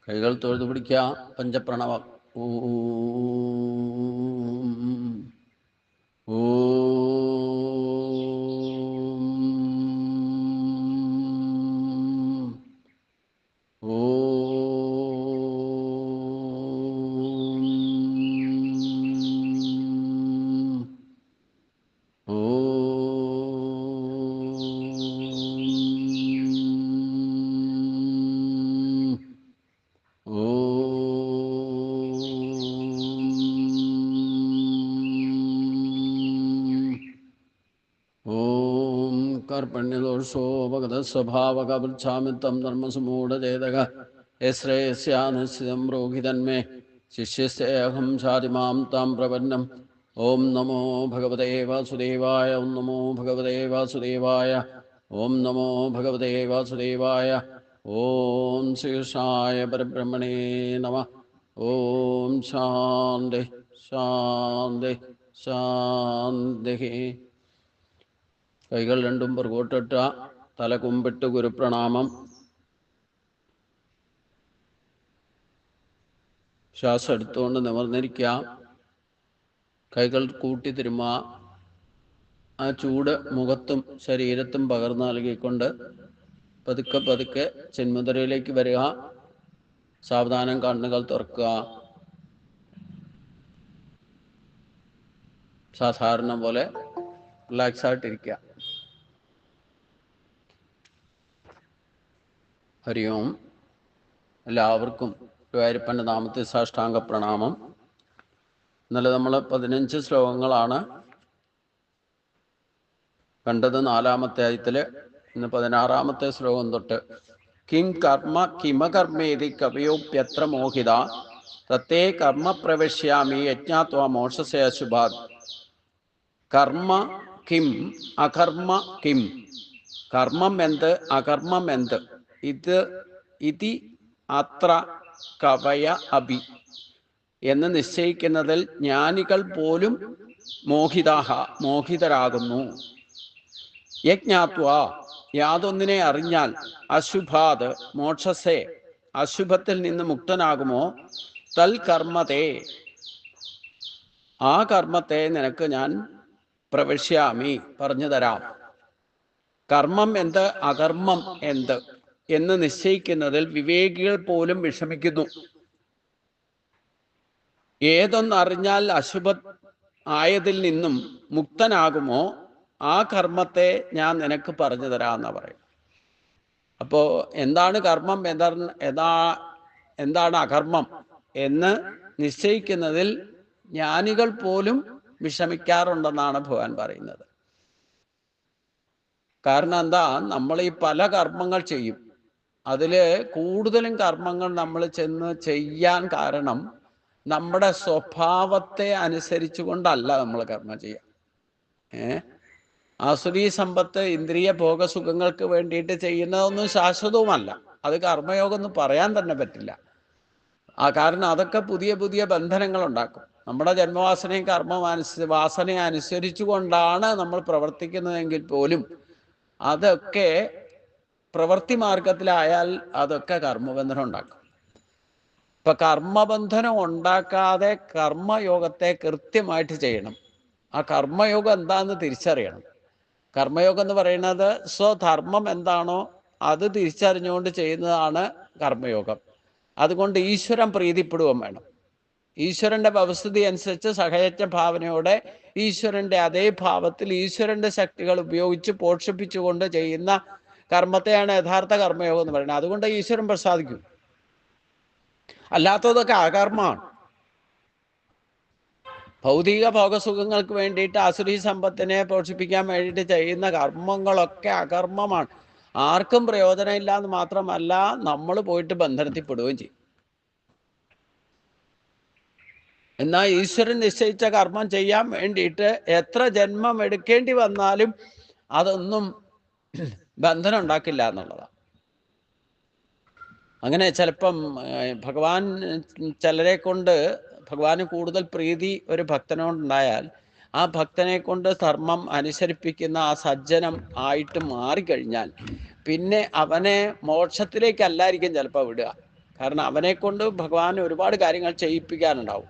കൈകൾ തൊഴുതു പിടിക്കുക. പഞ്ചപ്രണവം. ഓം ഓം കർപ്പണ്യദോഷോപഗതസ്വഭാവകവൃച്ഛാമിത്തം ധർമ്മസുമൂഢചേതക യശ്രേയസ്യാനുസ്ഥിതം ബ്രൂഹിതന്മേ ശിഷ്യസ്യേഹം ശാതിമാം താം പ്രപന്നം. ഓം നമോ ഭഗവതേ വാസുദേവായ. ഓം നമോ ഭഗവതേ വാസുദേവായ. ഓം നമോ ഭഗവതേ വാസുദേവായ. ഓം ശ്രീകൃഷ്ണായ പരബ്രഹ്മണേ നമഃ. ഓം ശാന്തി ശാന്തി ശാന്തി. കൈകൾ രണ്ടും പുറകോട്ടിട്ട, തല കുമ്പിട്ട് ഗുരുപ്രണാമം. ശ്വാസം എടുത്തുകൊണ്ട് നിവർന്നിരിക്കുക. കൈകൾ കൂട്ടി തിരുമ്മ. ആ ചൂട് മുഖത്തും ശരീരത്തും പകർന്നു നൽകിക്കൊണ്ട് പതുക്കെ പതുക്കെ ചിന്മുദ്രയിലേക്ക് വരിക. സാവധാനം കണ്ണുകൾ തുറക്കുക. സാധാരണ പോലെ റിലാക്സ് ആയിട്ടിരിക്കുക. ഹരി ഓം. എല്ലാവർക്കും ഗുരുവായൂരപ്പൻ്റെ നാമത്തിൽ സാഷ്ടാംഗ പ്രണാമം. ഇന്നലെ നമ്മൾ 15 ശ്ലോകങ്ങളാണ് കണ്ടത്. 4-ാമത്തെ അധ്യായത്തിൽ ഇന്ന് 16-ാമത്തെ ശ്ലോകം തൊട്ട്. കിം കർമ്മ കിമകർമ്മേതി കവയോപ്യത്ര മോഹിത തത്തേ കർമ്മ പ്രവശ്യാമി യജ്ഞാത്വാ മോക്ഷസേ അശുഭാത്. കർമ്മ കിം അകർമ്മ കിം. കർമ്മം എന്ത്, അകർമ്മം എന്ത്. ഇതി അത്ര കവയ അഭി എന്ന് നിശ്ചയിക്കുന്നതിൽ ജ്ഞാനികൾ പോലും മോഹിതരാകുന്നു. യജ്ഞാത്വാ യാതൊന്നിനെ അറിഞ്ഞാൽ അശുഭാത് മോക്ഷസേ അശുഭത്തിൽ നിന്ന് മുക്തനാകുമോ. തൽ കർമ്മത്തെ ആ കർമ്മത്തെ നിനക്ക് ഞാൻ പ്രവശ്യാമി പറഞ്ഞു തരാം. കർമ്മം എന്ത്, അകർമ്മം എന്ത് എന്ന് നിശ്ചയിക്കുന്നതിൽ വിവേകികൾ പോലും വിഷമിക്കുന്നു. ഏതൊന്നറിഞ്ഞാൽ അശുഭ ആയതിൽ നിന്നും മുക്തനാകുമോ ആ കർമ്മത്തെ ഞാൻ നിനക്ക് പറഞ്ഞു തരാമെന്നാ പറയും. അപ്പോ എന്താണ് കർമ്മം, എന്താണ് അകർമ്മം എന്ന് നിശ്ചയിക്കുന്നതിൽ ജ്ഞാനികൾ പോലും വിഷമിക്കാറുണ്ടെന്നാണ് ഭഗവാൻ പറയുന്നത്. കാരണം എന്താ, നമ്മൾ ഈ പല കർമ്മങ്ങൾ ചെയ്യും. അതില് കൂടുതലും കർമ്മങ്ങൾ നമ്മൾ ചെന്ന് ചെയ്യാൻ കാരണം നമ്മുടെ സ്വഭാവത്തെ അനുസരിച്ചു കൊണ്ടല്ല നമ്മൾ കർമ്മം ചെയ്യുക. ആസുരീ സമ്പത്ത് ഇന്ദ്രിയ ഭോഗസുഖങ്ങൾക്ക് വേണ്ടിയിട്ട് ചെയ്യുന്നതൊന്നും ശാശ്വതവുമല്ല. അത് കർമ്മയോഗം എന്ന് പറയാൻ തന്നെ പറ്റില്ല. കാരണം അതൊക്കെ പുതിയ പുതിയ ബന്ധനങ്ങൾ ഉണ്ടാക്കും. നമ്മുടെ ജന്മവാസനയും വാസനയും അനുസരിച്ചു കൊണ്ടാണ് നമ്മൾ പ്രവർത്തിക്കുന്നതെങ്കിൽ പോലും അതൊക്കെ പ്രവൃത്തി മാർഗത്തിലായാൽ അതൊക്കെ കർമ്മബന്ധനം ഉണ്ടാക്കും. ഇപ്പൊ കർമ്മബന്ധനം ഉണ്ടാക്കാതെ കർമ്മയോഗത്തെ കൃത്യമായിട്ട് ചെയ്യണം. ആ കർമ്മയോഗം എന്താണെന്ന് തിരിച്ചറിയണം. കർമ്മയോഗം എന്ന് പറയുന്നത് സ്വധർമ്മം എന്താണോ അത് തിരിച്ചറിഞ്ഞുകൊണ്ട് ചെയ്യുന്നതാണ് കർമ്മയോഗം. അതുകൊണ്ട് ഈശ്വരൻ പ്രീതിപ്പെടുകയും വേണം. ഈശ്വരന്റെ വ്യവസ്ഥിതി അനുസരിച്ച് സഹയജ്ഞ ഭാവനയോടെ ഈശ്വരന്റെ അതേ ഭാവത്തിൽ ഈശ്വരന്റെ ശക്തികൾ ഉപയോഗിച്ച് പോഷിപ്പിച്ചുകൊണ്ട് ചെയ്യുന്ന കർമ്മത്തെയാണ് യഥാർത്ഥ കർമ്മയോഗം എന്ന് പറയുന്നത്. അതുകൊണ്ട് ഈശ്വരൻ പ്രസാദിക്കും. അല്ലാത്തതൊക്കെ അകർമ്മമാണ്. ഭൗതിക ഭോഗസുഖങ്ങൾക്ക് വേണ്ടിയിട്ട് ആസുരീ സമ്പത്തിനെ പോഷിപ്പിക്കാൻ വേണ്ടിയിട്ട് ചെയ്യുന്ന കർമ്മങ്ങളൊക്കെ അകർമ്മമാണ്. ആർക്കും പ്രയോജനമില്ല എന്ന് മാത്രമല്ല, നമ്മൾ പോയിട്ട് ബന്ധനത്തിൽ പെടുകയും ചെയ്യും. എന്നാൽ ഈശ്വരൻ നിശ്ചയിച്ച കർമ്മം ചെയ്യാൻ വേണ്ടിയിട്ട് എത്ര ജന്മം എടുക്കേണ്ടി വന്നാലും അതൊന്നും ബന്ധനം ഉണ്ടാക്കില്ല എന്നുള്ളതാണ്. അങ്ങനെ ചിലപ്പം ഭഗവാൻ ചിലരെ കൊണ്ട് ഭഗവാന് കൂടുതൽ പ്രീതി ഒരു ഭക്തനോടുണ്ടായാൽ ആ ഭക്തനെ കൊണ്ട് ധർമ്മം അനുസരിപ്പിക്കുന്ന ആ സജ്ജനം ആയിട്ട് മാറിക്കഴിഞ്ഞാൽ പിന്നെ അവനെ മോക്ഷത്തിലേക്കല്ലായിരിക്കും ചിലപ്പോൾ വിടുക. കാരണം അവനെ കൊണ്ട് ഭഗവാൻ ഒരുപാട് കാര്യങ്ങൾ ചെയ്യിപ്പിക്കാനുണ്ടാവും.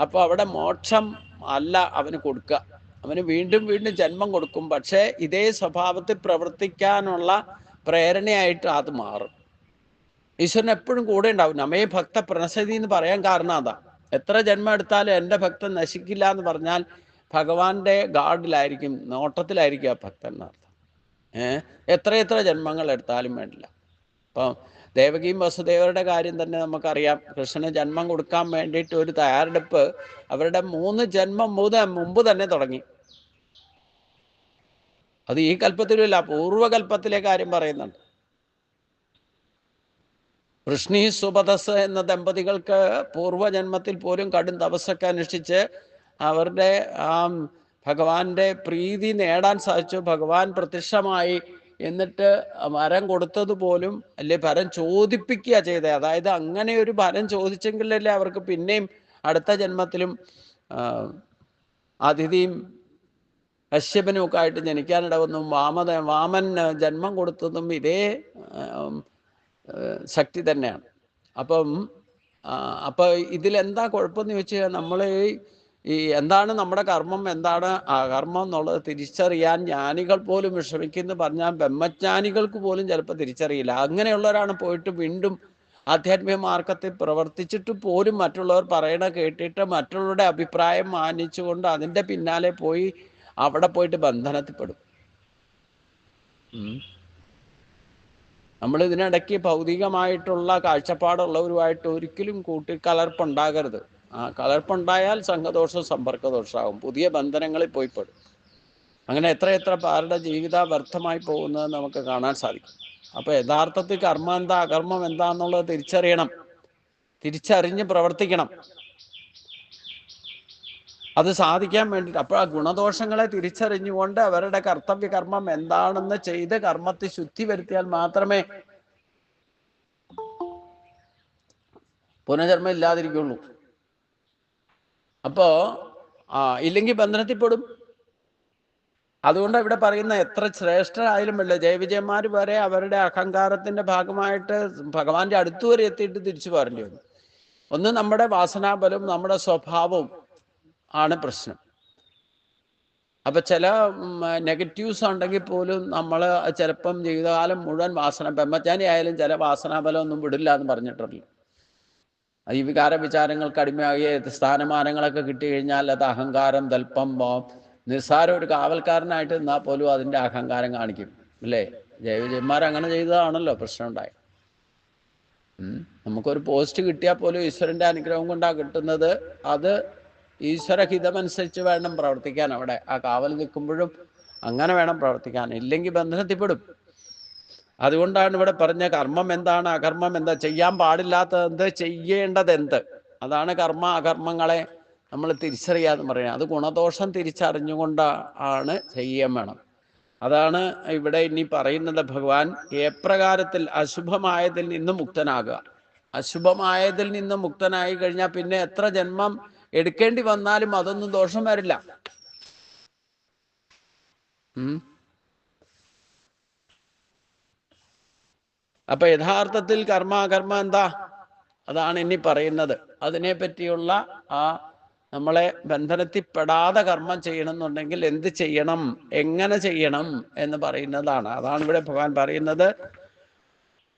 അപ്പോൾ അവിടെ മോക്ഷം അല്ല അവന് കൊടുക്കുക, അവന് വീണ്ടും വീണ്ടും ജന്മം കൊടുക്കും. പക്ഷേ ഇതേ സ്വഭാവത്തിൽ പ്രവർത്തിക്കാനുള്ള പ്രേരണയായിട്ട് അത് മാറും. ഈശ്വരൻ എപ്പോഴും കൂടെ ഉണ്ടാവും. നമ്മേ ഭക്ത പ്രണസതി എന്ന് പറയാൻ കാരണം അതാ. എത്ര ജന്മം എടുത്താലും എൻ്റെ ഭക്തൻ നശിക്കില്ല എന്ന് പറഞ്ഞാൽ ഭഗവാന്റെ ഗാർഡിലായിരിക്കും, നോട്ടത്തിലായിരിക്കും ആ ഭക്തൻ എന്നർത്ഥം. എത്ര ജന്മങ്ങൾ എടുത്താലും വേണ്ടില്ല. അപ്പം ദേവകിയും വസുദേവരുടെ കാര്യം തന്നെ നമുക്കറിയാം. കൃഷ്ണന് ജന്മം കൊടുക്കാൻ വേണ്ടിയിട്ട് ഒരു തയ്യാറെടുപ്പ് അവരുടെ 3 ജന്മം മുമ്പ് തന്നെ തുടങ്ങി. അത് ഈ കൽപ്പത്തിലുമില്ല, പൂർവ്വകൽപ്പത്തിലെ കാര്യം പറയുന്നുണ്ട്. വൃഷ്ണി സുപതസ് എന്ന ദമ്പതികൾക്ക് പൂർവ്വജന്മത്തിൽ പോലും കടും തപസ്സൊക്കെ അനുഷ്ഠിച്ച് അവരുടെ ഭഗവാന്റെ പ്രീതി നേടാൻ സാധിച്ചു. ഭഗവാൻ പ്രത്യക്ഷമായി. എന്നിട്ട് വരം കൊടുത്തത് പോലും അല്ലെ വരം ചോദിപ്പിക്കുക ചെയ്തത്. അതായത് അങ്ങനെ ഒരു വരം ചോദിച്ചെങ്കിലല്ലേ അവർക്ക് പിന്നെയും അടുത്ത ജന്മത്തിലും അതിഥിയും കശ്യപനും ഒക്കെ ആയിട്ട് ജനിക്കാനിടവന്നും വാമൻ ജന്മം കൊടുത്തതും ഇതേ ശക്തി തന്നെയാണ്. അപ്പം ഇതിലെന്താ കുഴപ്പമെന്ന് ചോദിച്ചാൽ നമ്മൾ ഈ എന്താണ് നമ്മുടെ കർമ്മം, എന്താണ് അകർമ്മം എന്നുള്ളത് തിരിച്ചറിയാൻ ജ്ഞാനികൾ പോലും വിഷമിക്കുന്നു പറഞ്ഞാൽ ബ്രഹ്മജ്ഞാനികൾക്ക് പോലും ചിലപ്പോൾ തിരിച്ചറിയില്ല. അങ്ങനെയുള്ളവരാണ് പോയിട്ട് വീണ്ടും ആധ്യാത്മിക മാർഗത്തിൽ പ്രവർത്തിച്ചിട്ട് പോലും മറ്റുള്ളവർ പറയണ കേട്ടിട്ട് മറ്റുള്ളവരുടെ അഭിപ്രായം മാനിച്ചുകൊണ്ട് അതിൻ്റെ പിന്നാലെ പോയി അവിടെ പോയിട്ട് ബന്ധനത്തിൽപ്പെടും. നമ്മൾ ഇതിനിടയ്ക്ക് ഭൗതികമായിട്ടുള്ള കാഴ്ചപ്പാടുള്ളവരുമായിട്ട് ഒരിക്കലും കൂട്ടിക്കലർപ്പുണ്ടാകരുത്. ആ കലർപ്പുണ്ടായാൽ സംഘദോഷം സമ്പർക്കദോഷമാകും, പുതിയ ബന്ധനങ്ങളിൽ പോയിപ്പെടും. അങ്ങനെ എത്ര പേരുടെ ജീവിത വ്യർത്ഥമായി പോകുന്നത് നമുക്ക് കാണാൻ സാധിക്കും. അപ്പോൾ യഥാർത്ഥത്തിൽ കർമ്മം എന്താ അകർമ്മം എന്താന്നുള്ളത് തിരിച്ചറിയണം, തിരിച്ചറിഞ്ഞ് പ്രവർത്തിക്കണം. അത് സാധിക്കാൻ വേണ്ടിയിട്ട് അപ്പോൾ ആ ഗുണദോഷങ്ങളെ തിരിച്ചറിഞ്ഞുകൊണ്ട് അവരുടെ കർത്തവ്യ കർമ്മം എന്താണെന്ന് ചെയ്ത് കർമ്മത്തിൽ ശുദ്ധി വരുത്തിയാൽ മാത്രമേ പുനർജന്മം ഇല്ലാതിരിക്കുള്ളൂ. അപ്പോൾ ഇല്ലെങ്കിൽ ബന്ധനത്തിൽപ്പെടും. അതുകൊണ്ട് ഇവിടെ പറയുന്ന എത്ര ശ്രേഷ്ഠരായാലും വേണ്ട ജയവിജയന്മാർ വരെ അവരുടെ അഹങ്കാരത്തിന്റെ ഭാഗമായിട്ട് ഭഗവാന്റെ അടുത്ത് വരെ എത്തിയിട്ട് തിരിച്ചു പോരേണ്ടി വന്നു. ഒന്ന് നമ്മുടെ വാസനാബലവും നമ്മുടെ സ്വഭാവവും ആണ് പ്രശ്നം. അപ്പൊ ചില നെഗറ്റീവ്സ് ഉണ്ടെങ്കിൽ പോലും നമ്മൾ ചിലപ്പം ജീവിതകാലം മുഴുവൻ ബ്രഹ്മജ്ഞാനി ആയാലും ചില വാസനാബലം ഒന്നും വിടില്ല എന്ന് പറഞ്ഞിട്ടുള്ളൂ. ഈ വികാര വിചാരങ്ങൾക്ക് അടിമയാകിയ സ്ഥാനമാനങ്ങളൊക്കെ കിട്ടിക്കഴിഞ്ഞാൽ അത് അഹങ്കാരം, ദൽപ്പം, നിസ്സാര ഒരു കാവൽക്കാരനായിട്ട് നിന്നാൽ പോലും അതിൻ്റെ അഹങ്കാരം കാണിക്കും, അല്ലേ? ജയവിജയന്മാർ അങ്ങനെ ചെയ്തതാണല്ലോ പ്രശ്നം ഉണ്ടായത്. നമുക്കൊരു പോസ്റ്റ് കിട്ടിയാൽ പോലും ഈശ്വരൻ്റെ അനുഗ്രഹം കൊണ്ടാണ് കിട്ടുന്നത്. അത് ഈശ്വരഹിതമനുസരിച്ച് വേണം പ്രവർത്തിക്കാൻ. അവിടെ ആ കാവൽ നിൽക്കുമ്പോഴും അങ്ങനെ വേണം പ്രവർത്തിക്കാൻ, ഇല്ലെങ്കിൽ ബന്ധനത്തിൽപ്പെടും. അതുകൊണ്ടാണ് ഇവിടെ പറഞ്ഞ കർമ്മം എന്താണ് അകർമ്മം എന്താ, ചെയ്യാൻ പാടില്ലാത്തത് എന്ത്, ചെയ്യേണ്ടത് എന്ത്, അതാണ് കർമ്മ അകർമ്മങ്ങളെ നമ്മൾ തിരിച്ചറിയാന്ന് പറയുന്നത്. അത് ഗുണദോഷം തിരിച്ചറിഞ്ഞുകൊണ്ടാണ് ചെയ്യാൻ വേണം. അതാണ് ഇവിടെ ഇനി പറയുന്നത്. ഭഗവാൻ എപ്രകാരത്തിൽ അശുഭമായതിൽ നിന്ന് മുക്തനാകുക. അശുഭമായതിൽ നിന്ന് മുക്തനായി കഴിഞ്ഞാൽ പിന്നെ എത്ര ജന്മം എടുക്കേണ്ടി വന്നാലും അതൊന്നും ദോഷം വരില്ല. അപ്പൊ യഥാർത്ഥത്തിൽ കർമ്മ എന്താ, അതാണ് ഇനി പറയുന്നത്. അതിനെ പറ്റിയുള്ള നമ്മളെ ബന്ധനത്തിൽപ്പെടാതെ കർമ്മം ചെയ്യണമെന്നുണ്ടെങ്കിൽ എന്ത് ചെയ്യണം, എങ്ങനെ ചെയ്യണം എന്ന് പറയുന്നതാണ്. അതാണ് ഇവിടെ ഭഗവാൻ പറയുന്നത്.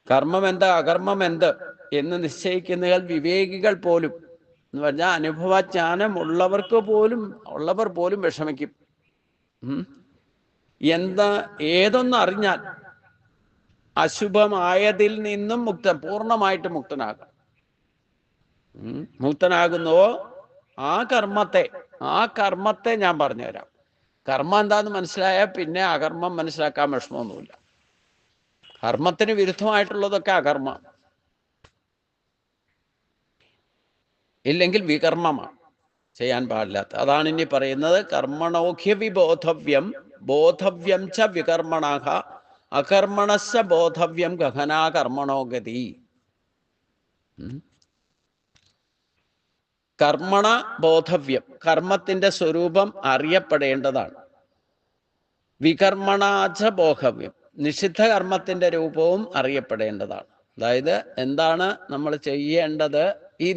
കർമ്മം എന്ത് അകർമ്മം എന്ത് എന്ന് നിശ്ചയിക്കുന്നതിൽ വിവേകികൾ പോലും എന്ന് പറഞ്ഞാൽ അനുഭവജ്ഞാനം ഉള്ളവർ പോലും വിഷമിക്കും. ഏതൊന്നറിഞ്ഞാൽ അശുഭമായതിൽ നിന്നും പൂർണ്ണമായിട്ട് മുക്തനാകാം. മുക്തനാകുന്നുവോ ആ കർമ്മത്തെ ഞാൻ പറഞ്ഞുതരാം. കർമ്മം എന്താന്ന് മനസ്സിലായാൽ പിന്നെ അകർമ്മം മനസ്സിലാക്കാൻ വിഷമമൊന്നുമില്ല. കർമ്മത്തിന് വിരുദ്ധമായിട്ടുള്ളതൊക്കെ അകർമ്മം, ഇല്ലെങ്കിൽ വികർമ്മമാണ്, ചെയ്യാൻ പാടില്ലാത്ത. അതാണ് ഇനി പറയുന്നത്. കർമ്മണോഖ്യ വിബോധവ്യം ബോധവ്യം ച വികർമ്മണഃ അകർമ്മണസ്സ ബോധവ്യം ഗഹനാ കർമ്മണോഗതി. കർമ്മണ ബോധവ്യം, കർമ്മത്തിന്റെ സ്വരൂപം അറിയപ്പെടേണ്ടതാണ്. വികർമ്മണാച ബോധവ്യം, നിഷിദ്ധ കർമ്മത്തിന്റെ രൂപവും അറിയപ്പെടേണ്ടതാണ്. അതായത് എന്താണ് നമ്മൾ ചെയ്യേണ്ടത് ഈ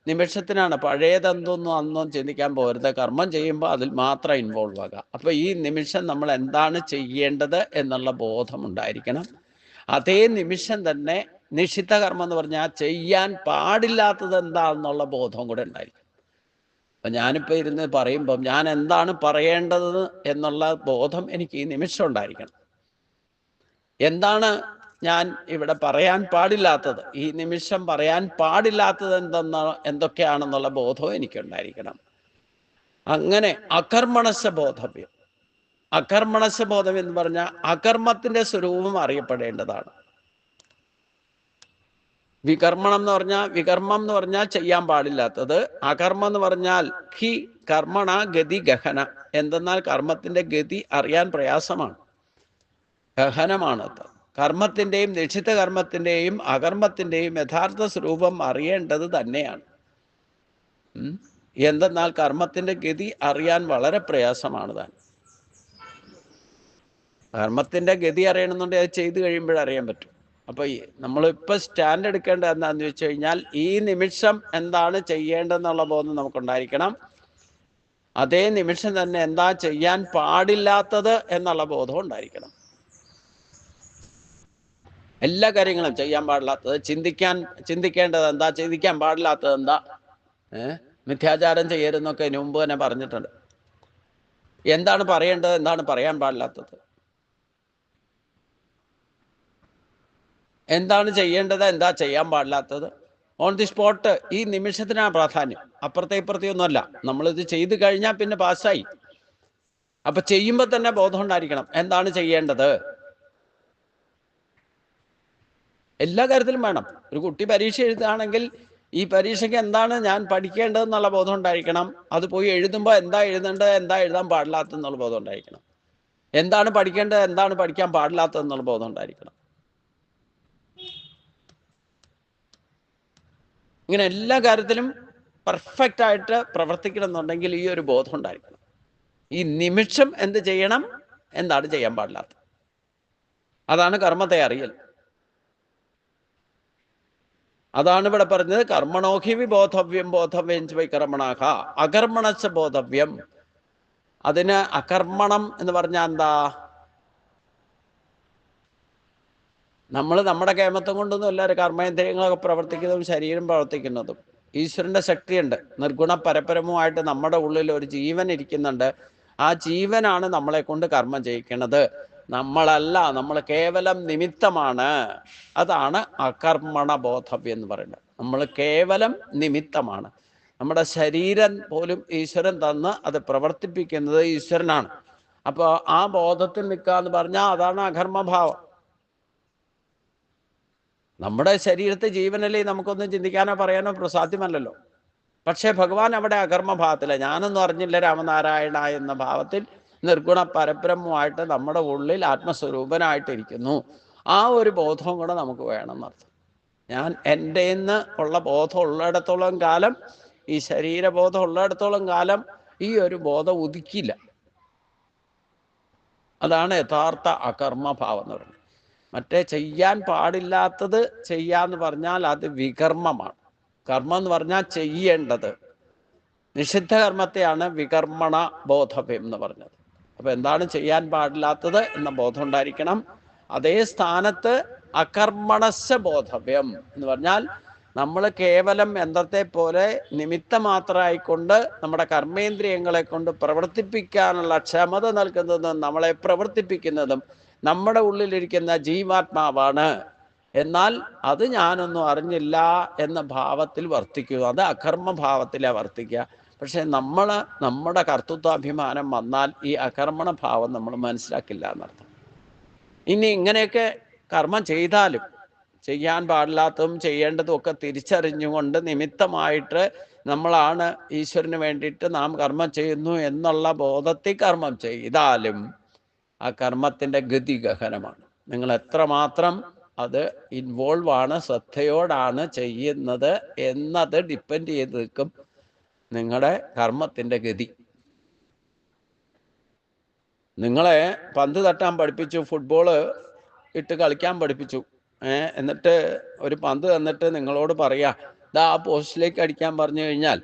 നിമിഷത്തിനാണ്. പഴയതെന്തൊന്നും അന്നും ചിന്തിക്കാൻ പോരുത്. കർമ്മം ചെയ്യുമ്പോൾ അതിൽ മാത്രം ഇൻവോൾവ് ആകാം. അപ്പൊ ഈ നിമിഷം നമ്മൾ എന്താണ് ചെയ്യേണ്ടത് എന്നുള്ള ബോധം ഉണ്ടായിരിക്കണം. അതേ നിമിഷം തന്നെ നിഷിദ്ധ കർമ്മം എന്ന് പറഞ്ഞാൽ ചെയ്യാൻ പാടില്ലാത്തത് എന്താണെന്നുള്ള ബോധം കൂടെ ഉണ്ടായിരിക്കും. അപ്പൊ ഞാനിപ്പോ ഇരുന്ന് പറയുമ്പം ഞാൻ എന്താണ് പറയേണ്ടത് എന്നുള്ള ബോധം എനിക്ക് ഈ നിമിഷം ഉണ്ടായിരിക്കണം. എന്താണ് ഞാൻ ഇവിടെ പറയാൻ പാടില്ലാത്തത്, ഈ നിമിഷം പറയാൻ പാടില്ലാത്തത് എന്തൊക്കെയാണെന്നുള്ള ബോധവും എനിക്കുണ്ടായിരിക്കണം. അങ്ങനെ അകർമ്മണശ ബോധവ്യം. അകർമ്മണശ ബോധം എന്ന് പറഞ്ഞാൽ അകർമ്മത്തിന്റെ സ്വരൂപം അറിയപ്പെടേണ്ടതാണ്. വികർമ്മണം എന്ന് പറഞ്ഞാൽ ചെയ്യാൻ പാടില്ലാത്തത്. അകർമ്മം എന്ന് പറഞ്ഞാൽ ഹി കർമ്മണ ഗതി ഗഹന. എന്തെന്നാൽ കർമ്മത്തിന്റെ ഗതി അറിയാൻ പ്രയാസമാണ്, ഗഹനമാണത്. കർമ്മത്തിന്റെയും നിശ്ചിത കർമ്മത്തിന്റെയും അകർമ്മത്തിന്റെയും യഥാർത്ഥ സ്വരൂപം അറിയേണ്ടത് തന്നെയാണ്. എന്തെന്നാൽ കർമ്മത്തിന്റെ ഗതി അറിയാൻ വളരെ പ്രയാസമാണ് താൻ. കർമ്മത്തിന്റെ ഗതി അറിയണമെന്നുണ്ടെങ്കിൽ അത് ചെയ്തു കഴിയുമ്പോഴറിയാൻ പറ്റും. അപ്പൊ നമ്മളിപ്പോ സ്റ്റാൻഡ് എടുക്കേണ്ടത് എന്താണെന്ന് വെച്ച് കഴിഞ്ഞാൽ ഈ നിമിഷം എന്താണ് ചെയ്യേണ്ടതെന്നുള്ള ബോധം നമുക്കുണ്ടായിരിക്കണം. അതേ നിമിഷം തന്നെ എന്താ ചെയ്യാൻ പാടില്ലാത്തത് എന്നുള്ള ബോധം ഉണ്ടായിരിക്കണം. എല്ലാ കാര്യങ്ങളും ചെയ്യാൻ പാടില്ലാത്തത്, ചിന്തിക്കേണ്ടത് എന്താ, ചിന്തിക്കാൻ പാടില്ലാത്തത് എന്താ, മിഥ്യാചാരം ചെയ്യരുതെന്നൊക്കെ ഇതിനു മുമ്പ് തന്നെ പറഞ്ഞിട്ടുണ്ട്. എന്താണ് പറയേണ്ടത്, എന്താണ് പറയാൻ പാടില്ലാത്തത്, എന്താണ് ചെയ്യേണ്ടത്, എന്താ ചെയ്യാൻ പാടില്ലാത്തത്, ഓൺ ദി സ്പോട്ട്. ഈ നിമിഷത്തിനാണ് പ്രാധാന്യം, അപ്പുറത്തെ ഇപ്പുറത്തെയൊന്നുമല്ല. നമ്മളിത് ചെയ്തു കഴിഞ്ഞാൽ പിന്നെ പാസ്സായി. അപ്പൊ ചെയ്യുമ്പോൾ തന്നെ ബോധം ഉണ്ടായിരിക്കണം എന്താണ് ചെയ്യേണ്ടത്. എല്ലാ കാര്യത്തിലും വേണം. ഒരു കുട്ടി പരീക്ഷ എഴുതുകയാണെങ്കിൽ ഈ പരീക്ഷയ്ക്ക് എന്താണ് ഞാൻ പഠിക്കേണ്ടതെന്നുള്ള ബോധം ഉണ്ടായിരിക്കണം. അത് പോയി എഴുതുമ്പോൾ എന്താ എഴുതേണ്ടത്, എന്താ എഴുതാൻ പാടില്ലാത്തതെന്നുള്ള ബോധം ഉണ്ടായിരിക്കണം. എന്താണ് പഠിക്കേണ്ടത്, എന്താണ് പഠിക്കാൻ പാടില്ലാത്തതെന്നുള്ള ബോധം ഉണ്ടായിരിക്കണം. ഇങ്ങനെ എല്ലാ കാര്യത്തിലും പെർഫെക്റ്റ് ആയിട്ട് പ്രവർത്തിക്കണം എന്നുണ്ടെങ്കിൽ ഈ ഒരു ബോധം ഉണ്ടായിരിക്കണം. ഈ നിമിഷം എന്ത് ചെയ്യണം, എന്താണ് ചെയ്യാൻ പാടില്ലാത്തത്, അതാണ് കർമ്മത്തെ അറിയൽ. അതാണ് ഇവിടെ പറഞ്ഞത് കർമ്മണോഹി ബോധവ്യം ബോധവ്യം വൈ കർമ്മണാഹ അകർമ്മണച്ച ബോധവ്യം. അതിന് അകർമ്മണം എന്ന് പറഞ്ഞാൽ എന്താ? നമ്മൾ നമ്മുടെ കേമത്വം കൊണ്ടൊന്നും എല്ലാവരും കർമ്മേന്ദ്രിയങ്ങളൊക്കെ പ്രവർത്തിക്കുന്നതും ശരീരം പ്രവർത്തിക്കുന്നതും ഈശ്വരന്റെ ശക്തിയുണ്ട്. നിർഗുണ പരപരമുമായിട്ട് നമ്മുടെ ഉള്ളിൽ ഒരു ജീവൻ ഇരിക്കുന്നുണ്ട്. ആ ജീവനാണ് നമ്മളെ കൊണ്ട് കർമ്മം ചെയ്യിക്കുന്നത്, നമ്മളല്ല. നമ്മൾ കേവലം നിമിത്തമാണ്. അതാണ് അകർമ്മണ ബോധവ്യം എന്ന് പറയുന്നത്. നമ്മൾ കേവലം നിമിത്തമാണ്. നമ്മുടെ ശരീരം പോലും ഈശ്വരൻ തന്ന് അത് പ്രവർത്തിപ്പിക്കുന്നത് ഈശ്വരനാണ്. അപ്പോൾ ആ ബോധത്തിൽ നിൽക്കുക എന്ന് പറഞ്ഞാൽ അതാണ് അകർമ്മഭാവം. നമ്മുടെ ശരീരത്തെ ജീവനല്ലേ നമുക്കൊന്നും ചിന്തിക്കാനോ പറയാനോ സാധ്യമല്ലല്ലോ. പക്ഷേ ഭഗവാൻ അവിടെ അകർമ്മഭാവത്തില. ഞാനൊന്നും അറിഞ്ഞില്ല രാമനാരായണ എന്ന ഭാവത്തിൽ നിർഗുണ പരബ്രഹ്മമായിട്ട് നമ്മുടെ ഉള്ളിൽ ആത്മസ്വരൂപനായിട്ടിരിക്കുന്നു. ആ ഒരു ബോധവും കൂടെ നമുക്ക് വേണമെന്നർത്ഥം. ഞാൻ എൻ്റെ ഉള്ള ബോധം ഉള്ളിടത്തോളം കാലം, ഈ ശരീരബോധം ഉള്ളിടത്തോളം കാലം ഈ ഒരു ബോധം ഉദിക്കില്ല. അതാണ് യഥാർത്ഥ അകർമ്മഭാവം എന്ന് പറയുന്നത്. മറ്റേ ചെയ്യാൻ പാടില്ലാത്തത് ചെയ്യാന്ന് പറഞ്ഞാൽ അത് വികർമ്മമാണ്. കർമ്മം എന്ന് പറഞ്ഞാൽ ചെയ്യേണ്ടത്. നിഷിദ്ധ കർമ്മത്തെയാണ് വികർമ്മണ ബോധവ്യം എന്ന് പറഞ്ഞത്. അപ്പൊ എന്താണ് ചെയ്യാൻ പാടില്ലാത്തത് എന്ന ബോധം ഉണ്ടായിരിക്കണം. അതേ സ്ഥാനത്ത് അകർമ്മണശ ബോധവ്യം എന്ന് പറഞ്ഞാൽ നമ്മൾ കേവലം യന്ത്രത്തെ പോലെ നിമിത്തമാത്രമായിക്കൊണ്ട് നമ്മുടെ കർമ്മേന്ദ്രിയങ്ങളെ കൊണ്ട് പ്രവർത്തിപ്പിക്കാനുള്ള ക്ഷമത നൽകുന്നതും നമ്മളെ പ്രവർത്തിപ്പിക്കുന്നതും നമ്മുടെ ഉള്ളിലിരിക്കുന്ന ജീവാത്മാവാണ്. എന്നാൽ അത് ഞാനൊന്നും അറിഞ്ഞില്ല എന്ന ഭാവത്തിൽ വർത്തിക്കുക. അത് അകർമ്മഭാവത്തിലാണ് വർത്തിക്കുക. പക്ഷെ നമ്മുടെ കർത്തൃത്വാഭിമാനം വന്നാൽ ഈ അകർമ്മണ ഭാവം നമ്മൾ മനസ്സിലാക്കില്ല എന്നർത്ഥം. ഇനി ഇങ്ങനെയൊക്കെ കർമ്മം ചെയ്താലും ചെയ്യാൻ പാടില്ലാത്തതും ചെയ്യേണ്ടതും ഒക്കെ തിരിച്ചറിഞ്ഞുകൊണ്ട് നിമിത്തമായിട്ട് നമ്മളാണ് ഈശ്വരന് വേണ്ടിയിട്ട് നാം കർമ്മം ചെയ്യുന്നു എന്നുള്ള ബോധത്തിൽ കർമ്മം ചെയ്താലും ആ കർമ്മത്തിൻ്റെ ഗതി ഗഹനമാണ്. നിങ്ങൾ എത്രമാത്രം അത് ഇൻവോൾവ് ആണ്, ശ്രദ്ധയോടാണ് ചെയ്യുന്നത് എന്നത് ഡിപ്പെൻഡ് ചെയ്ത് നിൽക്കും നിങ്ങളുടെ കർമ്മത്തിൻ്റെ ഗതി. നിങ്ങളെ പന്ത് തട്ടാൻ പഠിപ്പിച്ചു, ഫുട്ബോള് ഇട്ട് കളിക്കാൻ പഠിപ്പിച്ചു. എന്നിട്ട് ഒരു പന്ത് തന്നിട്ട് നിങ്ങളോട് പറയാ ഇതാ ആ പോസ്റ്റിലേക്ക് അടിക്കാൻ പറഞ്ഞു കഴിഞ്ഞാൽ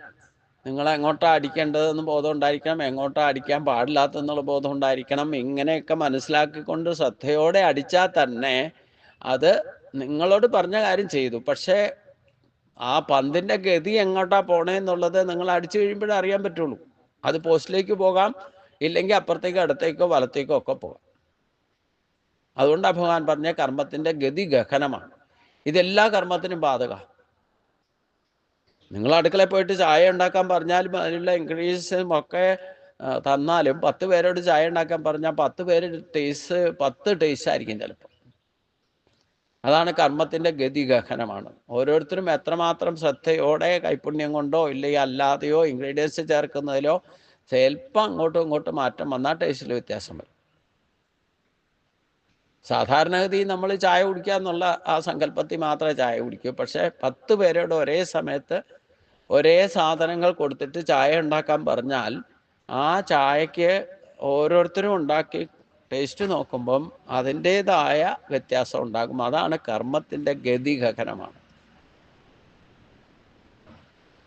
നിങ്ങൾ എങ്ങോട്ടാ അടിക്കേണ്ടതെന്ന് ബോധം ഉണ്ടായിരിക്കണം, എങ്ങോട്ടാ അടിക്കാൻ പാടില്ലാത്തെന്നുള്ള ബോധം ഉണ്ടായിരിക്കണം. ഇങ്ങനെയൊക്കെ മനസ്സിലാക്കിക്കൊണ്ട് ശ്രദ്ധയോടെ അടിച്ചാൽ തന്നെ അത് നിങ്ങളോട് പറഞ്ഞ കാര്യം ചെയ്തു. പക്ഷേ ആ പന്തിന്റെ ഗതി എങ്ങോട്ടാ പോണേന്നുള്ളത് നിങ്ങൾ അടിച്ചു കഴിയുമ്പോഴേ അറിയാൻ പറ്റുള്ളൂ. അത് പോസ്റ്റിലേക്ക് പോകാം, ഇല്ലെങ്കിൽ അപ്പുറത്തേക്കോ അടുത്തേക്കോ വലത്തേക്കോ ഒക്കെ പോകാം. അതുകൊണ്ടാണ് ഭഗവാൻ പറഞ്ഞ കർമ്മത്തിന്റെ ഗതി ഗഹനമാണ്. ഇതെല്ലാ കർമ്മത്തിനും ബാധക. നിങ്ങൾ അടുക്കളയിൽ പോയിട്ട് ചായ ഉണ്ടാക്കാൻ പറഞ്ഞാലും അതിനുള്ള ഇൻഗ്രീഡിയൻസും ഒക്കെ തന്നാലും 10 പേരോട് ചായ ഉണ്ടാക്കാൻ പറഞ്ഞാൽ 10 പേര് 10 ടേസ്റ്റ് ആയിരിക്കും ചിലപ്പോൾ. അതാണ് കർമ്മത്തിന്റെ ഗതി ഗഹനമാണ്. ഓരോരുത്തരും എത്രമാത്രം ശ്രദ്ധയോടെ കൈപുണ്യം കൊണ്ടോ ഇല്ലെങ്കിൽ അല്ലാതെയോ ഇൻഗ്രീഡിയൻസ് ചേർക്കുന്നതിലോ ചിലപ്പോൾ അങ്ങോട്ടും ഇങ്ങോട്ടും മാറ്റം വന്നാൽ ടേസ്റ്റിൽ വ്യത്യാസം വരും. സാധാരണഗതി നമ്മൾ ചായ കുടിക്കുക എന്നുള്ള ആ സങ്കല്പത്തിൽ മാത്രമേ ചായ കുടിക്കൂ. പക്ഷേ 10 പേരോട് ഒരേ സമയത്ത് ഒരേ സാധനങ്ങൾ കൊടുത്തിട്ട് ചായ ഉണ്ടാക്കാൻ പറഞ്ഞാൽ ആ ചായക്ക് ഓരോരുത്തരും ഉണ്ടാക്കി ടേസ്റ്റ് നോക്കുമ്പം അതിൻ്റെതായ വ്യത്യാസം ഉണ്ടാകും. അതാണ് കർമ്മത്തിൻ്റെ ഗതി ഗഹനമാണ്.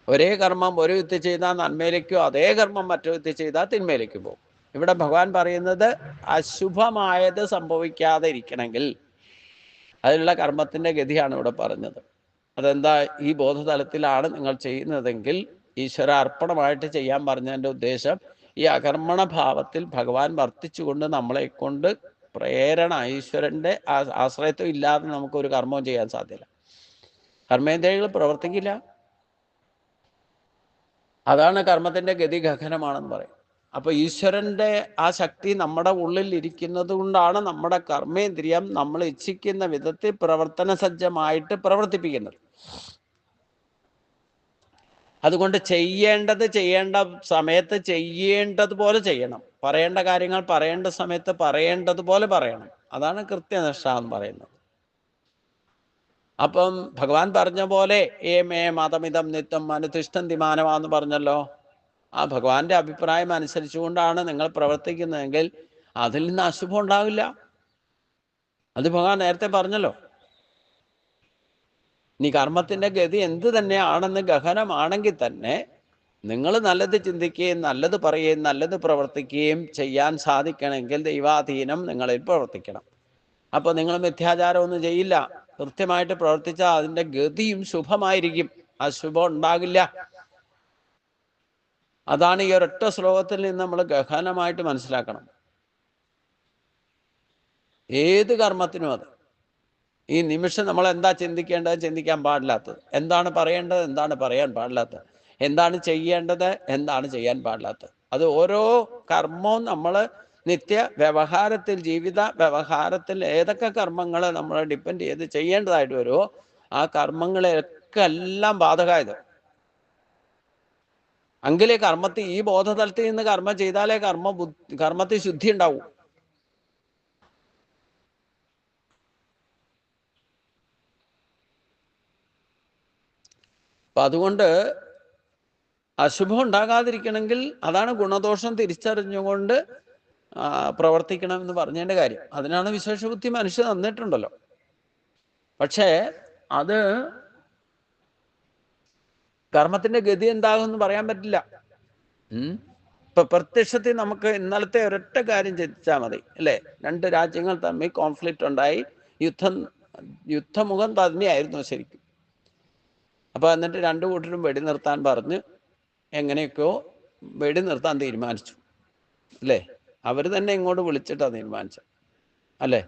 ഒരേ കർമ്മം ഒരു വ്യക്തി ചെയ്താൽ നന്മയിലേക്കോ അതേ കർമ്മം മറ്റൊരു വ്യക്തി ചെയ്താൽ തിന്മയിലേക്കും പോകും. ഇവിടെ ഭഗവാൻ പറയുന്നത് അശുഭമായത് സംഭവിക്കാതെ ഇരിക്കണമെങ്കിൽ അതിനുള്ള കർമ്മത്തിൻ്റെ ഗതിയാണ് ഇവിടെ പറഞ്ഞത്. അതെന്താ? ഈ ബോധതലത്തിലാണ് നിങ്ങൾ ചെയ്യുന്നതെങ്കിൽ ഈശ്വര അർപ്പണമായിട്ട് ചെയ്യാൻ പറഞ്ഞതിൻ്റെ ഉദ്ദേശം ഈ അകർമ്മണ ഭാവത്തിൽ ഭഗവാൻ വർത്തിച്ചുകൊണ്ട് നമ്മളെ കൊണ്ട് പ്രേരണ, ഈശ്വരൻ്റെ ആശ്രയത്വം ഇല്ലാതെ നമുക്കൊരു കർമ്മവും ചെയ്യാൻ സാധ്യല്ല. കർമ്മേന്ദ്രിയങ്ങൾ പ്രവർത്തിക്കില്ല. അതാണ് കർമ്മത്തിൻ്റെ ഗതി ഗഹനമാണെന്ന് പറയും. അപ്പോൾ ഈശ്വരൻ്റെ ആ ശക്തി നമ്മുടെ ഉള്ളിൽ ഇരിക്കുന്നത് കൊണ്ടാണ് നമ്മുടെ കർമ്മേന്ദ്രിയം നമ്മൾ ഇച്ഛിക്കുന്ന വിധത്തിൽ പ്രവർത്തന സജ്ജമായിട്ട് പ്രവർത്തിപ്പിക്കുന്നത്. അതുകൊണ്ട് ചെയ്യേണ്ട സമയത്ത് ചെയ്യേണ്ടതുപോലെ ചെയ്യണം. പറയേണ്ട കാര്യങ്ങൾ പറയേണ്ട സമയത്ത് പറയേണ്ടതുപോലെ പറയണം. അതാണ് കൃത്യനിഷ്ഠ എന്ന് പറയുന്നത്. അപ്പം ഭഗവാൻ പറഞ്ഞ പോലെ മേ മതമിതം നിത്യം അനുതിഷ്ഠന്തി മാനവാന്ന് പറഞ്ഞല്ലോ. ആ ഭഗവാന്റെ അഭിപ്രായം അനുസരിച്ചുകൊണ്ടാണ് നിങ്ങൾ പ്രവർത്തിക്കുന്നതെങ്കിൽ അതിൽ നിന്ന് അശുഭം ഉണ്ടാവില്ല. അത് ഭഗവാൻ നേരത്തെ പറഞ്ഞല്ലോ. ഇനി കർമ്മത്തിന്റെ ഗതി എന്ത് തന്നെയാണെന്ന് ഗഹനമാണെങ്കിൽ തന്നെ നിങ്ങൾ നല്ലത് ചിന്തിക്കുകയും നല്ലത് പറയുകയും നല്ലത് പ്രവർത്തിക്കുകയും ചെയ്യാൻ സാധിക്കണമെങ്കിൽ ദൈവാധീനം നിങ്ങളിൽ പ്രവർത്തിക്കണം. അപ്പോൾ നിങ്ങൾ മിഥ്യാചാരമൊന്നും ചെയ്യില്ല. കൃത്യമായിട്ട് പ്രവർത്തിച്ചാൽ അതിൻ്റെ ഗതിയും ശുഭമായിരിക്കും, അശുഭം ഉണ്ടാകില്ല. അതാണ് ഈ ഒരൊറ്റ ശ്ലോകത്തിൽ നിന്ന് നമ്മൾ ഗഹനമായിട്ട് മനസ്സിലാക്കണം. ഏത് കർമ്മത്തിനും അത് ഈ നിമിഷം നമ്മൾ എന്താ ചിന്തിക്കേണ്ടത്, ചിന്തിക്കാൻ പാടില്ലാത്തത്, എന്താണ് പറയേണ്ടത്, എന്താണ് പറയാൻ പാടില്ലാത്തത്, എന്താണ് ചെയ്യേണ്ടത്, എന്താണ് ചെയ്യാൻ പാടില്ലാത്തത്, അത് ഓരോ കർമ്മവും നമ്മൾ നിത്യ വ്യവഹാരത്തിൽ, ജീവിത വ്യവഹാരത്തിൽ ഏതൊക്കെ കർമ്മങ്ങൾ നമ്മൾ ഡിപ്പെൻഡ് ചെയ്ത് ചെയ്യേണ്ടതായിട്ട് വരുമോ ആ കർമ്മങ്ങളെയൊക്കെ എല്ലാം ബാധകമായത്. എങ്കിലേ കർമ്മത്തിൽ ഈ ബോധതലത്തിൽ നിന്ന് കർമ്മം ചെയ്താലേ കർമ്മത്തിൽ ശുദ്ധി ഉണ്ടാവും. അപ്പം അതുകൊണ്ട് അശുഭം ഉണ്ടാകാതിരിക്കണമെങ്കിൽ അതാണ് ഗുണദോഷം തിരിച്ചറിഞ്ഞുകൊണ്ട് പ്രവർത്തിക്കണം എന്ന് പറഞ്ഞതിൻ്റെ കാര്യം. അതിനാണ് വിശേഷബുദ്ധി മനുഷ്യൻ തന്നിട്ടുണ്ടല്ലോ. പക്ഷേ അത് കർമ്മത്തിന്റെ ഗതി എന്താകുമെന്ന് പറയാൻ പറ്റില്ല. ഇപ്പൊ പ്രത്യക്ഷത്തിൽ നമുക്ക് ഇന്നലത്തെ ഒരൊറ്റ കാര്യം ചിന്തിച്ചാൽ മതി അല്ലേ? 2 രാജ്യങ്ങൾ തമ്മിൽ കോൺഫ്ലിക്റ്റ് ഉണ്ടായി, യുദ്ധമുഖം തന്നെയായിരുന്നു ശരിക്കും. അപ്പൊ എന്നിട്ട് 2 കൂട്ടരും വെടിനിർത്താൻ പറഞ്ഞ് എങ്ങനെയൊക്കെയോ വെടിനിർത്താൻ തീരുമാനിച്ചു അല്ലേ? അവർ തന്നെ ഇങ്ങോട്ട് വിളിച്ചിട്ടാണ് തീരുമാനിച്ചത് അല്ലേ?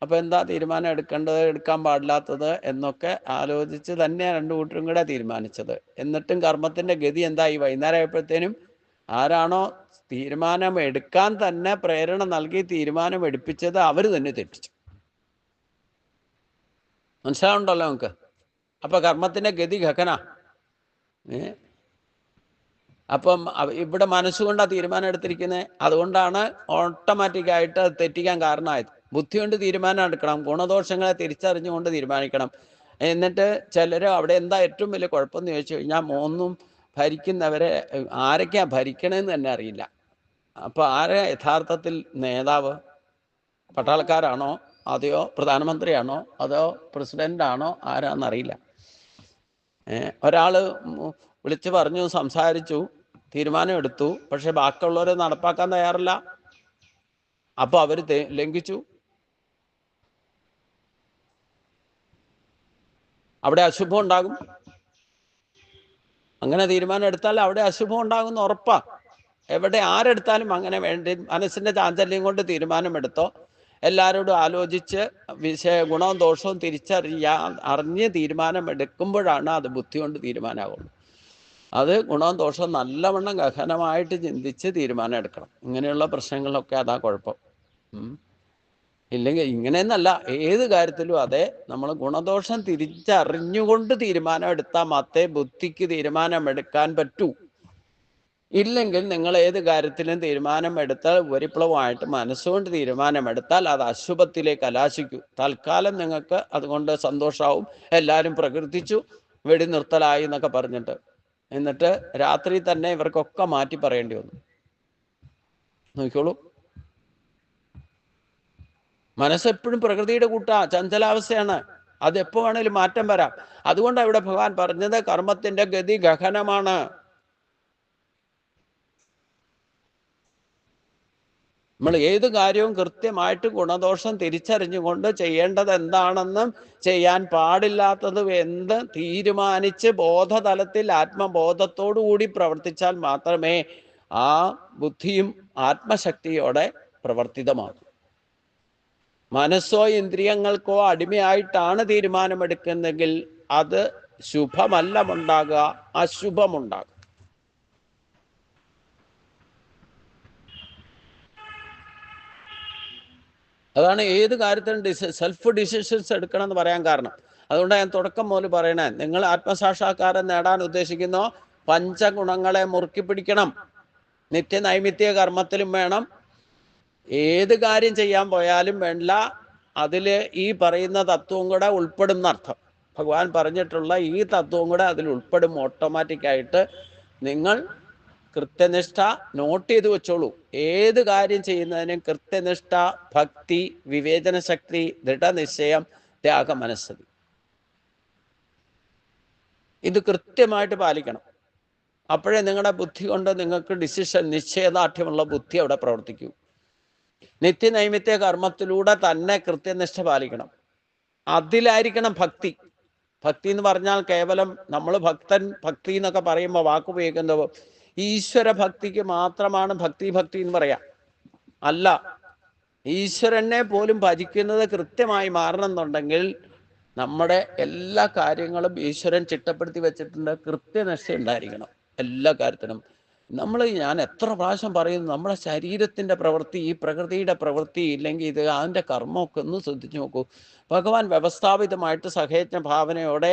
അപ്പൊ എന്താ തീരുമാനം എടുക്കേണ്ടത്, എടുക്കാൻ പാടില്ലാത്തത് എന്നൊക്കെ ആലോചിച്ച് തന്നെ 2 കൂട്ടരും കൂടെ തീരുമാനിച്ചത്. എന്നിട്ടും കർമ്മത്തിന്റെ ഗതി എന്തായി? വൈകുന്നേരം ആയപ്പോഴത്തേനും ആരാണോ തീരുമാനം എടുക്കാൻ തന്നെ പ്രേരണ നൽകി തീരുമാനം എടുപ്പിച്ചത് അവർ തന്നെ തെറ്റിച്ചു. മനസ്സിലാവുണ്ടല്ലോ നമുക്ക്? അപ്പൊ കർമ്മത്തിന്റെ ഗതി ഗഹന. അപ്പം ഇവിടെ മനസ്സുകൊണ്ടാണ് തീരുമാനം എടുത്തിരിക്കുന്നത്. അതുകൊണ്ടാണ് ഓട്ടോമാറ്റിക്കായിട്ട് അത് തെറ്റിക്കാൻ കാരണമായത്. ബുദ്ധി കൊണ്ട് തീരുമാനം എടുക്കണം, ഗുണദോഷങ്ങളെ തിരിച്ചറിഞ്ഞുകൊണ്ട് തീരുമാനിക്കണം. എന്നിട്ട് ചിലർ അവിടെ എന്താ ഏറ്റവും വലിയ കുഴപ്പമെന്ന് ചോദിച്ചു കഴിഞ്ഞാൽ 3 ഭരിക്കുന്നവരെ ആരൊക്കെയാണ് ഭരിക്കണമെന്ന് തന്നെ അറിയില്ല. അപ്പോൾ ആരെ യഥാർത്ഥത്തിൽ നേതാവ്? പട്ടാളക്കാരാണോ അതെയോ പ്രധാനമന്ത്രിയാണോ അതോ പ്രസിഡൻ്റാണോ ആരാന്നറിയില്ല. ഒരാൾ വിളിച്ചു പറഞ്ഞു, സംസാരിച്ചു, തീരുമാനം എടുത്തു, പക്ഷെ ബാക്കിയുള്ളവർ നടപ്പാക്കാൻ തയ്യാറില്ല. അപ്പോൾ അവർ ലംഘിച്ചു. അവിടെ അശുഭം ഉണ്ടാകും. അങ്ങനെ തീരുമാനം എടുത്താൽ അവിടെ അശുഭം ഉണ്ടാകുന്ന ഉറപ്പാ. എവിടെ ആരെടുത്താലും അങ്ങനെ വേണ്ടി മനസ്സിന്റെ ചാഞ്ചല്യം കൊണ്ട് തീരുമാനമെടുത്തോ. എല്ലാവരോടും ആലോചിച്ച് ഗുണവും ദോഷവും അറിഞ്ഞ് തീരുമാനമെടുക്കുമ്പോഴാണ് അത് ബുദ്ധി കൊണ്ട് തീരുമാനമാകുള്ളൂ. അത് ഗുണവും ദോഷവും നല്ലവണ്ണം ഗഹനമായിട്ട് ചിന്തിച്ച് തീരുമാനം എടുക്കണം. ഇങ്ങനെയുള്ള പ്രശ്നങ്ങളിലൊക്കെ അതാ കുഴപ്പം. ഇല്ലെങ്കിൽ ഇങ്ങനെയെന്നല്ല, ഏത് കാര്യത്തിലും അതെ, നമ്മൾ ഗുണദോഷം തിരിച്ചറിഞ്ഞുകൊണ്ട് തീരുമാനം എടുത്താൽ മാത്രമേ ബുദ്ധിക്ക് തീരുമാനമെടുക്കാൻ പറ്റൂ. ഇല്ലെങ്കിൽ നിങ്ങൾ ഏത് കാര്യത്തിലും തീരുമാനമെടുത്താൽ ഉപരിപ്ലവമായിട്ട് മനസ്സുകൊണ്ട് തീരുമാനമെടുത്താൽ അത് അശുഭത്തിലേക്ക് കലാശിക്കൂ. തൽക്കാലം നിങ്ങൾക്ക് അതുകൊണ്ട് സന്തോഷമാവും, എല്ലാവരും പ്രകീർത്തിച്ചു, വെടിനിർത്തലായി എന്നൊക്കെ പറഞ്ഞിട്ട്. എന്നിട്ട് രാത്രി തന്നെ ഇവർക്കൊക്കെ മാറ്റി പറയേണ്ടി വന്നു. നോക്കിക്കോളൂ, മനസ്സെപ്പോഴും പ്രകൃതിയുടെ ചഞ്ചലാവസ്ഥയാണ്. അത് എപ്പോ വേണേലും മാറ്റം വരാം. അതുകൊണ്ടാണ് ഇവിടെ ഭഗവാൻ പറഞ്ഞത് കർമ്മത്തിന്റെ ഗതി ഗഹനമാണ്. നമ്മൾ ഏത് കാര്യവും കൃത്യമായിട്ട് ഗുണദോഷം തിരിച്ചറിഞ്ഞുകൊണ്ട് ചെയ്യേണ്ടത് എന്താണെന്നും ചെയ്യാൻ പാടില്ലാത്തതും എന്ത് തീരുമാനിച്ച് ബോധതലത്തിൽ ആത്മബോധത്തോടു കൂടി പ്രവർത്തിച്ചാൽ മാത്രമേ ആ ബുദ്ധിയും ആത്മശക്തിയോടെ പ്രവർത്തിതമാകൂ. മനസ്സോ ഇന്ദ്രിയങ്ങൾക്കോ അടിമയായിട്ടാണ് തീരുമാനമെടുക്കുന്നെങ്കിൽ അത് ശുഭമല്ല ഉണ്ടാകുക, അശുഭമുണ്ടാകും. അതാണ് ഏത് കാര്യത്തിനും സെൽഫ് ഡിസിഷൻസ് എടുക്കണം എന്ന് പറയാൻ കാരണം. അതുകൊണ്ടാണ് ഞാൻ തുടക്കം മുതൽ പറയണേ, നിങ്ങൾ ആത്മസാക്ഷാത്കാരം നേടാൻ ഉദ്ദേശിക്കുന്നോ പഞ്ചഗുണങ്ങളെ മുറുക്കി പിടിക്കണം. നിത്യനൈമിത്യ കർമ്മത്തിലും വേണം, ഏത് കാര്യം ചെയ്യാൻ പോയാലും വേണ്ട, അതിൽ ഈ പറയുന്ന തത്വം കൂടെ ഉൾപ്പെടുന്ന അർത്ഥം. ഭഗവാൻ പറഞ്ഞിട്ടുള്ള ഈ തത്വം കൂടെ അതിൽ ഉൾപ്പെടും. ഓട്ടോമാറ്റിക്കായിട്ട് നിങ്ങൾ കൃത്യനിഷ്ഠ നോട്ട് ചെയ്ത് വെച്ചോളൂ. ഏത് കാര്യം ചെയ്യുന്നതിനും കൃത്യനിഷ്ഠ, ഭക്തി, വിവേചന ശക്തി, ദൃഢനിശ്ചയം, ത്യാഗ മനസ്സതി, ഇത് കൃത്യമായിട്ട് പാലിക്കണം. അപ്പോഴേ നിങ്ങളുടെ ബുദ്ധി കൊണ്ട് നിങ്ങൾക്ക് നിശ്ചയദാർഢ്യമുള്ള ബുദ്ധി അവിടെ പ്രവർത്തിക്കൂ. നിത്യനൈമിത്യ കർമ്മത്തിലൂടെ തന്നെ കൃത്യനിഷ്ഠ പാലിക്കണം. അതിലായിരിക്കണം ഭക്തി. ഭക്തി എന്ന് പറഞ്ഞാൽ കേവലം നമ്മൾ ഭക്തി എന്നൊക്കെ പറയുമ്പോൾ വാക്കുപയോഗിക്കുന്നത് ഈശ്വര ഭക്തിക്ക് മാത്രമാണ് ഭക്തി എന്ന് പറയാം. അല്ല, ഈശ്വരനെ പോലും ഭജിക്കുന്നത് കൃത്യമായി മാറണമെന്നുണ്ടെങ്കിൽ നമ്മുടെ എല്ലാ കാര്യങ്ങളും ഈശ്വരൻ ചിട്ടപ്പെടുത്തി വെച്ചിട്ടുണ്ട്. കൃത്യനിഷ്ഠ ഉണ്ടായിരിക്കണം എല്ലാ കാര്യത്തിനും. ഞാൻ എത്ര പ്രാവശ്യം പറയുന്നു, നമ്മുടെ ശരീരത്തിൻ്റെ പ്രവൃത്തി, ഈ പ്രകൃതിയുടെ പ്രവൃത്തി ഇല്ലെങ്കിൽ ഇത് അതിൻ്റെ കർമ്മമൊക്കെ ഒന്ന് ശ്രദ്ധിച്ചു നോക്കൂ. ഭഗവാൻ വ്യവസ്ഥാപിതമായിട്ട് സഹയജ്ഞ ഭാവനയോടെ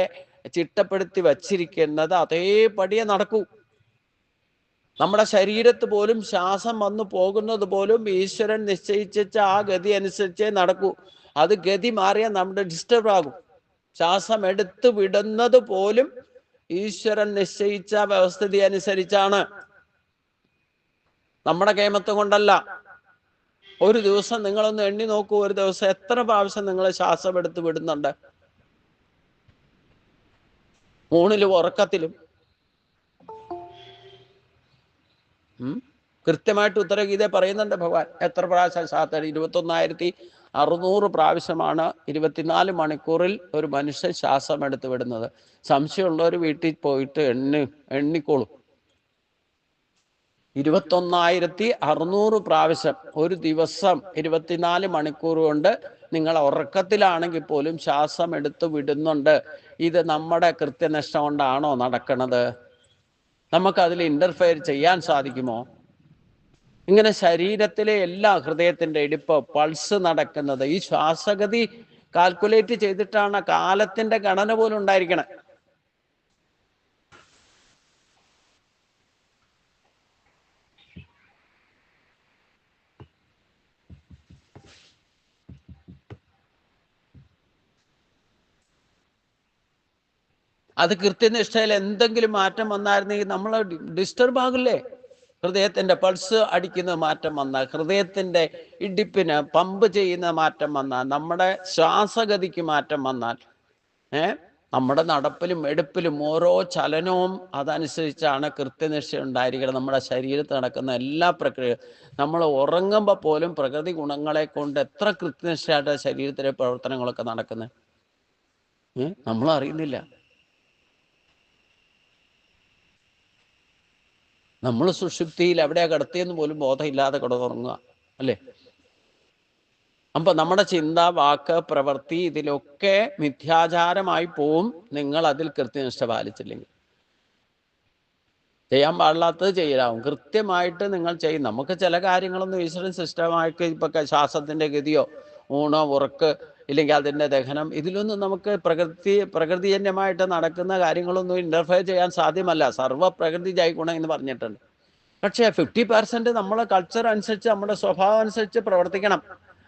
ചിട്ടപ്പെടുത്തി വച്ചിരിക്കുന്നത് അതേപടിയെ നടക്കൂ. നമ്മുടെ ശരീരത്ത് പോലും ശ്വാസം വന്നു പോകുന്നത് പോലും ഈശ്വരൻ നിശ്ചയിച്ച ആ ഗതി അനുസരിച്ചേ നടക്കൂ. അത് ഗതി മാറിയാൽ നമ്മുടെ ഡിസ്റ്റർബ് ആകും. ശ്വാസം എടുത്തു വിടുന്നത് പോലും ഈശ്വരൻ നിശ്ചയിച്ച വ്യവസ്ഥിതി അനുസരിച്ചാണ്, നമ്മുടെ കേമത്വം കൊണ്ടല്ല. ഒരു ദിവസം നിങ്ങളൊന്ന് എണ്ണി നോക്കൂ, ഒരു ദിവസം എത്ര പ്രാവശ്യം നിങ്ങൾ ശ്വാസം എടുത്ത് വിടുന്നുണ്ട്? ഊണിലും ഉറക്കത്തിലും. കൃത്യമായിട്ട് ഉത്തരഗീത പറയുന്നുണ്ട് ഭഗവാൻ. എത്ര പ്രാവശ്യം ശ്വാസം? 21,600 പ്രാവശ്യമാണ് 24 മണിക്കൂറിൽ ഒരു മനുഷ്യൻ ശ്വാസം എടുത്ത് വിടുന്നത്. സംശയമുള്ളവർ വീട്ടിൽ പോയിട്ട് എണ്ണിക്കോളും. 21,600 പ്രാവശ്യം ഒരു ദിവസം 24 മണിക്കൂർ കൊണ്ട് നിങ്ങൾ ഉറക്കത്തിലാണെങ്കിൽ പോലും ശ്വാസം എടുത്ത് വിടുന്നുണ്ട്. ഇത് നമ്മുടെ കൃത്യനിഷ്ഠ കൊണ്ടാണോ നടക്കുന്നത്? നമുക്കതിൽ ഇന്റർഫെയർ ചെയ്യാൻ സാധിക്കുമോ? ഇങ്ങനെ ശരീരത്തിലെ എല്ലാ ഹൃദയത്തിൻ്റെ ഇടിപ്പ്, പൾസ് നടക്കുന്നത് ഈ ശ്വാസഗതി കാൽക്കുലേറ്റ് ചെയ്തിട്ടാണ്. കാലത്തിൻ്റെ ഗണന പോലും ഉണ്ടായിരിക്കണം. അത് കൃത്യനിഷ്ഠയിൽ എന്തെങ്കിലും മാറ്റം വന്നായിരുന്നെങ്കിൽ നമ്മൾ ഡിസ്റ്റർബ് ആകില്ലേ? ഹൃദയത്തിൻ്റെ പൾസ് അടിക്കുന്ന മാറ്റം വന്നാൽ, ഹൃദയത്തിൻ്റെ ഇടിപ്പിന് പമ്പ് ചെയ്യുന്ന മാറ്റം വന്നാൽ, നമ്മുടെ ശ്വാസഗതിക്ക് മാറ്റം വന്നാൽ, നമ്മുടെ നടപ്പിലും എടുപ്പിലും ഓരോ ചലനവും അതനുസരിച്ചാണ് കൃത്യനിഷ്ഠ ഉണ്ടായിരിക്കണം. നമ്മുടെ ശരീരത്തിൽ നടക്കുന്ന എല്ലാ പ്രക്രിയ, നമ്മൾ ഉറങ്ങുമ്പോൾ പോലും പ്രകൃതി ഗുണങ്ങളെ കൊണ്ട് എത്ര കൃത്യനിഷ്ഠയായിട്ട് ശരീരത്തിലെ പ്രവർത്തനങ്ങളൊക്കെ നടക്കുന്നത് നമ്മൾ അറിയുന്നില്ല. നമ്മൾ സുഷുപ്തിയിൽ എവിടെയാണ് കിടത്തിയെന്ന് പോലും ബോധമില്ലാതെ കിടന്നുറങ്ങുക അല്ലേ. അപ്പം നമ്മുടെ ചിന്ത, വാക്ക്, പ്രവൃത്തി ഇതിലൊക്കെ മിഥ്യാചാരമായി പോവും നിങ്ങൾ അതിൽ കൃത്യനിഷ്ഠ പാലിച്ചില്ലെങ്കിൽ. ചെയ്യാൻ പാടില്ലാത്തത് ചെയ്യലാവും. കൃത്യമായിട്ട് നിങ്ങൾ ചെയ്യും. നമുക്ക് ചില കാര്യങ്ങളൊന്നും ഈശ്വരൻ സിസ്റ്റമായിട്ട് ഇപ്പം ശ്വാസത്തിൻ്റെ ഗതിയോ ഊണോ ഉറക്ക് ഇല്ലെങ്കിൽ അതിൻ്റെ ദഹനം ഇതിലൊന്നും നമുക്ക് പ്രകൃതിജന്യമായിട്ട് നടക്കുന്ന കാര്യങ്ങളൊന്നും ഇൻ്റർഫെയർ ചെയ്യാൻ സാധ്യമല്ല. സർവ്വ പ്രകൃതി ജൈഗുണം എന്ന് പറഞ്ഞിട്ടുണ്ട്. പക്ഷേ 50% നമ്മളെ കൾച്ചർ അനുസരിച്ച്, നമ്മുടെ സ്വഭാവം അനുസരിച്ച് പ്രവർത്തിക്കണം.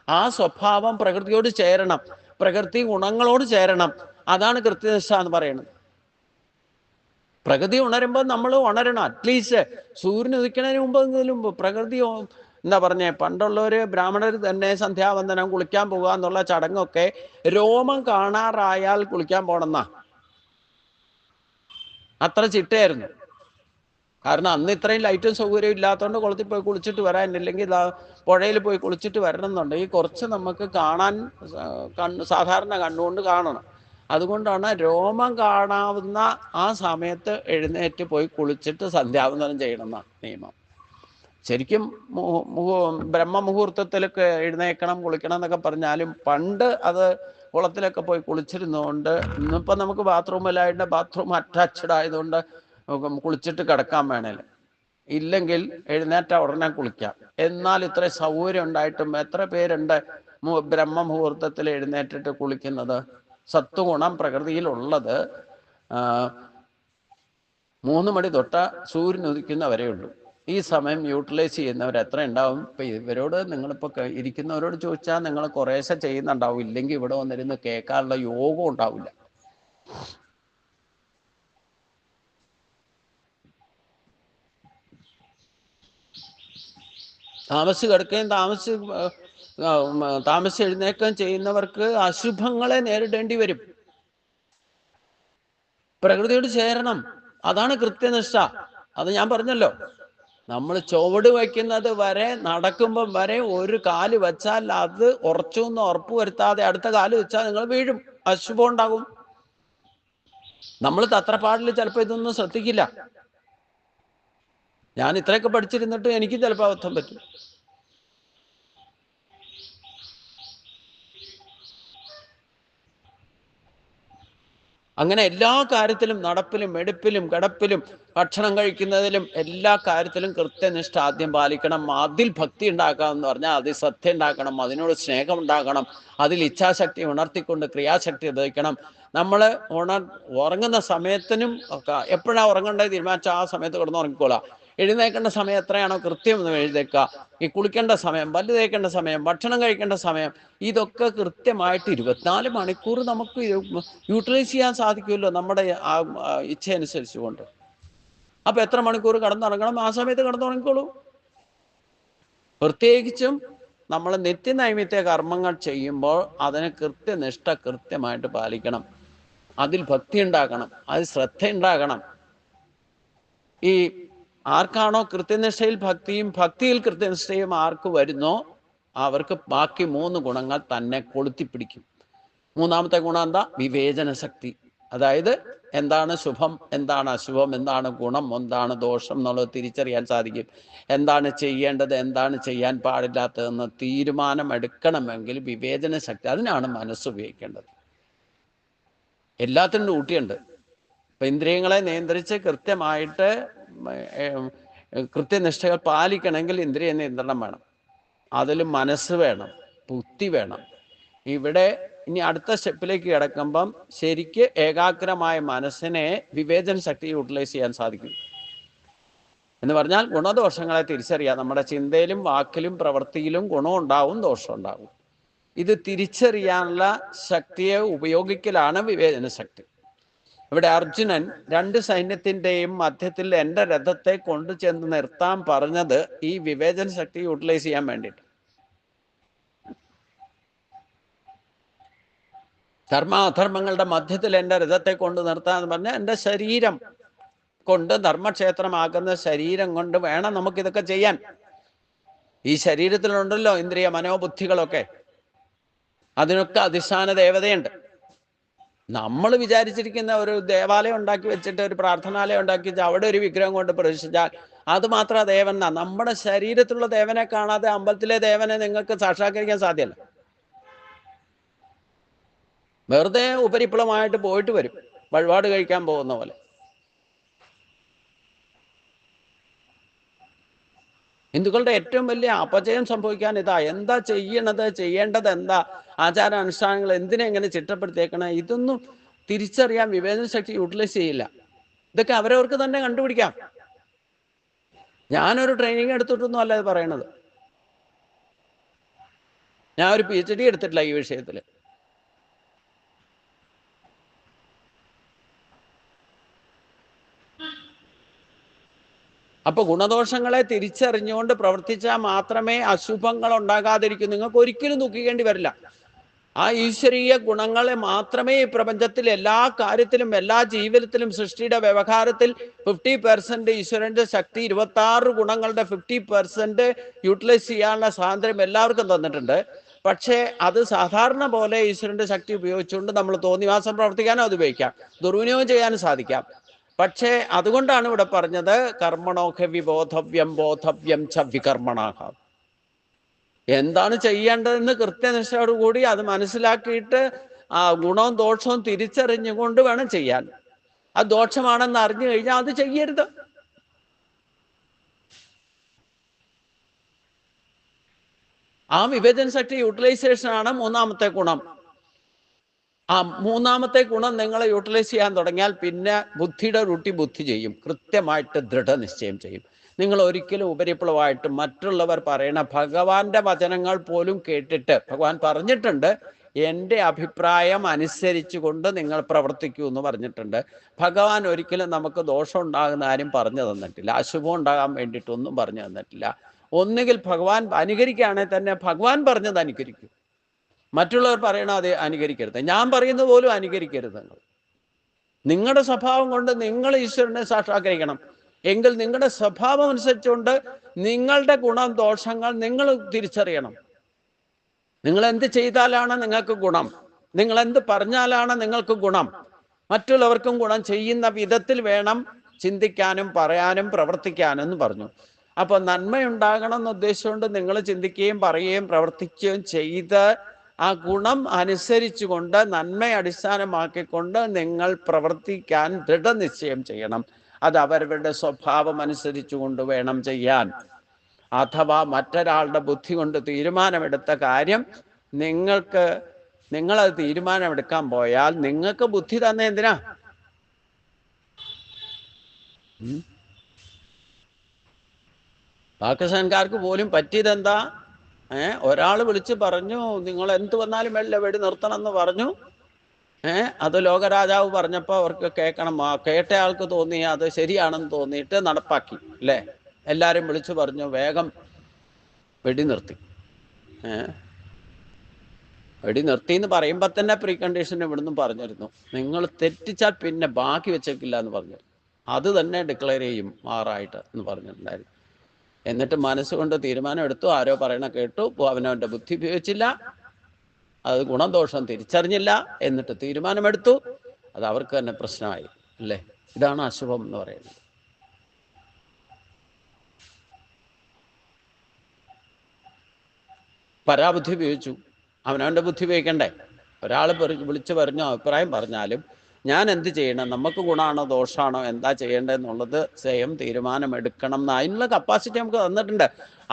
ആ സ്വഭാവം പ്രകൃതിയോട് ചേരണം, പ്രകൃതി ഗുണങ്ങളോട് ചേരണം. അതാണ് കൃത്യനിഷ്ഠ എന്ന് പറയുന്നത്. പ്രകൃതി ഉണരുമ്പോൾ നമ്മൾ ഉണരണം. അറ്റ്ലീസ്റ്റ് സൂര്യൻ ഉദിക്കുന്നതിന് മുമ്പ് പ്രകൃതി എന്താ പറഞ്ഞേ, പണ്ടുള്ളവർ ബ്രാഹ്മണർ തന്നെ സന്ധ്യാവന്ദനം, കുളിക്കാൻ പോകുക എന്നുള്ള ചടങ്ങൊക്കെ രോമം കാണാറായാൽ കുളിക്കാൻ പോണെന്നാ. അത്ര ചിട്ടയായിരുന്നു. കാരണം അന്ന് ഇത്രയും ലൈറ്റും സൗകര്യവും ഇല്ലാത്തതുകൊണ്ട് കുളത്തിൽ പോയി കുളിച്ചിട്ട് വരാൻ, ഇല്ലെങ്കിൽ പുഴയിൽ പോയി കുളിച്ചിട്ട് വരണം എന്നുണ്ടെങ്കിൽ കുറച്ച് നമുക്ക് കാണാൻ സാധാരണ കണ്ണുകൊണ്ട് കാണണം. അതുകൊണ്ടാണ് രോമം കാണാവുന്ന ആ സമയത്ത് എഴുന്നേറ്റ് പോയി കുളിച്ചിട്ട് സന്ധ്യാവന്ദനം ചെയ്യണമെന്ന നിയമം. ശരിക്കും ബ്രഹ്മമുഹൂർത്തത്തിലൊക്കെ എഴുന്നേക്കണം, കുളിക്കണം എന്നൊക്കെ പറഞ്ഞാലും പണ്ട് അത് കുളത്തിലൊക്കെ പോയി കുളിച്ചിരുന്നതുകൊണ്ട്, ഇന്നിപ്പോൾ നമുക്ക് ബാത്റൂമിലായിട്ട് ബാത്റൂം അറ്റാച്ച്ഡ് ആയതുകൊണ്ട് കുളിച്ചിട്ട് കിടക്കാൻ വേണേലും, ഇല്ലെങ്കിൽ എഴുന്നേറ്റ ഉടനെ കുളിക്കാം. എന്നാൽ ഇത്ര സൗകര്യം ഉണ്ടായിട്ടും എത്ര പേരുണ്ട് ബ്രഹ്മമുഹൂർത്തത്തിൽ എഴുന്നേറ്റിട്ട് കുളിക്കുന്നത്? സത്വഗുണം പ്രകൃതിയിലുള്ളത് 3 മണി തൊട്ട് സൂര്യൻ ഉദിക്കുന്നവരേ ഉള്ളൂ. ഈ സമയം യൂട്ടിലൈസ് ചെയ്യുന്നവർ എത്ര ഉണ്ടാവും? ഇപ്പം ഇവരോട്, നിങ്ങളിപ്പോൾ ഇരിക്കുന്നവരോട് ചോദിച്ചാൽ നിങ്ങൾ കുറേശ്ശെ ചെയ്യുന്നുണ്ടാവും. ഇല്ലെങ്കിൽ ഇവിടെ വന്നിരുന്ന് കേൾക്കാനുള്ള യോഗം ഉണ്ടാവില്ല. താമസിച്ച് കിടക്കുകയും താമസിച്ച് എഴുന്നേൽക്കുകയും ചെയ്യുന്നവർക്ക് അശുഭങ്ങളെ നേരിടേണ്ടി വരും. പ്രകൃതിയോട് ചേരണം. അതാണ് കൃത്യനിഷ്ഠ. അത് ഞാൻ പറഞ്ഞല്ലോ, നമ്മൾ ചുവട് വയ്ക്കുന്നത് വരെ, നടക്കുമ്പം വരെ ഒരു കാല് വെച്ചാൽ അത് ഉറച്ചു എന്ന് ഉറപ്പ് വരുത്താതെ അടുത്ത കാല് വെച്ചാൽ നിങ്ങൾ വീഴും, അശുഭം ഉണ്ടാകും. നമ്മൾ തത്രപ്പാടിൽ ചിലപ്പോൾ ഇതൊന്നും ശ്രദ്ധിക്കില്ല. ഞാൻ ഇത്രയൊക്കെ പഠിച്ചിരുന്നിട്ട് എനിക്ക് ചിലപ്പോൾ അബദ്ധം പറ്റും. അങ്ങനെ എല്ലാ കാര്യത്തിലും, നടപ്പിലും എടുപ്പിലും കിടപ്പിലും ഭക്ഷണം കഴിക്കുന്നതിലും എല്ലാ കാര്യത്തിലും കൃത്യനിഷ്ഠ ആദ്യം പാലിക്കണം. അതിൽ ഭക്തി ഉണ്ടാക്കാമെന്ന് പറഞ്ഞാൽ അതിൽ ശ്രദ്ധ ഉണ്ടാക്കണം, അതിനോട് സ്നേഹം ഉണ്ടാകണം, അതിൽ ഇച്ഛാശക്തി ഉണർത്തിക്കൊണ്ട് ക്രിയാശക്തി ഉപയോഗിക്കണം. നമ്മൾ ഉറങ്ങുന്ന സമയത്തിനും എപ്പോഴാണ് ഉറങ്ങേണ്ടത് തീരുമാനിച്ചാൽ ആ സമയത്ത് കിടന്ന് ഉറങ്ങിക്കോളാം. എഴുന്നേൽക്കേണ്ട സമയം എത്രയാണോ കൃത്യം ഒന്ന് എഴുന്നേൽക്കുക. ഈ കുളിക്കേണ്ട സമയം, പല്ല് തേക്കേണ്ട സമയം, ഭക്ഷണം കഴിക്കേണ്ട സമയം, ഇതൊക്കെ കൃത്യമായിട്ട് 24 മണിക്കൂർ നമുക്ക് യൂട്ടിലൈസ് ചെയ്യാൻ സാധിക്കുമല്ലോ നമ്മുടെ ആ ഇച്ഛ അനുസരിച്ചുകൊണ്ട്. അപ്പം എത്ര മണിക്കൂർ കിടന്നുറങ്ങണം ആ സമയത്ത് കിടന്നുറങ്ങിക്കോളൂ. പ്രത്യേകിച്ചും നമ്മൾ നിത്യനൈമിത്യ കർമ്മങ്ങൾ ചെയ്യുമ്പോൾ അതിന് കൃത്യനിഷ്ഠ കൃത്യമായിട്ട് പാലിക്കണം. അതിൽ ഭക്തി ഉണ്ടാക്കണം, അതിൽ ശ്രദ്ധ ഉണ്ടാകണം. ഈ ആർക്കാണോ കൃത്യനിഷ്ഠയിൽ ഭക്തിയും ഭക്തിയിൽ കൃത്യനിഷ്ഠയും ആർക്ക് വരുന്നോ അവർക്ക് ബാക്കി 3 ഗുണങ്ങൾ തന്നെ കൊളുത്തിപ്പിടിക്കും. 3ാമത്തെ ഗുണം എന്താ? വിവേചന ശക്തി. അതായത് എന്താണ് ശുഭം, എന്താണ് അശുഭം, എന്താണ് ഗുണം, എന്താണ് ദോഷം എന്നുള്ളത് തിരിച്ചറിയാൻ സാധിക്കും. എന്താണ് ചെയ്യേണ്ടത്, എന്താണ് ചെയ്യാൻ പാടില്ലാത്തതെന്ന് തീരുമാനമെടുക്കണമെങ്കിൽ വിവേചന ശക്തി, അതിനാണ് മനസ്സ് ഉപയോഗിക്കേണ്ടത്. എല്ലാത്തിനും ഡ്യൂട്ടിയുണ്ട്. ഇപ്പം ഇന്ദ്രിയങ്ങളെ നിയന്ത്രിച്ച് കൃത്യമായിട്ട് കൃത്യനിഷ്ഠകൾ പാലിക്കണമെങ്കിൽ ഇന്ദ്രിയ നിയന്ത്രണം വേണം, അതിൽ മനസ്സ് വേണം, ബുദ്ധി വേണം. ഇവിടെ ഇനി അടുത്ത സ്റ്റെപ്പിലേക്ക് കിടക്കുമ്പം ശരിക്ക് ഏകാഗ്രമായ മനസ്സിനെ വിവേചന ശക്തി യൂട്ടിലൈസ് ചെയ്യാൻ സാധിക്കും. എന്ന് പറഞ്ഞാൽ ഗുണദോഷങ്ങളെ തിരിച്ചറിയാം. നമ്മുടെ ചിന്തയിലും വാക്കിലും പ്രവൃത്തിയിലും ഗുണം ഉണ്ടാവും, ദോഷം ഉണ്ടാവും. ഇത് തിരിച്ചറിയാനുള്ള ശക്തിയെ ഉപയോഗിക്കലാണ് വിവേചന ശക്തി. ഇവിടെ അർജുനൻ 2 സൈന്യത്തിന്റെയും മധ്യത്തിൽ എൻ്റെ രഥത്തെ കൊണ്ടു ചെന്ന് നിർത്താൻ പറഞ്ഞത് ഈ വിവേചന ശക്തി യൂട്ടിലൈസ് ചെയ്യാൻ വേണ്ടിയിട്ട്. ധർമാധർമ്മങ്ങളുടെ മധ്യത്തിൽ എൻ്റെ രഥത്തെ കൊണ്ട് നിർത്താന്ന് പറഞ്ഞാൽ എൻ്റെ ശരീരം കൊണ്ട്, ധർമ്മക്ഷേത്രമാകുന്ന ശരീരം കൊണ്ട് വേണം നമുക്കിതൊക്കെ ചെയ്യാൻ. ഈ ശരീരത്തിലുണ്ടല്ലോ ഇന്ദ്രിയ മനോബുദ്ധികളൊക്കെ, അതിനൊക്കെ അധിഷ്ഠാന ദേവതയുണ്ട്. നമ്മൾ വിചാരിച്ചിരിക്കുന്ന ഒരു ദേവാലയം ഉണ്ടാക്കി വെച്ചിട്ട്, ഒരു പ്രാർത്ഥനാലയം ഉണ്ടാക്കി വെച്ചാൽ അവിടെ ഒരു വിഗ്രഹം കൊണ്ട് പ്രതിഷ്ഠിച്ചാൽ അത് മാത്രം ദേവൻ. നമ്മുടെ ശരീരത്തിലുള്ള ദേവനെ കാണാതെ അമ്പലത്തിലെ ദേവനെ നിങ്ങൾക്ക് സാക്ഷാത്കരിക്കാൻ സാധ്യമല്ല. വെറുതെ ഉപരിപ്ലവമായിട്ട് പോയിട്ട് വരും, വഴിപാട് കഴിക്കാൻ പോകുന്ന പോലെ. ഹിന്ദുക്കളുടെ ഏറ്റവും വലിയ അപജയം സംഭവിക്കാൻ ഇതാ. എന്താ ചെയ്യേണ്ടത് എന്താ, ആചാരാനുഷ്ഠാനങ്ങൾ എന്തിനെങ്ങനെ ചിട്ടപ്പെടുത്തിയേക്കണം, ഇതൊന്നും തിരിച്ചറിയാൻ വിവേചന ശക്തി യൂട്ടിലൈസ് ചെയ്യില്ല. ഇതൊക്കെ അവരവർക്ക് തന്നെ കണ്ടുപിടിക്കാം. ഞാനൊരു ട്രെയിനിങ് എടുത്തിട്ടൊന്നും അല്ല ഇത് പറയണത്. ഞാൻ ഒരു PhD എടുത്തിട്ടില്ല ഈ വിഷയത്തിൽ. അപ്പൊ ഗുണദോഷങ്ങളെ തിരിച്ചറിഞ്ഞുകൊണ്ട് പ്രവർത്തിച്ചാൽ മാത്രമേ അശുഭങ്ങൾ ഉണ്ടാകാതിരിക്കൂ. നിങ്ങൾക്ക് ഒരിക്കലും ദുഃഖിക്കേണ്ടി വരില്ല. ആ ഈശ്വരീയ ഗുണങ്ങളെ മാത്രമേ ഈ പ്രപഞ്ചത്തിൽ എല്ലാ കാര്യത്തിലും, എല്ലാ ജീവിതത്തിലും, സൃഷ്ടിയുടെ വ്യവഹാരത്തിൽ 50% ഈശ്വരന്റെ ശക്തി, 26 ഗുണങ്ങളുടെ 50% യൂട്ടിലൈസ് ചെയ്യാനുള്ള സ്വാതന്ത്ര്യം എല്ലാവർക്കും തന്നിട്ടുണ്ട്. പക്ഷേ അത് സാധാരണ പോലെ ഈശ്വരന്റെ ശക്തി ഉപയോഗിച്ചുകൊണ്ട് നമ്മൾ തോന്നിവാസം പ്രവർത്തിക്കാനും അത് ഉപയോഗിക്കാം, ദുർവിനിയോഗം ചെയ്യാനും സാധിക്കാം. പക്ഷേ അതുകൊണ്ടാണ് ഇവിടെ പറഞ്ഞത് കർമ്മണോഹ വിബോധവ്യം ബോധവ്യം ച വികർമ്മണാഹ. എന്താണ് ചെയ്യേണ്ടതെന്ന് കൃത്യനിഷ്ഠയോടുകൂടി അത് മനസ്സിലാക്കിയിട്ട് ആ ഗുണവും ദോഷവും തിരിച്ചറിഞ്ഞുകൊണ്ട് വേണം ചെയ്യാൻ. അത് ദോഷമാണെന്ന് അറിഞ്ഞു കഴിഞ്ഞാൽ അത് ചെയ്യരുത്. ആ വിവേചന ശക്തി യൂട്ടിലൈസേഷൻ ആണ് മൂന്നാമത്തെ ഗുണം. ആ മൂന്നാമത്തെ ഗുണം നിങ്ങൾ യൂട്ടിലൈസ് ചെയ്യാൻ തുടങ്ങിയാൽ പിന്നെ ബുദ്ധിയുടെ റൂട്ടി ബുദ്ധി ചെയ്യും, കൃത്യമായിട്ട് ദൃഢനിശ്ചയം ചെയ്യും. നിങ്ങൾ ഒരിക്കലും ഉപരിപ്ലവമായിട്ട് മറ്റുള്ളവർ പറയണ ഭഗവാന്റെ വചനങ്ങൾ പോലും കേട്ടിട്ട്, ഭഗവാൻ പറഞ്ഞിട്ടുണ്ട് എൻ്റെ അഭിപ്രായം അനുസരിച്ചുകൊണ്ട് നിങ്ങൾ പ്രവർത്തിക്കൂ എന്ന് പറഞ്ഞിട്ടുണ്ട്. ഭഗവാൻ ഒരിക്കലും നമുക്ക് ദോഷം ഉണ്ടാകുന്ന ആരും പറഞ്ഞു തന്നിട്ടില്ല, അശുഭം ഉണ്ടാകാൻ വേണ്ടിയിട്ടൊന്നും പറഞ്ഞു തന്നിട്ടില്ല. ഒന്നുകിൽ ഭഗവാൻ അനുകരിക്കുകയാണെങ്കിൽ തന്നെ ഭഗവാൻ പറഞ്ഞത് അനുകരിക്കും, മറ്റുള്ളവർ പറയണ അത് അനുകരിക്കരുത്. ഞാൻ പറയുന്നത് പോലും അനുകരിക്കരുത്. നിങ്ങളുടെ സ്വഭാവം കൊണ്ട് നിങ്ങൾ ഈശ്വരനെ സാക്ഷാത്കരിക്കണം. എങ്കിൽ നിങ്ങളുടെ സ്വഭാവം അനുസരിച്ചുകൊണ്ട് നിങ്ങളുടെ ഗുണം ദോഷങ്ങൾ നിങ്ങൾ തിരിച്ചറിയണം. നിങ്ങൾ എന്ത് ചെയ്താലാണ് നിങ്ങൾക്ക് ഗുണം, നിങ്ങൾ എന്ത് പറഞ്ഞാലാണ് നിങ്ങൾക്ക് ഗുണം, മറ്റുള്ളവർക്കും ഗുണം ചെയ്യുന്ന വിധത്തിൽ വേണം ചിന്തിക്കാനും പറയാനും പ്രവർത്തിക്കാനും എന്ന് പറഞ്ഞു. അപ്പൊ നന്മയുണ്ടാകണം എന്ന ഉദ്ദേശിച്ചുകൊണ്ട് നിങ്ങൾ ചിന്തിക്കുകയും പറയുകയും പ്രവർത്തിക്കുകയും ചെയ്ത് ആ ഗുണം അനുസരിച്ചുകൊണ്ട് നന്മയെ അടിസ്ഥാനമാക്കിക്കൊണ്ട് നിങ്ങൾ പ്രവർത്തിക്കാൻ ദൃഢനിശ്ചയം ചെയ്യണം. അത് അവരവരുടെ സ്വഭാവം അനുസരിച്ചുകൊണ്ട് വേണം ചെയ്യാൻ. അഥവാ മറ്റൊരാളുടെ ബുദ്ധി കൊണ്ട് തീരുമാനമെടുത്ത കാര്യം നിങ്ങളത് തീരുമാനമെടുക്കാൻ പോയാൽ നിങ്ങൾക്ക് ബുദ്ധി തന്നെ എന്തിനാ? പാകിസ്ഥാൻകാർക്ക് പോലും പറ്റിയതെന്താ? ഒരാൾ വിളിച്ച് പറഞ്ഞു നിങ്ങൾ എന്ത് വന്നാലും വെള്ള വെടി നിർത്തണം എന്ന് പറഞ്ഞു. അത് ലോകരാജാവ് പറഞ്ഞപ്പോൾ അവർക്ക് കേൾക്കണം, കേട്ടയാൾക്ക് തോന്നി അത് ശരിയാണെന്ന് തോന്നിയിട്ട് നടപ്പാക്കി അല്ലേ. എല്ലാവരും വിളിച്ചു പറഞ്ഞു വേഗം വെടി നിർത്തി. വെടി നിർത്തി എന്ന് പറയുമ്പോൾ തന്നെ പ്രീ കണ്ടീഷൻ ഇവിടുന്ന് പറഞ്ഞിരുന്നു, നിങ്ങൾ തെറ്റിച്ചാൽ പിന്നെ ബാക്കി വെച്ചേക്കില്ല എന്ന് പറഞ്ഞു. അത് തന്നെ ഡിക്ലെയർ ചെയ്യും മാറായിട്ട് എന്ന് പറഞ്ഞിട്ടുണ്ടായിരുന്നു. എന്നിട്ട് മനസ്സുകൊണ്ട് തീരുമാനം എടുത്തു. ആരോ പറയണ കേട്ടു, അവനവൻ്റെ ബുദ്ധി ഉപയോഗിച്ചില്ല, അത് ഗുണദോഷം തിരിച്ചറിഞ്ഞില്ല, എന്നിട്ട് തീരുമാനമെടുത്തു. അത് അവർക്ക് തന്നെ പ്രശ്നമായി അല്ലേ. ഇതാണ് അശുഭം എന്ന് പറയുന്നത്. പരാബുദ്ധി ഉപയോഗിച്ചു. അവനവൻ്റെ ബുദ്ധി ഉപയോഗിക്കണ്ടേ. ഒരാൾ വിളിച്ചു പറഞ്ഞു അഭിപ്രായം പറഞ്ഞാലും ഞാൻ എന്ത് ചെയ്യണം, നമുക്ക് ഗുണമാണോ ദോഷമാണോ എന്താ ചെയ്യേണ്ടതെന്നുള്ളത് സ്വയം തീരുമാനമെടുക്കണം എന്ന് അതിനുള്ള കപ്പാസിറ്റി നമുക്ക് തന്നിട്ടുണ്ട്.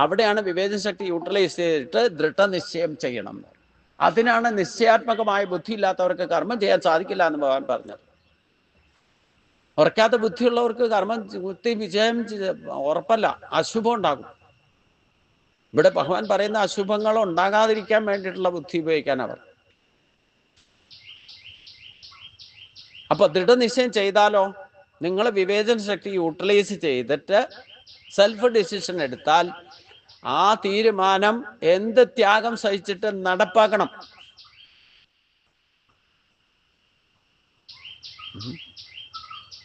അവിടെയാണ് വിവേചന ശക്തി യൂട്ടിലൈസ് ചെയ്തിട്ട് ദൃഢനിശ്ചയം ചെയ്യണം. അതിനാണ് നിശ്ചയാത്മകമായ ബുദ്ധി ഇല്ലാത്തവർക്ക് കർമ്മം ചെയ്യാൻ സാധിക്കില്ല എന്ന് ഭഗവാൻ പറഞ്ഞത്. ഉറക്കാത്ത ബുദ്ധിയുള്ളവർക്ക് കർമ്മം വിജയം ഉറപ്പല്ല, അശുഭം ഉണ്ടാകും. ഇവിടെ ഭഗവാൻ പറയുന്ന അശുഭങ്ങൾ ഉണ്ടാകാതിരിക്കാൻ വേണ്ടിയിട്ടുള്ള ബുദ്ധി ഉപയോഗിക്കാൻ അവർ. അപ്പൊ ദൃഢനിശ്ചയം ചെയ്താലോ, നിങ്ങൾ വിവേചന ശക്തി യൂട്ടിലൈസ് ചെയ്തിട്ട് സെൽഫ് ഡിസിഷൻ എടുത്താൽ ആ തീരുമാനം എന്ത് ത്യാഗം സഹിച്ചിട്ട് നടപ്പാക്കണം.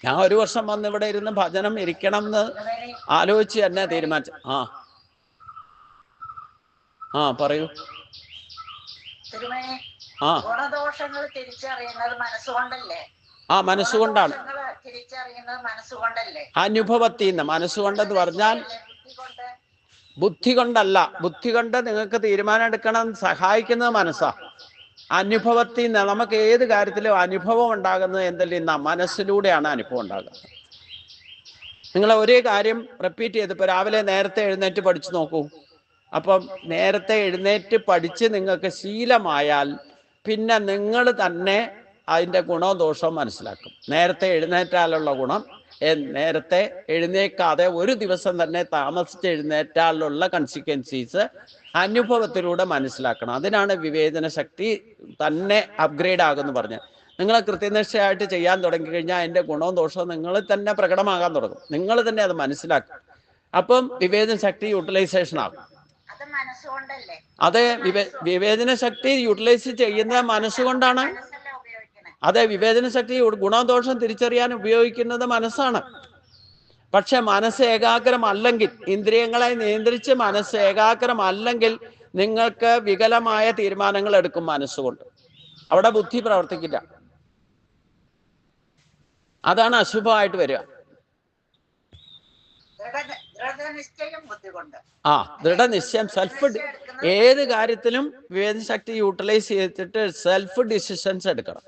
ഞാൻ ഒരു വർഷം വന്ന് ഇവിടെ ഇരുന്ന് ഭജനം ഇരിക്കണം എന്ന് ആലോചിച്ച് തന്നെ തീരുമാനിച്ചു. പറയൂ. ഗുണദോഷങ്ങൾ തിരിച്ചറിയുന്നത് മനസ്സുകൊണ്ടല്ലേ? മനസ്സുകൊണ്ടാണ്. അനുഭവത്തിൽ നിന്ന്. മനസ്സുകൊണ്ടെന്ന് പറഞ്ഞാൽ ബുദ്ധി കൊണ്ടല്ല. ബുദ്ധി കൊണ്ട് നിങ്ങൾക്ക് തീരുമാനം എടുക്കണം സഹായിക്കുന്നത് മനസ്സാ. അനുഭവത്തിൽ നിന്ന്. നമുക്ക് ഏത് കാര്യത്തിലും അനുഭവം ഉണ്ടാകുന്നത് എന്തെല്ലാം മനസ്സിലൂടെയാണ് അനുഭവം ഉണ്ടാകുന്നത്. നിങ്ങൾ ഒരേ കാര്യം റിപ്പീറ്റ് ചെയ്ത് ഇപ്പോൾ രാവിലെ നേരത്തെ എഴുന്നേറ്റ് പഠിച്ചു നോക്കൂ. അപ്പം നേരത്തെ എഴുന്നേറ്റ് പഠിച്ച് നിങ്ങൾക്ക് ശീലമായാൽ പിന്നെ നിങ്ങൾ തന്നെ അതിൻ്റെ ഗുണവും ദോഷവും മനസ്സിലാക്കും. നേരത്തെ എഴുന്നേറ്റാലുള്ള ഗുണം, നേരത്തെ എഴുന്നേക്കാതെ ഒരു ദിവസം തന്നെ താമസിച്ച് എഴുന്നേറ്റാലുള്ള കൺസിക്വൻസീസ് അനുഭവത്തിലൂടെ മനസ്സിലാക്കണം. അതിനാണ് വിവേചന ശക്തി തന്നെ അപ്ഗ്രേഡ് ആകുമെന്ന് പറഞ്ഞത്. നിങ്ങൾ കൃത്യനിഷ്ഠയായിട്ട് ചെയ്യാൻ തുടങ്ങിക്കഴിഞ്ഞാൽ അതിൻ്റെ ഗുണവും ദോഷവും നിങ്ങൾ തന്നെ പ്രകടമാകാൻ തുടങ്ങും. നിങ്ങൾ തന്നെ അത് മനസ്സിലാക്കും. അപ്പം വിവേചന ശക്തി യൂട്ടിലൈസേഷൻ ആകും. അതെ, വിവേചന ശക്തി യൂട്ടിലൈസ് ചെയ്യുന്നത് മനസ്സുകൊണ്ടാണ്. അതെ, വിവേചന ശക്തി ഗുണദോഷം തിരിച്ചറിയാൻ ഉപയോഗിക്കുന്നത് മനസ്സാണ്. പക്ഷെ മനസ്സ് ഏകാഗ്രമല്ലെങ്കിൽ, ഇന്ദ്രിയങ്ങളെ നിയന്ത്രിച്ച് മനസ്സ് ഏകാഗ്രമല്ലെങ്കിൽ നിങ്ങൾക്ക് വികലമായ തീരുമാനങ്ങൾ എടുക്കും മനസ്സുകൊണ്ട്. അവിടെ ബുദ്ധി പ്രവർത്തിക്കില്ല. അതാണ് അശുഭമായിട്ട് വരിക. ദൃഢനിശ്ചയം, സെൽഫ്, ഏത് കാര്യത്തിലും വിവേചന ശക്തി യൂട്ടിലൈസ് ചെയ്തിട്ട് സെൽഫ് ഡിസിഷൻസ് എടുക്കണം.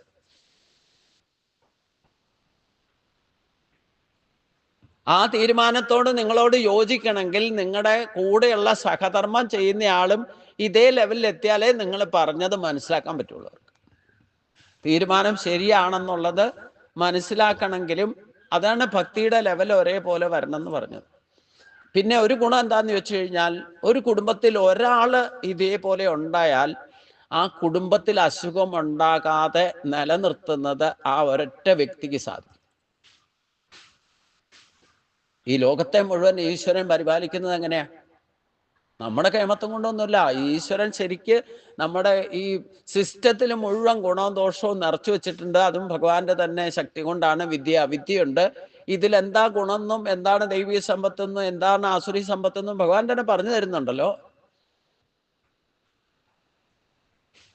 ആ തീരുമാനത്തോട് നിങ്ങളോട് യോജിക്കണമെങ്കിൽ നിങ്ങളുടെ കൂടെയുള്ള സഹധർമ്മം ചെയ്യുന്നയാളും ഇതേ ലെവലിൽ എത്തിയാലേ നിങ്ങൾ പറഞ്ഞത് മനസ്സിലാക്കാൻ പറ്റുള്ളൂ. തീരുമാനം ശരിയാണെന്നുള്ളത് മനസ്സിലാക്കണമെങ്കിലും അതാണ് ഭക്തിയുടെ ലെവൽ ഒരേപോലെ വരണം എന്ന് പറഞ്ഞത്. പിന്നെ ഒരു ഗുണം എന്താന്ന് വെച്ച് കഴിഞ്ഞാൽ, ഒരു കുടുംബത്തിൽ ഒരാൾ ഇതേപോലെ ഉണ്ടായാൽ ആ കുടുംബത്തിൽ അസുഖം ഉണ്ടാകാതെ നിലനിർത്തുന്നത് ആ ഒരൊറ്റ വ്യക്തിക്ക് സാധിക്കും. ഈ ലോകത്തെ മുഴുവൻ ഈശ്വരൻ പരിപാലിക്കുന്നത് എങ്ങനെയാ? നമ്മുടെ കേമത്വം കൊണ്ടൊന്നുമില്ല. ഈശ്വരൻ ശരിക്ക് നമ്മുടെ ഈ സിസ്റ്റത്തിൽ മുഴുവൻ ഗുണവും ദോഷവും നിറച്ചു വെച്ചിട്ടുണ്ട്. അതും ഭഗവാന്റെ തന്നെ ശക്തി കൊണ്ടാണ്. അവിദ്യയുണ്ട്. ഇതിലെന്താ ഗുണമെന്നും എന്താണ് ദൈവീയ സമ്പത്തെന്നും എന്താണ് ആസുരി സമ്പത്തെന്നും ഭഗവാൻ തന്നെ പറഞ്ഞു തരുന്നുണ്ടല്ലോ.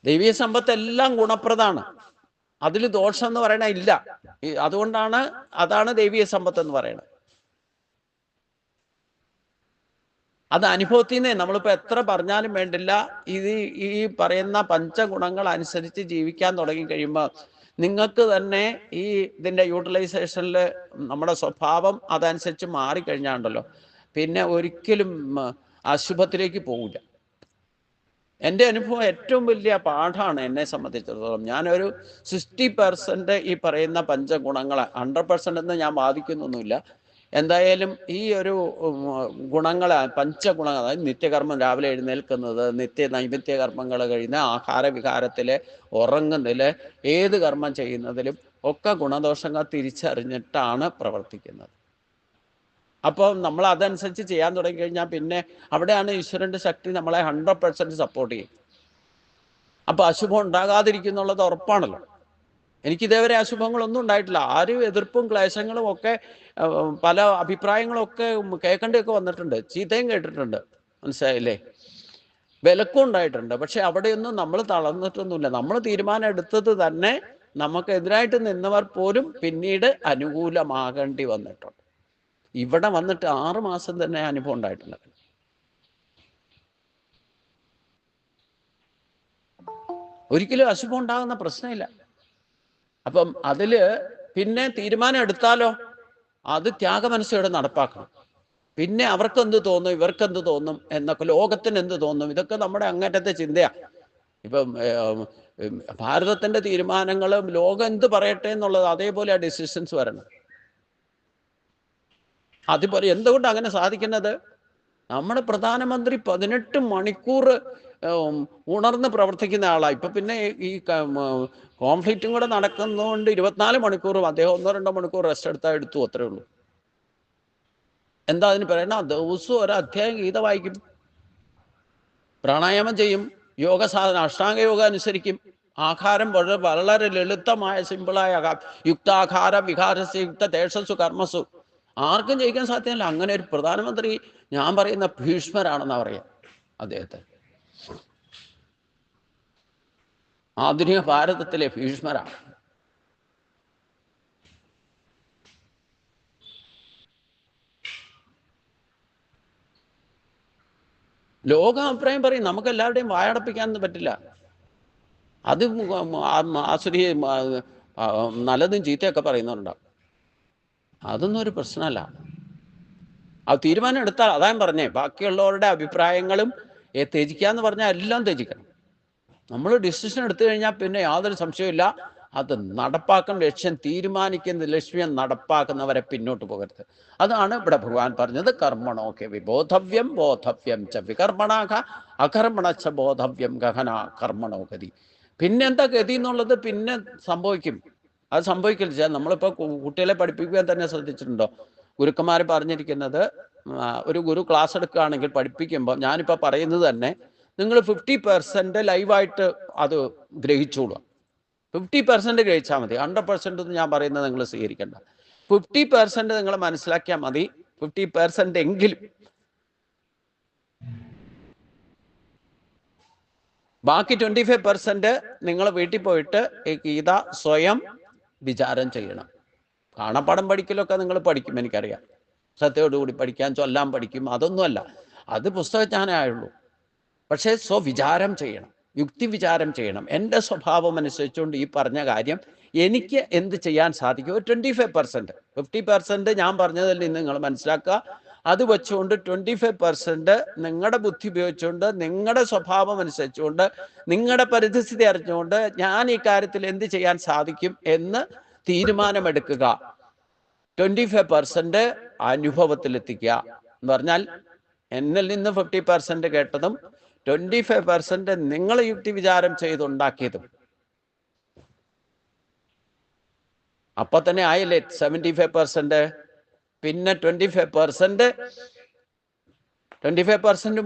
ദൈവീയ സമ്പത്ത് എല്ലാം ഗുണപ്രദമാണ്. അതിൽ ദോഷം എന്ന് പറയണ ഇല്ല. അതാണ് ദൈവീയ സമ്പത്ത് എന്ന് പറയുന്നത്. അത് അനുഭവത്തിൽ നിന്നേ. നമ്മളിപ്പോൾ എത്ര പറഞ്ഞാലും വേണ്ടില്ല, ഈ പറയുന്ന പഞ്ചഗുണങ്ങൾ അനുസരിച്ച് ജീവിക്കാൻ തുടങ്ങി കഴിയുമ്പോൾ നിങ്ങൾക്ക് തന്നെ ഇതിൻ്റെ യൂട്ടിലൈസേഷനിൽ നമ്മുടെ സ്വഭാവം അതനുസരിച്ച് മാറിക്കഴിഞ്ഞാണ്ടല്ലോ പിന്നെ ഒരിക്കലും അശുഭത്തിലേക്ക് പോകില്ല. എൻ്റെ അനുഭവം ഏറ്റവും വലിയ പാഠമാണ് എന്നെ സംബന്ധിച്ചിടത്തോളം. ഞാനൊരു 60% ഈ പറയുന്ന പഞ്ചഗുണങ്ങളെ 100% എന്ന് ഞാൻ വാദിക്കുന്നൊന്നുമില്ല. എന്തായാലും ഈ ഒരു ഗുണങ്ങളെ, പഞ്ചഗുണങ്ങൾ, അതായത് നിത്യകർമ്മം, രാവിലെ എഴുന്നേൽക്കുന്നത്, നൈമിത്യ കർമ്മങ്ങൾ കഴിയുന്ന, ആഹാരവിഹാരത്തിൽ, ഉറങ്ങുന്നതിൽ, ഏത് കർമ്മം ചെയ്യുന്നതിലും ഒക്കെ ഗുണദോഷങ്ങൾ തിരിച്ചറിഞ്ഞിട്ടാണ് പ്രവർത്തിക്കുന്നത്. അപ്പം നമ്മൾ അതനുസരിച്ച് ചെയ്യാൻ തുടങ്ങിക്കഴിഞ്ഞാൽ പിന്നെ അവിടെയാണ് ഈശ്വരൻ്റെ ശക്തി നമ്മളെ 100% സപ്പോർട്ട് ചെയ്യും. അപ്പം അശുഭം ഉണ്ടാകാതിരിക്കുന്നുള്ളത് ഉറപ്പാണല്ലോ. എനിക്കിതേവരെ അശുഭങ്ങളൊന്നും ഉണ്ടായിട്ടില്ല. ആരും എതിർപ്പും ക്ലേശങ്ങളും ഒക്കെ, പല അഭിപ്രായങ്ങളും ഒക്കെ കേൾക്കേണ്ടിയൊക്കെ വന്നിട്ടുണ്ട്. ചീത്തയും കേട്ടിട്ടുണ്ട്. മനസ്സിലായില്ലേ? വിലക്കും ഉണ്ടായിട്ടുണ്ട്. പക്ഷെ അവിടെയൊന്നും നമ്മൾ തളർന്നിട്ടൊന്നുമില്ല. നമ്മൾ തീരുമാനം എടുത്തത് തന്നെ നമുക്കെതിരായിട്ട് നിന്നവർ പോലും പിന്നീട് അനുകൂലമാകേണ്ടി വന്നിട്ടുണ്ട്. ഇവിടെ വന്നിട്ട് 6 മാസം തന്നെ അനുഭവം ഉണ്ടായിട്ടുണ്ട്. ഒരിക്കലും അശുഭം ഉണ്ടാകുന്ന പ്രശ്നമില്ല. അപ്പം അതില് പിന്നെ തീരുമാനം എടുത്താലോ അത് ത്യാഗമനസ്സോടെ നടപ്പാക്കണം. പിന്നെ അവർക്കെന്ത് തോന്നും, ഇവർക്കെന്ത് തോന്നും എന്നൊക്കെ, ലോകത്തിന് എന്ത് തോന്നും, ഇതൊക്കെ നമ്മുടെ അങ്ങേറ്റത്തെ ചിന്തയാണ്. ഇപ്പം ഭാരതത്തിന്റെ തീരുമാനങ്ങളും ലോകം എന്ത് പറയട്ടെ എന്നുള്ളത് അതേപോലെ ആ ഡിസിഷൻസ് വരണം. അതുപോലെ എന്തുകൊണ്ട് അങ്ങനെ സാധിക്കുന്നത്? നമ്മുടെ പ്രധാനമന്ത്രി 18 മണിക്കൂർ ഉണർന്ന് പ്രവർത്തിക്കുന്ന ആളാണ്. ഇപ്പൊ പിന്നെ ഈ കോൺഫ്ലിക്റ്റും കൂടെ നടക്കുന്നതുകൊണ്ട് 24 മണിക്കൂറും അദ്ദേഹം 1-2 മണിക്കൂർ റെസ്റ്റ് എടുത്തു, അത്രേ ഉള്ളൂ. എന്താ അതിന് പറയണ? ദിവസവും ഒരു അധ്യായം ഗീത വായിക്കും, പ്രാണായാമം ചെയ്യും, യോഗ സാധന അഷ്ടാംഗ യോഗ അനുസരിക്കും, ആഹാരം വളരെ ലളിതമായ സിമ്പിളായ യുക്താഹാര വിഹാരസ് യുക്ത തേഷസ്സു കർമ്മസു. ആർക്കും ജയിക്കാൻ സാധ്യമല്ല. അങ്ങനെ ഒരു പ്രധാനമന്ത്രി ഞാൻ പറയുന്ന ഭീഷ്മരാണെന്നാ പറയാം അദ്ദേഹത്തെ. ആധുനിക ഭാരതത്തിലെ ഭീഷ്മരാണ്. ലോകം അഭിപ്രായം പറയും, നമുക്ക് എല്ലാവരുടെയും വായടപ്പിക്കാനൊന്നും പറ്റില്ല. അത് ആസുരി നല്ലതും ചീത്തയൊക്കെ പറയുന്നുണ്ടാവും. അതൊന്നും ഒരു പ്രശ്നമല്ല. ആ തീരുമാനം എടുത്താൽ, അതാ ഞാൻ പറഞ്ഞേ, ബാക്കിയുള്ളവരുടെ അഭിപ്രായങ്ങളും ത്യജിക്കാന്ന് പറഞ്ഞാൽ എല്ലാം ത്യജിക്കണം. നമ്മൾ ഡിസിഷൻ എടുത്തു കഴിഞ്ഞാൽ പിന്നെ യാതൊരു സംശയമില്ല, അത് നടപ്പാക്കുന്ന ലക്ഷ്യം തീരുമാനിക്കുന്ന ലക്ഷ്യം നടപ്പാക്കുന്നവരെ പിന്നോട്ട് പോകരുത്. അതാണ് ഇവിടെ ഭഗവാൻ പറഞ്ഞത്, കർമ്മണോക്കെ വിബോധവ്യം ബോധവ്യം ച വികർമ്മണാക അകർമ്മണച്ച ബോധവ്യം ഗഹന കർമ്മണോ ഗതി. പിന്നെന്താ ഗതി എന്നുള്ളത് പിന്നെ സംഭവിക്കും. അത് സംഭവിക്കില്ല. നമ്മളിപ്പോൾ കുട്ടികളെ പഠിപ്പിക്കാൻ തന്നെ ശ്രദ്ധിച്ചിട്ടുണ്ടോ? ഗുരുക്കന്മാർ പറഞ്ഞിരിക്കുന്നത്, ഒരു ഗുരു ക്ലാസ് എടുക്കുകയാണെങ്കിൽ പഠിപ്പിക്കുമ്പോൾ ഞാനിപ്പോൾ പറയുന്നത് തന്നെ നിങ്ങൾ 50% ലൈവായിട്ട് അത് ഗ്രഹിച്ചോളുക. 50% ഗ്രഹിച്ചാൽ മതി. 100% ഞാൻ പറയുന്നത് നിങ്ങൾ സ്വീകരിക്കേണ്ട. 50% നിങ്ങൾ മനസ്സിലാക്കിയാൽ മതി. 50% എങ്കിലും. ബാക്കി 25% നിങ്ങൾ വീട്ടിൽ പോയിട്ട് ഈ ഗീത സ്വയം വിചാരം ചെയ്യണം. കാണാപ്പാടം പഠിക്കലൊക്കെ നിങ്ങൾ പഠിക്കും, എനിക്കറിയാം. ശ്രദ്ധയോടുകൂടി പഠിക്കാൻ, ചൊല്ലാൻ പഠിക്കും, അതൊന്നുമല്ല. അത് പുസ്തകജ്ഞാനമായുള്ളൂ. പക്ഷേ സ്വവിചാരം ചെയ്യണം, യുക്തി വിചാരം ചെയ്യണം. എൻ്റെ സ്വഭാവം അനുസരിച്ചുകൊണ്ട് ഈ പറഞ്ഞ കാര്യം എനിക്ക് എന്ത് ചെയ്യാൻ സാധിക്കും? 25%. 50% ഞാൻ പറഞ്ഞതിൽ നിന്ന് നിങ്ങൾ മനസ്സിലാക്കുക. അത് വെച്ചുകൊണ്ട് 25% നിങ്ങളുടെ ബുദ്ധി ഉപയോഗിച്ചുകൊണ്ട്, നിങ്ങളുടെ സ്വഭാവം അനുസരിച്ചുകൊണ്ട്, നിങ്ങളുടെ പരിസ്ഥിതി അറിഞ്ഞുകൊണ്ട് ഞാൻ ഈ കാര്യത്തിൽ എന്ത് ചെയ്യാൻ സാധിക്കും എന്ന് തീരുമാനമെടുക്കുക. 25% അനുഭവത്തിലെത്തിക്കുക എന്ന് പറഞ്ഞാൽ, എന്നിൽ നിന്ന് 50% കേട്ടതും 25% നിങ്ങൾ യുക്തി വിചാരം ചെയ്തുണ്ടാക്കിയതും. അപ്പൊ തന്നെ ആയില്ലേ 75%. പിന്നെ 25%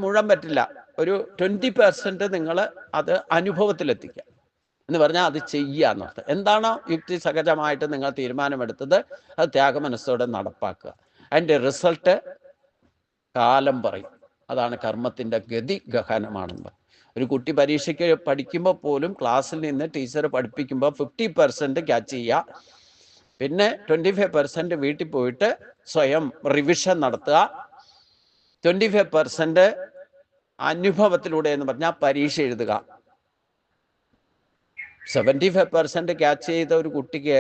മുഴുവൻ പറ്റില്ല. ഒരു 20% നിങ്ങൾ അത് അനുഭവത്തിലെത്തിക്കുക എന്ന് പറഞ്ഞാൽ അത് ചെയ്യാന്നർത്ഥം. എന്താണോ യുക്തി സഹജമായിട്ട് നിങ്ങൾ തീരുമാനമെടുത്തത് അത് ത്യാഗമനസ്സോടെ നടപ്പാക്കുക. അതിൻ്റെ റിസൾട്ട് കാലം പറയും. അതാണ് കർമ്മത്തിൻ്റെ ഗതി ഗഹനമാണെന്ന്. ഒരു കുട്ടി പരീക്ഷയ്ക്ക് പഠിക്കുമ്പോൾ പോലും ക്ലാസ്സിൽ നിന്ന് ടീച്ചർ പഠിപ്പിക്കുമ്പോൾ 50% ക്യാച്ച് ചെയ്യുക. പിന്നെ 25% വീട്ടിൽ പോയിട്ട് സ്വയം റിവിഷൻ നടത്തുക. 25% അനുഭവത്തിലൂടെ എന്ന് പറഞ്ഞാൽ പരീക്ഷ എഴുതുക. 75% ക്യാച്ച് ചെയ്ത ഒരു കുട്ടിക്ക്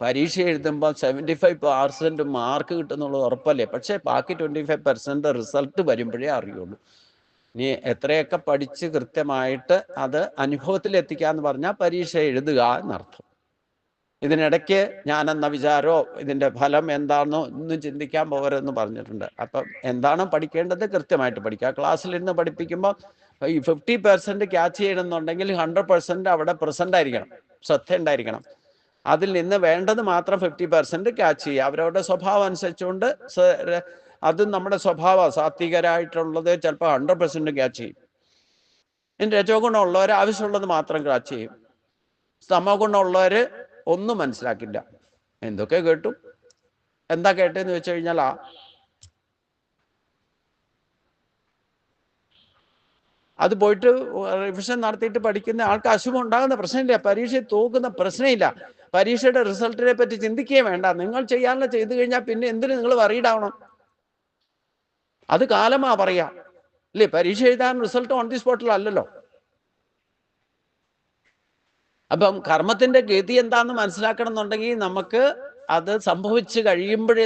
പരീക്ഷ എഴുതുമ്പോൾ 75% മാർക്ക് കിട്ടുന്നുള്ളത് ഉറപ്പല്ലേ? പക്ഷേ ബാക്കി 25% റിസൾട്ട് വരുമ്പോഴേ അറിയുള്ളൂ. ഇനി എത്രയൊക്കെ പഠിച്ച് കൃത്യമായിട്ട് അത് അനുഭവത്തിലെത്തിക്കാന്ന് പറഞ്ഞാൽ പരീക്ഷ എഴുതുക എന്നർത്ഥം. ഇതിനിടയ്ക്ക് ഞാനെന്ന വിചാരമോ ഇതിൻ്റെ ഫലം എന്താണെന്നോ ഒന്നും ചിന്തിക്കാൻ പോകരുതെന്ന് പറഞ്ഞിട്ടുണ്ട്. അപ്പം എന്താണ് പഠിക്കേണ്ടത് കൃത്യമായിട്ട് പഠിക്കുക. ക്ലാസ്സിലിരുന്ന് പഠിപ്പിക്കുമ്പോൾ ഈ 50% ക്യാച്ച് ചെയ്യണമെന്നുണ്ടെങ്കിൽ 100% അവിടെ പ്രസൻ്റ് ആയിരിക്കണം, ശ്രദ്ധ ഉണ്ടായിരിക്കണം. അതിൽ നിന്ന് വേണ്ടത് മാത്രം 50% ക്യാച്ച് ചെയ്യുക. അവരവരുടെ സ്വഭാവം അനുസരിച്ചുകൊണ്ട് അത് നമ്മുടെ സ്വഭാവം സാത്വികരായിട്ടുള്ളത് ചിലപ്പോൾ 100% ക്യാച്ച് ചെയ്യും. ഇനി രജോ ഗുണമുള്ളവർ ആവശ്യമുള്ളത് മാത്രം ക്യാച്ച് ചെയ്യും. സമോ ഗുണമുള്ളവർ ഒന്നും മനസ്സിലാക്കില്ല. എന്തൊക്കെ കേട്ടു, എന്താ കേട്ടെന്ന് വെച്ച് കഴിഞ്ഞാൽ അത് പോയിട്ട് റിവിഷൻ നടത്തിയിട്ട് പഠിക്കുന്ന ആൾക്ക് അശുഭം ഉണ്ടാകുന്ന പ്രശ്നമില്ല, പരീക്ഷയിൽ തോക്കുന്ന പ്രശ്നമില്ല. പരീക്ഷയുടെ റിസൾട്ടിനെ പറ്റി ചിന്തിക്കുകയും വേണ്ട. നിങ്ങൾ ചെയ്യാനുള്ള ചെയ്തു കഴിഞ്ഞാൽ പിന്നെ എന്തിനു നിങ്ങൾ വറീഡാവണം? അത് കാലമാ പറയാ അല്ലേ? പരീക്ഷ എഴുതാൻ റിസൾട്ട് ഓൺ ദി സ്പോട്ടിലല്ലല്ലോ. അപ്പം കർമ്മത്തിന്റെ ഗതി എന്താന്ന് മനസ്സിലാക്കണം എന്നുണ്ടെങ്കിൽ നമുക്ക് അത് സംഭവിച്ചു കഴിയുമ്പോഴേ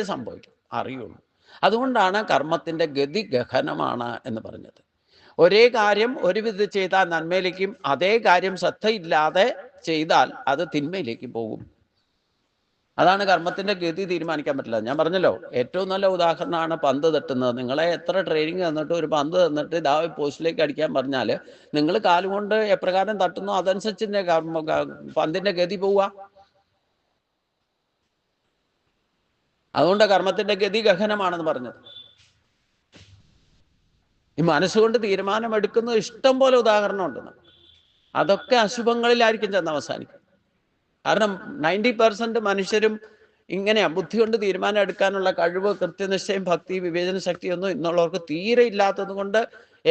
അറിയുള്ളൂ. അതുകൊണ്ടാണ് കർമ്മത്തിന്റെ ഗതി ഗഹനമാണ് എന്ന് പറഞ്ഞത്. ഒരേ കാര്യം ഒരു വിധത്തിൽ ചെയ്താൽ നന്മയിലേക്കും, അതേ കാര്യം ശ്രദ്ധയില്ലാതെ ചെയ്താൽ അത് തിന്മയിലേക്ക് പോകും. അതാണ് കർമ്മത്തിന്റെ ഗതി തീരുമാനിക്കാൻ പറ്റില്ല. ഞാൻ പറഞ്ഞല്ലോ, ഏറ്റവും നല്ല ഉദാഹരണമാണ് പന്ത് തട്ടുന്നത്. നിങ്ങളെ എത്ര ട്രെയിനിങ് തന്നിട്ട് ഒരു പന്ത് തന്നിട്ട് ഇതാ പോസ്റ്റിലേക്ക് അടിക്കാൻ പറഞ്ഞാൽ നിങ്ങൾ കാലുകൊണ്ട് എപ്രകാരം തട്ടുന്നു അതനുസരിച്ച് പന്തിന്റെ ഗതി പോവുക. അതുകൊണ്ട് കർമ്മത്തിന്റെ ഗതി ഗഹനമാണെന്ന് പറഞ്ഞത്. ഈ മനസ്സുകൊണ്ട് തീരുമാനമെടുക്കുന്നത് ഇഷ്ടം പോലെ ഉദാഹരണമുണ്ട്. അതൊക്കെ അശുഭങ്ങളിലായിരിക്കും ചെന്ന് അവസാനിക്കും. കാരണം 90% മനുഷ്യരും ഇങ്ങനെയാ. ബുദ്ധി കൊണ്ട് തീരുമാനം എടുക്കാനുള്ള കഴിവ്, കൃത്യനിശ്ചയം, ഭക്തി, വിവേചന ശക്തിയൊന്നും ഇന്നുള്ളവർക്ക് തീരെ ഇല്ലാത്തത് കൊണ്ട്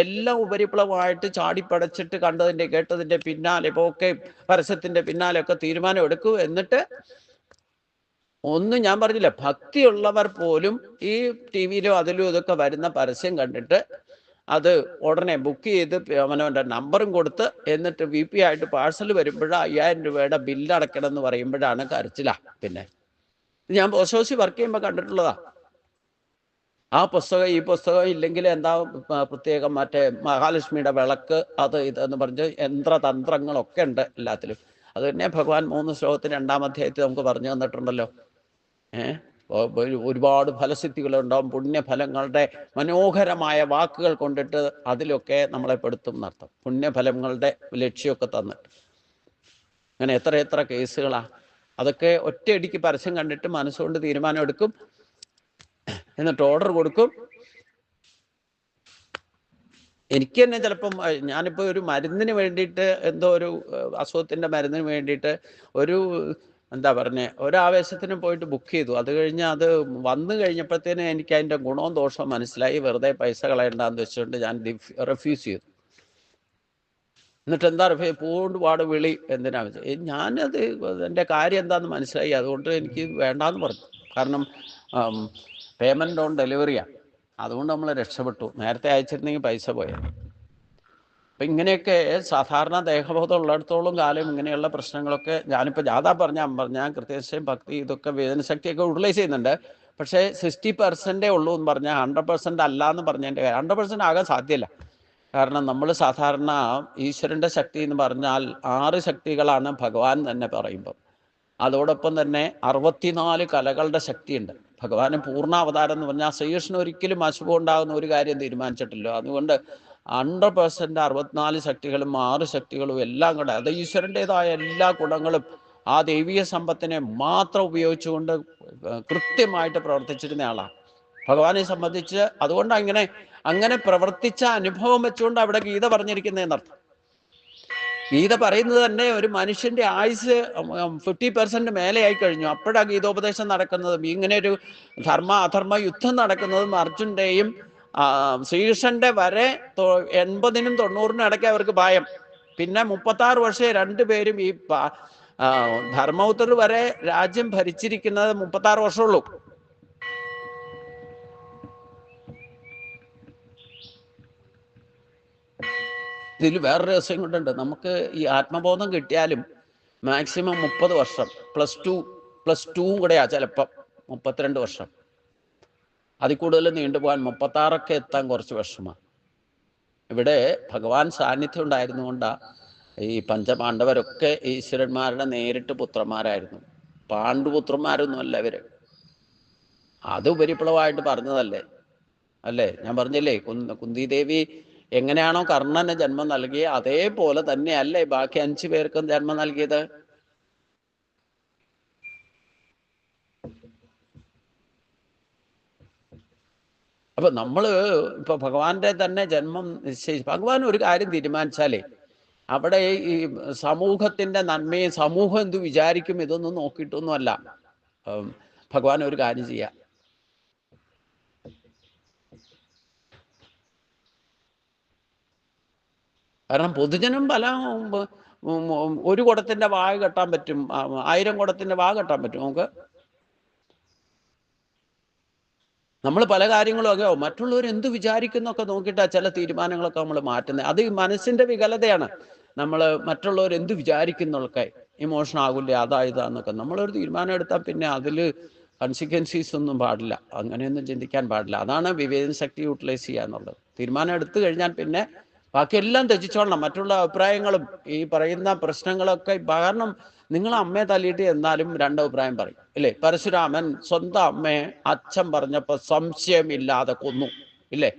എല്ലാം ഉപരിപ്ലവമായിട്ട് ചാടിപ്പടച്ചിട്ട് കണ്ടതിൻ്റെ കേട്ടതിൻ്റെ പിന്നാലെ ഒക്കെ പരസ്യത്തിൻ്റെ പിന്നാലെയൊക്കെ തീരുമാനം എടുക്കൂ. എന്നിട്ട് ഒന്നും ഞാൻ പറഞ്ഞില്ല, ഭക്തിയുള്ളവർ പോലും ഈ ടി വിയിലോ അതിലും ഇതൊക്കെ വരുന്ന പരസ്യം കണ്ടിട്ട് അത് ഉടനെ ബുക്ക് ചെയ്ത് അവനവൻ്റെ നമ്പറും കൊടുത്ത് എന്നിട്ട് VIP ആയിട്ട് പാഴ്സൽ വരുമ്പോഴാണ് 5000 രൂപയുടെ ബില്ല് അടയ്ക്കണം എന്ന് പറയുമ്പോഴാണ് കരച്ചില്ല. പിന്നെ ഞാൻ പോസ്റ്റ് ഓഫീസിൽ വർക്ക് ചെയ്യുമ്പോൾ കണ്ടിട്ടുള്ളതാ. ആ പുസ്തകം ഈ പുസ്തകം ഇല്ലെങ്കിൽ എന്താ പ്രത്യേകം മറ്റേ മഹാലക്ഷ്മിയുടെ വിളക്ക് അത് ഇതെന്ന് പറഞ്ഞ് യന്ത്രതന്ത്രങ്ങളൊക്കെ ഉണ്ട് എല്ലാത്തിലും. അത് തന്നെ ഭഗവാൻ 3 ശ്ലോകത്തിൽ 2-ാം അധ്യായത്തിൽ നമുക്ക് പറഞ്ഞു തന്നിട്ടുണ്ടല്ലോ. ഒരുപാട് ഫലസിദ്ധികളുണ്ടാവും. പുണ്യഫലങ്ങളുടെ മനോഹരമായ വാക്കുകൾ കൊണ്ടിട്ട് അതിലൊക്കെ നമ്മളെ പെടുത്തും എന്നർത്ഥം. പുണ്യഫലങ്ങളുടെ ലക്ഷ്യമൊക്കെ തന്നിട്ട് അങ്ങനെ എത്ര കേസുകളാ. അതൊക്കെ ഒറ്റയടിക്ക് പരസ്യം കണ്ടിട്ട് മനസ്സുകൊണ്ട് തീരുമാനം എടുക്കും, എന്നിട്ട് ഓർഡർ കൊടുക്കും. എനിക്ക് തന്നെ ചിലപ്പം ഞാനിപ്പോൾ ഒരു മരുന്നിന് വേണ്ടിയിട്ട്, എന്തോ ഒരു അസുഖത്തിൻ്റെ മരുന്നിന് വേണ്ടിയിട്ട് ഒരു എന്താ പറഞ്ഞേ ഒരാവേശത്തിന് പോയിട്ട് ബുക്ക് ചെയ്തു. അത് കഴിഞ്ഞ് അത് വന്നു കഴിഞ്ഞപ്പോഴത്തേനും എനിക്ക് അതിൻ്റെ ഗുണവും ദോഷവും മനസ്സിലായി. വെറുതെ പൈസ കളയണ്ടെന്ന് വെച്ചുകൊണ്ട് ഞാൻ റെഫ്യൂസ് ചെയ്തു. എന്നിട്ട് എന്താ പൂണ്ടുപാട് വിളി എന്തിനാ വെച്ചാൽ ഞാനത് എൻ്റെ കാര്യം എന്താണെന്ന് മനസ്സിലായി. അതുകൊണ്ട് എനിക്ക് വേണ്ടാന്ന് പറഞ്ഞു. കാരണം പേയ്മെൻറ്റ് ഓൺ ഡെലിവറിയാണ്. അതുകൊണ്ട് നമ്മൾ രക്ഷപ്പെട്ടു. നേരത്തെ അയച്ചിരുന്നെങ്കിൽ പൈസ പോയാൽ. അപ്പം ഇങ്ങനെയൊക്കെ സാധാരണ ദേഹബോധം ഉള്ളിടത്തോളം കാലം ഇങ്ങനെയുള്ള പ്രശ്നങ്ങളൊക്കെ ഞാനിപ്പോൾ ഞാൻ കൃത്യനിശ്ചയം, ഭക്തി, ഇതൊക്കെ വേദനശക്തിയൊക്കെ യൂട്ടിലൈസ് ചെയ്യുന്നുണ്ട്. പക്ഷേ 60% ഉള്ളൂ എന്ന് പറഞ്ഞാൽ 100% അല്ല എന്ന് പറഞ്ഞതിൻ്റെ 100% ആകാൻ സാധ്യമല്ല. കാരണം നമ്മൾ സാധാരണ ഈശ്വരൻ്റെ ശക്തി എന്ന് പറഞ്ഞാൽ 6 ശക്തികളാണ് ഭഗവാൻ തന്നെ പറയുമ്പം. അതോടൊപ്പം തന്നെ 64 കലകളുടെ ശക്തിയുണ്ട്. ഭഗവാന് പൂർണ്ണാവതാരം എന്ന് പറഞ്ഞാൽ ശ്രീകൃഷ്ണൻ ഒരിക്കലും അശുഭം ഉണ്ടാകുന്ന ഒരു കാര്യം തീരുമാനിച്ചിട്ടില്ല. അതുകൊണ്ട് 100% 64 ശക്തികളും 6 ശക്തികളും എല്ലാം കൂടെ, അത് ഈശ്വരൻ്റെതായ എല്ലാ ഗുണങ്ങളും ആ ദൈവീയ സമ്പത്തിനെ മാത്രം ഉപയോഗിച്ചുകൊണ്ട് കൃത്യമായിട്ട് പ്രവർത്തിച്ചിരുന്ന ആളാണ് ഭഗവാനെ സംബന്ധിച്ച്. അതുകൊണ്ട് അങ്ങനെ പ്രവർത്തിച്ച അനുഭവം വെച്ചുകൊണ്ട് അവിടെ ഗീത പറഞ്ഞിരിക്കുന്നതെന്നർത്ഥം. ഗീത പറയുന്നത് തന്നെ ഒരു മനുഷ്യന്റെ ആയുസ് 50% മേലെയായി കഴിഞ്ഞു. അപ്പോഴാണ് ഗീതോപദേശം നടക്കുന്നതും ഇങ്ങനെ ഒരു ധർമ്മ അധർമ്മ യുദ്ധം നടക്കുന്നതും അർജുൻ്റെയും ശ്രീകൃഷ്ണന്റെ വരെ 80-നും 90-നും ഇടയ്ക്ക് അവർക്ക് ഭയം. പിന്നെ 36 വർഷമേ രണ്ടുപേരും ഈ ധർമ്മപുത്രർ വരെ രാജ്യം ഭരിച്ചിരിക്കുന്നത് 36 വർഷമുള്ളൂ. ഇതിൽ വേറൊരു രഹസ്യം കൊണ്ടുണ്ട്. നമുക്ക് ഈ ആത്മബോധം കിട്ടിയാലും മാക്സിമം 30 വർഷം, പ്ലസ് ടൂവും കൂടെയാ ചിലപ്പം 32 വർഷം. അതിൽ കൂടുതൽ നീണ്ടുപോകാൻ 36 എത്താൻ കുറച്ച് വിഷമമാണ്. ഇവിടെ ഭഗവാൻ സാന്നിധ്യം ഉണ്ടായിരുന്നുകൊണ്ടാണ് ഈ പഞ്ചപാണ്ഡവരൊക്കെ ഈശ്വരന്മാരുടെ നേരിട്ട് പുത്രന്മാരായിരുന്നു. പാണ്ഡുപുത്രന്മാരൊന്നുമല്ല ഇവര്. അത് ഉപരിപ്ലവമായിട്ട് പറഞ്ഞതല്ലേ അല്ലേ? ഞാൻ പറഞ്ഞില്ലേ, കുന്തിദേവി എങ്ങനെയാണോ കർണന് ജന്മം നൽകിയത് അതേപോലെ തന്നെയല്ലേ ബാക്കി 5 പേർക്കും ജന്മം നൽകിയത്. അപ്പൊ നമ്മള് ഇപ്പൊ ഭഗവാന്റെ തന്നെ ജന്മം നിശ്ചയിച്ച് ഭഗവാൻ ഒരു കാര്യം തീരുമാനിച്ചാലേ അവിടെ ഈ സമൂഹത്തിന്റെ നന്മയും സമൂഹം എന്ത് വിചാരിക്കും ഇതൊന്നും നോക്കിയിട്ടൊന്നുമല്ല ഭഗവാൻ ഒരു കാര്യം ചെയ്യാം. കാരണം പൊതുജനം ഒരു കുടത്തിന്റെ വായ കെട്ടാൻ പറ്റും, 1000 കുടത്തിന്റെ വായ കെട്ടാൻ പറ്റും നമുക്ക്. നമ്മൾ പല കാര്യങ്ങളും ഒക്കെ മറ്റുള്ളവർ എന്ത് വിചാരിക്കുന്നൊക്കെ നോക്കിയിട്ടാണ് ചില തീരുമാനങ്ങളൊക്കെ നമ്മൾ മാറ്റുന്നത്. അത് ഈ മനസ്സിന്റെ വികലതയാണ്. നമ്മൾ മറ്റുള്ളവർ എന്ത് വിചാരിക്കുന്നൊക്കെ ഇമോഷൻ ആകില്ലേ അതായതാന്നൊക്കെ നമ്മളൊരു തീരുമാനം എടുത്താൽ പിന്നെ അതിൽ കൺസിക്വൻസീസ് ഒന്നും പാടില്ല, അങ്ങനെയൊന്നും ചിന്തിക്കാൻ പാടില്ല. അതാണ് വിവേചന ശക്തി യൂട്ടിലൈസ് ചെയ്യുക എന്നുള്ളത്. തീരുമാനം എടുത്തു കഴിഞ്ഞാൽ പിന്നെ ബാക്കിയെല്ലാം ത്യജിച്ചോളണം. മറ്റുള്ള അഭിപ്രായങ്ങളും ഈ പറയുന്ന പ്രശ്നങ്ങളൊക്കെ കാരണം നിങ്ങൾ അമ്മയെ തല്ലിയിട്ട് എന്നാലും രണ്ടഭിപ്രായം പറയും ഇല്ലേ? പരശുരാമൻ സ്വന്തം അമ്മയെ അച്ഛൻ പറഞ്ഞപ്പോ സംശയമില്ലാതെ കൊന്നു ഇല്ലേ?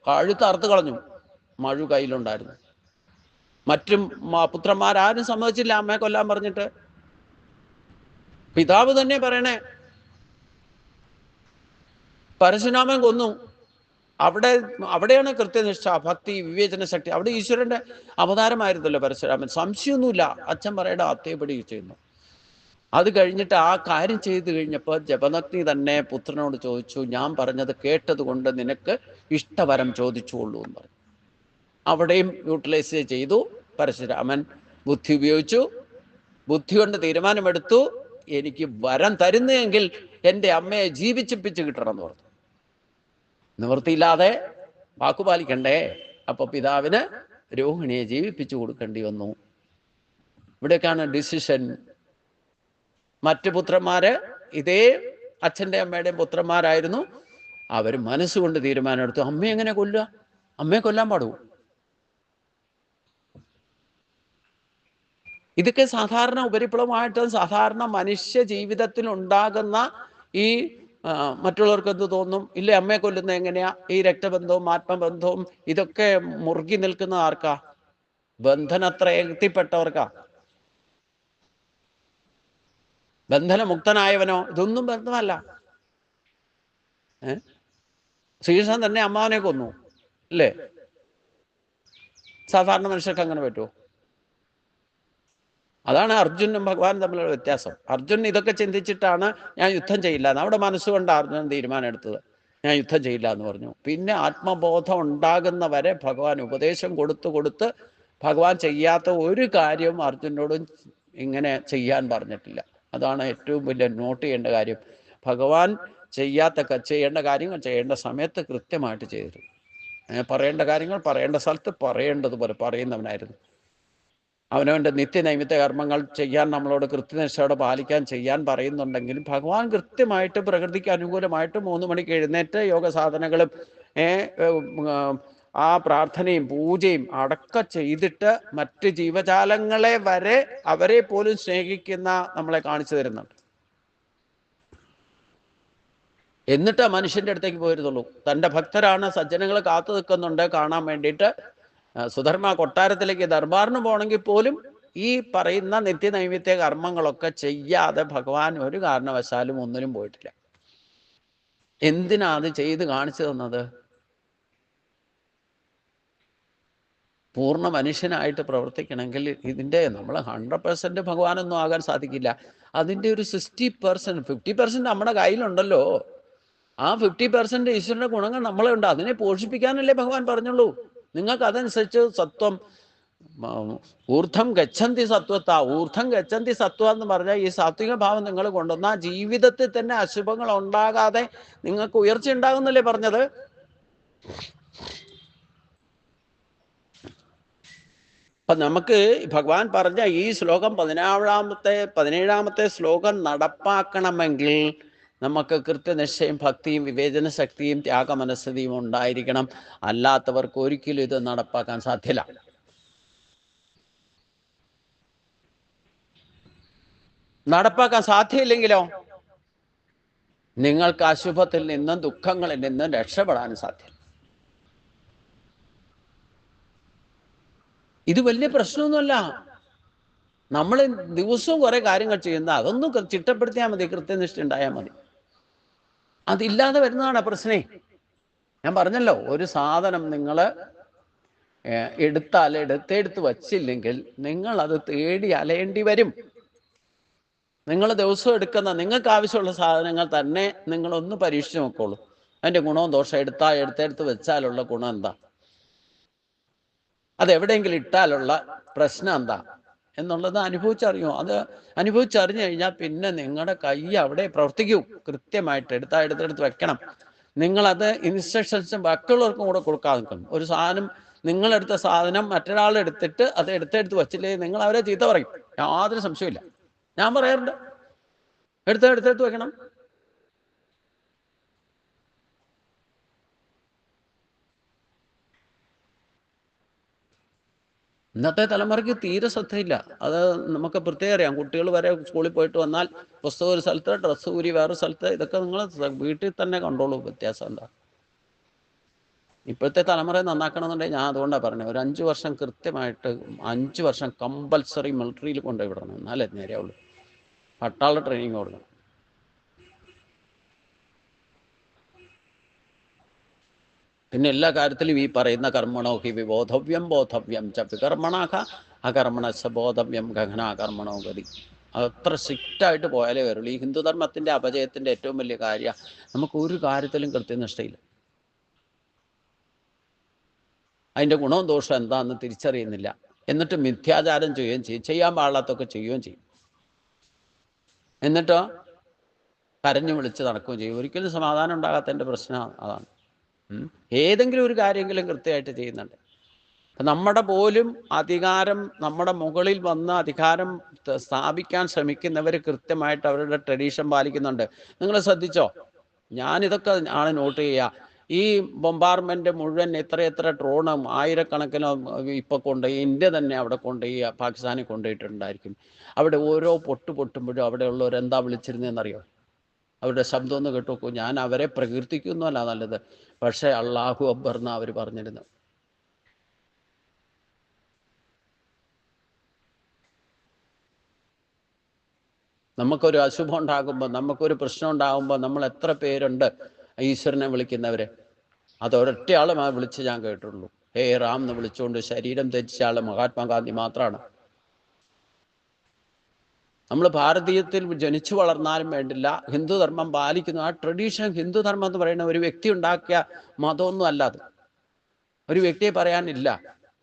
കഴുത്തറുത്ത് കളഞ്ഞു. മഴു കയ്യിലുണ്ടായിരുന്നു. മറ്റും പുത്രന്മാരാരും സമ്മതിച്ചില്ല അമ്മയെ കൊല്ലാൻ പറഞ്ഞിട്ട്. പിതാവ് തന്നെ പറയണേ പരശുരാമൻ കൊന്നു. അവിടെയാണ് കൃത്യനിഷ്ഠ, ഭക്തി, വിവേചന ശക്തി. അവിടെ ഈശ്വരന്റെ അവതാരമായിരുന്നല്ലോ പരശുരാമൻ. സംശയമൊന്നുമില്ല. അച്ഛൻ പറയണ അതേപടി ചെയ്യുന്നു. അത് കഴിഞ്ഞിട്ട് ആ കാര്യം ചെയ്തു കഴിഞ്ഞപ്പോൾ ജപനഗ്നി തന്നെ പുത്രനോട് ചോദിച്ചു, ഞാൻ പറഞ്ഞത് കേട്ടത് കൊണ്ട് നിനക്ക് ഇഷ്ടവരം ചോദിച്ചുകൊള്ളൂ എന്ന് പറഞ്ഞു. അവിടെയും യൂട്ടിലൈസ് ചെയ്തു. പരശുരാമൻ ബുദ്ധി ഉപയോഗിച്ചു. ബുദ്ധി കൊണ്ട് തീരുമാനമെടുത്തു, എനിക്ക് വരം തരുന്നെങ്കിൽ എൻ്റെ അമ്മയെ ജീവിച്ചിപ്പിച്ച് കിട്ടണം എന്ന് പറഞ്ഞു. നിവൃത്തിയില്ലാതെ വാക്കുപാലിക്കണ്ടേ? അപ്പൊ പിതാവിന് രോഹിണിയെ ജീവിപ്പിച്ചു കൊടുക്കേണ്ടി വന്നു. ഇവിടേക്കാണ് ഡിസിഷൻ. മറ്റു പുത്രന്മാര് ഇതേ അച്ഛൻ്റെ അമ്മയുടെയും പുത്രന്മാരായിരുന്നു. അവർ മനസ്സുകൊണ്ട് തീരുമാനമെടുത്തു, അമ്മയെ എങ്ങനെ കൊല്ലുക? അമ്മയെ കൊല്ലാൻ പാടുമോ? ഇതൊക്കെ സാധാരണ ഉപരിപ്ലവമായിട്ട് സാധാരണ മനുഷ്യ ജീവിതത്തിൽ ഉണ്ടാകുന്ന ഈ മറ്റുള്ളവർക്ക് എന്ത് തോന്നും? ഇല്ലേ, അമ്മയെ കൊല്ലുന്നത് എങ്ങനെയാ? ഈ രക്തബന്ധവും ആത്മബന്ധവും ഇതൊക്കെ മുറുകി നിൽക്കുന്ന ആർക്കാ? ബന്ധനത്ര എത്തിപ്പെട്ടവർക്കാ. ബന്ധനമുക്തനായവനോ ഇതൊന്നും ബന്ധമല്ല. ശ്രീകൃഷ്ണൻ തന്നെ അമ്മാവനെ കൊന്നു അല്ലേ? സാധാരണ മനുഷ്യർക്ക് അങ്ങനെ പറ്റുമോ? അതാണ് അർജുനും ഭഗവാനും തമ്മിലുള്ള വ്യത്യാസം. അർജുൻ ഇതൊക്കെ ചിന്തിച്ചിട്ടാണ് ഞാൻ യുദ്ധം ചെയ്യില്ല എന്ന്. അവിടെ മനസ്സുകൊണ്ട് അർജുനൻ തീരുമാനം എടുത്തത്, ഞാൻ യുദ്ധം ചെയ്യില്ല എന്ന് പറഞ്ഞു. പിന്നെ ആത്മബോധം ഉണ്ടാകുന്നവരെ ഭഗവാൻ ഉപദേശം കൊടുത്ത് ഭഗവാൻ ചെയ്യാത്ത ഒരു കാര്യവും അർജുനോടും ഇങ്ങനെ ചെയ്യാൻ പറഞ്ഞിട്ടില്ല. അതാണ് ഏറ്റവും വലിയ നോട്ട് ചെയ്യേണ്ട കാര്യം. ഭഗവാൻ ചെയ്യേണ്ട കാര്യങ്ങൾ ചെയ്യേണ്ട സമയത്ത് കൃത്യമായിട്ട് ചെയ്തു. പറയേണ്ട കാര്യങ്ങൾ പറയേണ്ട സ്ഥലത്ത് പറയേണ്ടതുപോലെ പറയുന്നവനായിരുന്നു. അവനവൻ്റെ നിത്യനൈമിത്യ കർമ്മങ്ങൾ ചെയ്യാൻ നമ്മളോട് കൃത്യനിഷ്ഠയോടെ പാലിക്കാൻ ചെയ്യാൻ പറയുന്നുണ്ടെങ്കിലും ഭഗവാൻ കൃത്യമായിട്ട് പ്രകൃതിക്ക് അനുകൂലമായിട്ട് 3 മണിക്ക് എഴുന്നേറ്റ് യോഗ സാധനകളും ആ പ്രാർത്ഥനയും പൂജയും അടക്കം ചെയ്തിട്ട് മറ്റ് ജീവജാലങ്ങളെ വരെ അവരെ പോലും സ്നേഹിക്കുന്ന നമ്മളെ കാണിച്ചു തരുന്നുണ്ട്. എന്നിട്ട് മനുഷ്യന്റെ അടുത്തേക്ക് പോയിരുന്നുള്ളൂ. തൻ്റെ ഭക്തരാണ്, സജ്ജനങ്ങൾ കാത്തു നിൽക്കുന്നുണ്ട് കാണാൻ വേണ്ടിയിട്ട്. സുധർമ്മ കൊട്ടാരത്തിലേക്ക് ദർബാറിന് പോകണമെങ്കിൽ പോലും ഈ പറയുന്ന നിത്യനൈമിത്യ കർമ്മങ്ങളൊക്കെ ചെയ്യാതെ ഭഗവാൻ ഒരു കാരണവശാലും ഒന്നിനും പോയിട്ടില്ല. എന്തിനാ അത് ചെയ്ത് കാണിച്ചു തന്നത്? പൂർണ്ണ മനുഷ്യനായിട്ട് പ്രവർത്തിക്കണമെങ്കിൽ ഇതിൻ്റെ നമ്മൾ 100% ഭഗവാനൊന്നും ആകാൻ സാധിക്കില്ല. അതിൻ്റെ ഒരു 60%, 50% നമ്മുടെ കയ്യിലുണ്ടല്ലോ. ആ 50% ഈശ്വരന്റെ ഗുണങ്ങൾ നമ്മളുണ്ട്. അതിനെ പോഷിപ്പിക്കാനല്ലേ ഭഗവാൻ പറഞ്ഞുള്ളൂ. നിങ്ങൾക്ക് അതനുസരിച്ച് സത്വം ഊർദ്ധം ഗച്ഛന്തി സത്വത്താ. ഊർദ്ധം ഗച്ഛന്തി സത്വ എന്ന് പറഞ്ഞാൽ ഈ സാത്വിക ഭാവം നിങ്ങൾ കൊണ്ടുവന്ന ജീവിതത്തിൽ തന്നെ അശുഭങ്ങൾ ഉണ്ടാകാതെ നിങ്ങൾക്ക് ഉയർച്ച ഉണ്ടാകുന്നല്ലേ പറഞ്ഞത്. അപ്പൊ നമുക്ക് ഭഗവാൻ പറഞ്ഞ ഈ ശ്ലോകം 17-ാമത്തെ ശ്ലോകം നടപ്പാക്കണമെങ്കിൽ നമുക്ക് കൃത്യനിശ്ചയം, ഭക്തിയും വിവേചന ശക്തിയും ത്യാഗമനസ്ഥിതിയും ഉണ്ടായിരിക്കണം. അല്ലാത്തവർക്ക് ഒരിക്കലും ഇത് നടപ്പാക്കാൻ സാധ്യല്ല. നടപ്പാക്കാൻ സാധ്യമില്ലെങ്കിലോ നിങ്ങൾക്ക് അശുഭത്തിൽ നിന്നും ദുഃഖങ്ങളിൽ നിന്നും രക്ഷപ്പെടാൻ സാധ്യം. ഇത് വലിയ പ്രശ്നമൊന്നുമല്ല. നമ്മൾ ദിവസവും കുറെ കാര്യങ്ങൾ ചെയ്യുന്ന അതൊന്നും ചിട്ടപ്പെടുത്തിയാൽ മതി, കൃത്യനിഷ്ഠ ഉണ്ടായാൽ മതി. അതില്ലാതെ വരുന്നതാണ് പ്രശ്നേ. ഞാൻ പറഞ്ഞല്ലോ, ഒരു സാധനം നിങ്ങൾ എടുത്തെടുത്ത് വച്ചില്ലെങ്കിൽ നിങ്ങൾ അത് തേടി അലയേണ്ടി വരും. നിങ്ങൾ ദിവസവും എടുക്കുന്ന നിങ്ങൾക്ക് ആവശ്യമുള്ള സാധനങ്ങൾ തന്നെ നിങ്ങളൊന്ന് പരീക്ഷിച്ച് നോക്കോളൂ. അതിൻ്റെ ഗുണവും ദോഷം എടുത്തെടുത്ത് വെച്ചാലുള്ള ഗുണം എന്താ, അതെവിടെയെങ്കിലും ഇട്ടാലുള്ള പ്രശ്നം എന്താ എന്നുള്ളത് അനുഭവിച്ചറിയുമോ? അത് അനുഭവിച്ചറിഞ്ഞു കഴിഞ്ഞാൽ പിന്നെ നിങ്ങളുടെ കൈ അവിടെ പ്രവർത്തിക്കൂ. കൃത്യമായിട്ട് എടുത്തെടുത്ത് വെക്കണം. നിങ്ങളത് ഇൻസ്ട്രക്ഷൻസ് ബാക്കിയുള്ളവർക്കും കൂടെ കൊടുക്കാതെ നിൽക്കണം. ഒരു സാധനം, നിങ്ങളെടുത്ത സാധനം മറ്റൊരാളെടുത്തിട്ട് അത് എടുത്തെടുത്ത് വച്ചില്ലേ നിങ്ങൾ അവരെ ചീത്ത പറയും, യാതൊരു സംശയമില്ല. ഞാൻ പറയാറുണ്ട്, എടുത്തെടുത്ത് വെക്കണം. ഇന്നത്തെ തലമുറയ്ക്ക് തീരെ ശ്രദ്ധയില്ല. അത് നമുക്ക് പ്രത്യേകം അറിയാം. കുട്ടികൾ വരെ സ്കൂളിൽ പോയിട്ട് വന്നാൽ പുസ്തകം ഒരു സ്ഥലത്ത്, ഡ്രസ്സ് ഊരി വേറെ സ്ഥലത്ത്. ഇതൊക്കെ നിങ്ങൾ വീട്ടിൽ തന്നെ കണ്ടോളൂ വ്യത്യാസം എന്താ. ഇപ്പോഴത്തെ തലമുറയെ നന്നാക്കണമെന്നുണ്ടെങ്കിൽ ഞാൻ അതുകൊണ്ടാണ് പറഞ്ഞത്, ഒരു 5 വർഷം കൃത്യമായിട്ട് 5 വർഷം കമ്പൽസറി മിലിറ്ററിയിൽ കൊണ്ടുപോയി വിടണം. എന്നാലേ നേരെയുള്ളൂ. പട്ടാള ട്രെയിനിങ് കൊടുക്കണം. പിന്നെ എല്ലാ കാര്യത്തിലും ഈ പറയുന്ന കർമ്മണോ ഹി വിബോധവ്യം ബോധവ്യം ച വികർമ്മണാഹ അകർമ്മണ ബോധവ്യം ഗഹനാകർമ്മണോ ഗതി. അത്ര സ്ട്രിക്റ്റായിട്ട് പോയാലേ വരുള്ളൂ. ഈ ഹിന്ദുധർമ്മത്തിൻ്റെ അപജയത്തിൻ്റെ ഏറ്റവും വലിയ കാര്യം നമുക്ക് ഒരു കാര്യത്തിലും കൃത്യനിഷ്ഠയില്ല. അതിൻ്റെ ഗുണവും ദോഷവും എന്താണെന്ന് തിരിച്ചറിയുന്നില്ല. എന്നിട്ട് മിഥ്യാചാരം ചെയ്യുകയും ചെയ്യും, ചെയ്യാൻ പാടില്ലാത്തൊക്കെ ചെയ്യുകയും ചെയ്യും. എന്നിട്ടോ കരഞ്ഞു വിളിച്ച് നടക്കുകയും ചെയ്യും. ഒരിക്കലും സമാധാനം ഉണ്ടാകാത്തതിൻ്റെ പ്രശ്നം അതാണ്. ഏതെങ്കിലും ഒരു കാര്യമെങ്കിലും കൃത്യമായിട്ട് ചെയ്യുന്നുണ്ട്. നമ്മുടെ പോലും അധികാരം നമ്മുടെ മുകളിൽ വന്ന് അധികാരം സ്ഥാപിക്കാൻ ശ്രമിക്കുന്നവർ കൃത്യമായിട്ട് അവരുടെ ട്രഡീഷൻ പാലിക്കുന്നുണ്ട്. നിങ്ങൾ ശ്രദ്ധിച്ചോ? ഞാനിതൊക്കെ ആണ് നോട്ട് ചെയ്യുക. ഈ ബൊംബാർമെൻ്റ് മുഴുവൻ എത്ര ഡ്രോണും ആയിരക്കണക്കിനോ ഇപ്പോൾ കൊണ്ടുപോയി ഇന്ത്യ തന്നെ അവിടെ കൊണ്ടുപോയി പാകിസ്ഥാനിൽ കൊണ്ടുപോയിട്ടുണ്ടായിരിക്കും. അവിടെ ഓരോ പൊട്ടുമ്പോഴും അവിടെയുള്ളവർ എന്താ വിളിച്ചിരുന്നതെന്നറിയോ? അവരുടെ ശബ്ദം ഒന്ന് കേട്ടു നോക്കൂ. ഞാൻ അവരെ പ്രകീർത്തിക്കുന്നല്ല നല്ലത്, പക്ഷേ അള്ളാഹു അക്ബർ എന്നാണ് അവർ പറഞ്ഞിരുന്നത്. നമുക്കൊരു അശുഭം ഉണ്ടാകുമ്പോൾ, നമുക്കൊരു പ്രശ്നം ഉണ്ടാകുമ്പോൾ നമ്മൾ എത്ര പേരുണ്ട് ഈശ്വരനെ വിളിക്കുന്നവരെ? അതൊരൊറ്റയാളും വിളിച്ച് ഞാൻ കേട്ടുള്ളൂ. ഹേ റാം എന്ന് വിളിച്ചുകൊണ്ട് ശരീരം ത്യജിച്ച ആൾ മഹാത്മാഗാന്ധി മാത്രമാണ്. നമ്മൾ ഭാരതീയത്തിൽ ജനിച്ചു വളർന്നാലും വേണ്ടില്ല, ഹിന്ദുധർമ്മം പാലിക്കുന്നു. ആ ട്രഡീഷൻ ഹിന്ദുധർമ്മം എന്ന് പറയുന്ന ഒരു വ്യക്തി ഉണ്ടാക്കിയ മതമൊന്നും അല്ല അത്. ഒരു വ്യക്തിയെ പറയാനില്ല.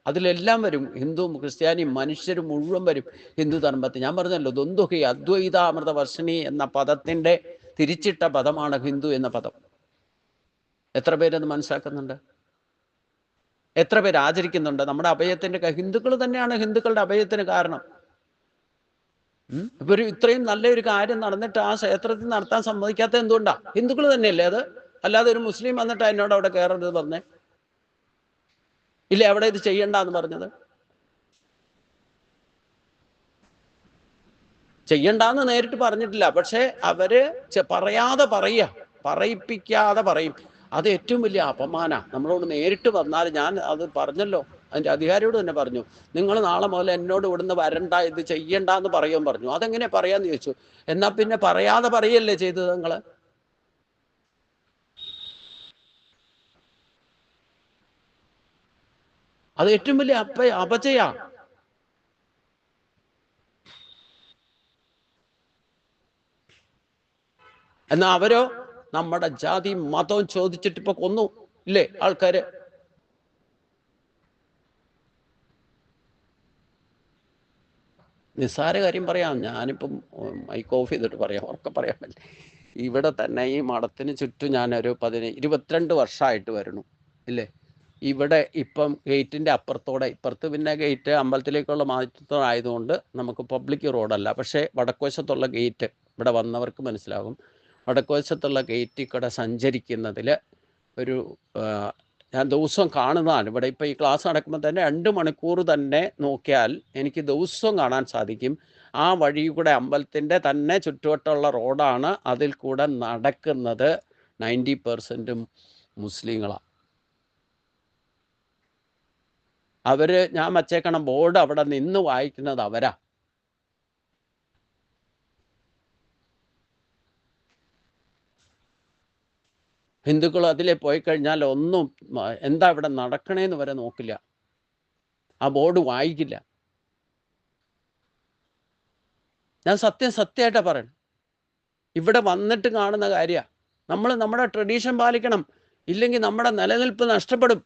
അതിലെല്ലാം വരും. ഹിന്ദു ക്രിസ്ത്യാനിയും മനുഷ്യരും മുഴുവൻ വരും ഹിന്ദുധർമ്മത്തിൽ. ഞാൻ പറഞ്ഞല്ലോ, ദ്വന്ദ്വഹി അദ്വൈതാമൃത വർഷിണി എന്ന പദത്തിൻ്റെ തിരിച്ചിട്ട പദമാണ് ഹിന്ദു എന്ന പദം. എത്ര പേരത് മനസ്സിലാക്കുന്നുണ്ട്? എത്ര പേര് ആചരിക്കുന്നുണ്ട്? നമ്മുടെ അഭയത്തിൻ്റെ ഹിന്ദുക്കൾ തന്നെയാണ് ഹിന്ദുക്കളുടെ അഭയത്തിന് കാരണം. ഇപ്പൊ ഇത്രയും നല്ലൊരു കാര്യം നടന്നിട്ട് ആ ക്ഷേത്രത്തിൽ നടത്താൻ സമ്മതിക്കാത്ത എന്തുകൊണ്ടാ? ഹിന്ദുക്കൾ തന്നെയല്ലേ അത്? അല്ലാതെ ഒരു മുസ്ലിം വന്നിട്ട് എന്നോട് അവിടെ കയറരുത് പറഞ്ഞേ ഇല്ലേ? അവിടെ ഇത് ചെയ്യണ്ടെന്ന് പറഞ്ഞത്? ചെയ്യണ്ടെന്ന് നേരിട്ട് പറഞ്ഞിട്ടില്ല, പക്ഷെ അവര് പറയാതെ പറയിപ്പിക്കാതെ പറയും. അത് ഏറ്റവും വലിയ അപമാന. നമ്മളോട് നേരിട്ട് വന്നാൽ, ഞാൻ അത് പറഞ്ഞല്ലോ, അതിൻ്റെ അധികാരിയോട് തന്നെ പറഞ്ഞു, നിങ്ങൾ നാളെ മുതൽ എന്നോട് ഇവിടുന്ന് വരണ്ട, ഇത് ചെയ്യണ്ടെന്ന് പറയുമെന്ന് പറഞ്ഞു. അതെങ്ങനെ പറയാന്ന് ചോദിച്ചു. എന്നാൽ പിന്നെ പറയാതെ പറയല്ലേ ചെയ്തത് നിങ്ങൾ? അത് ഏറ്റവും വലിയ അപജയ. എന്നാ അവരോ നമ്മുടെ ജാതി മതവും ചോദിച്ചിട്ട് ഇപ്പൊ കൊന്നു ഇല്ലേ ആൾക്കാര്? നിസ്സാര കാര്യം പറയാം. ഞാനിപ്പം മൈക്ക് ഓഫ് ചെയ്തിട്ട് പറയാം, ഉറക്കെ പറയാൻ പറ്റില്ല. ഇവിടെ തന്നെ ഈ മഠത്തിന് ചുറ്റും ഞാനൊരു 22 വർഷമായിട്ട് വരുന്നു ഇല്ലേ. ഇവിടെ ഇപ്പം ഗേറ്റിൻ്റെ അപ്പുറത്തോടെ, ഇപ്പുറത്ത് പിന്നെ ഗേറ്റ് അമ്പലത്തിലേക്കുള്ള മാറ്റമായതുകൊണ്ട് നമുക്ക് പബ്ലിക് റോഡല്ല, പക്ഷേ വടക്കുവശത്തുള്ള ഗേറ്റ് ഇവിടെ വന്നവർക്ക് മനസ്സിലാകും. വടക്കുവശത്തുള്ള ഗേറ്റിൽ കൂടെ സഞ്ചരിക്കുന്നതിൽ ഒരു ഞാൻ ദിവസവും കാണുന്നതാണ്. ഇവിടെ ഇപ്പോൾ ഈ ക്ലാസ് നടക്കുമ്പോൾ തന്നെ 2 മണിക്കൂർ തന്നെ നോക്കിയാൽ എനിക്ക് ദിവസവും കാണാൻ സാധിക്കും. ആ വഴി കൂടെ അമ്പലത്തിൻ്റെ തന്നെ ചുറ്റുവട്ടമുള്ള റോഡാണ്. അതിൽ കൂടെ നടക്കുന്നത് 90% മുസ്ലിങ്ങളാണ്. അവര് ഞാൻ വച്ചേക്കണം ബോർഡ് അവിടെ നിന്ന് വായിക്കുന്നത് അവരാ. ഹിന്ദുക്കൾ അതിലെ പോയി കഴിഞ്ഞാൽ ഒന്നും എന്താ ഇവിടെ നടക്കണേന്ന് വരെ നോക്കില്ല, ആ ബോർഡ് വായിക്കില്ല. ഞാൻ സത്യമായിട്ടാ പറയണം. ഇവിടെ വന്നിട്ട് കാണുന്ന കാര്യമാണ്. നമ്മൾ നമ്മുടെ ട്രഡീഷൻ പാലിക്കണം, ഇല്ലെങ്കിൽ നമ്മുടെ നിലനിൽപ്പ് നഷ്ടപ്പെടും.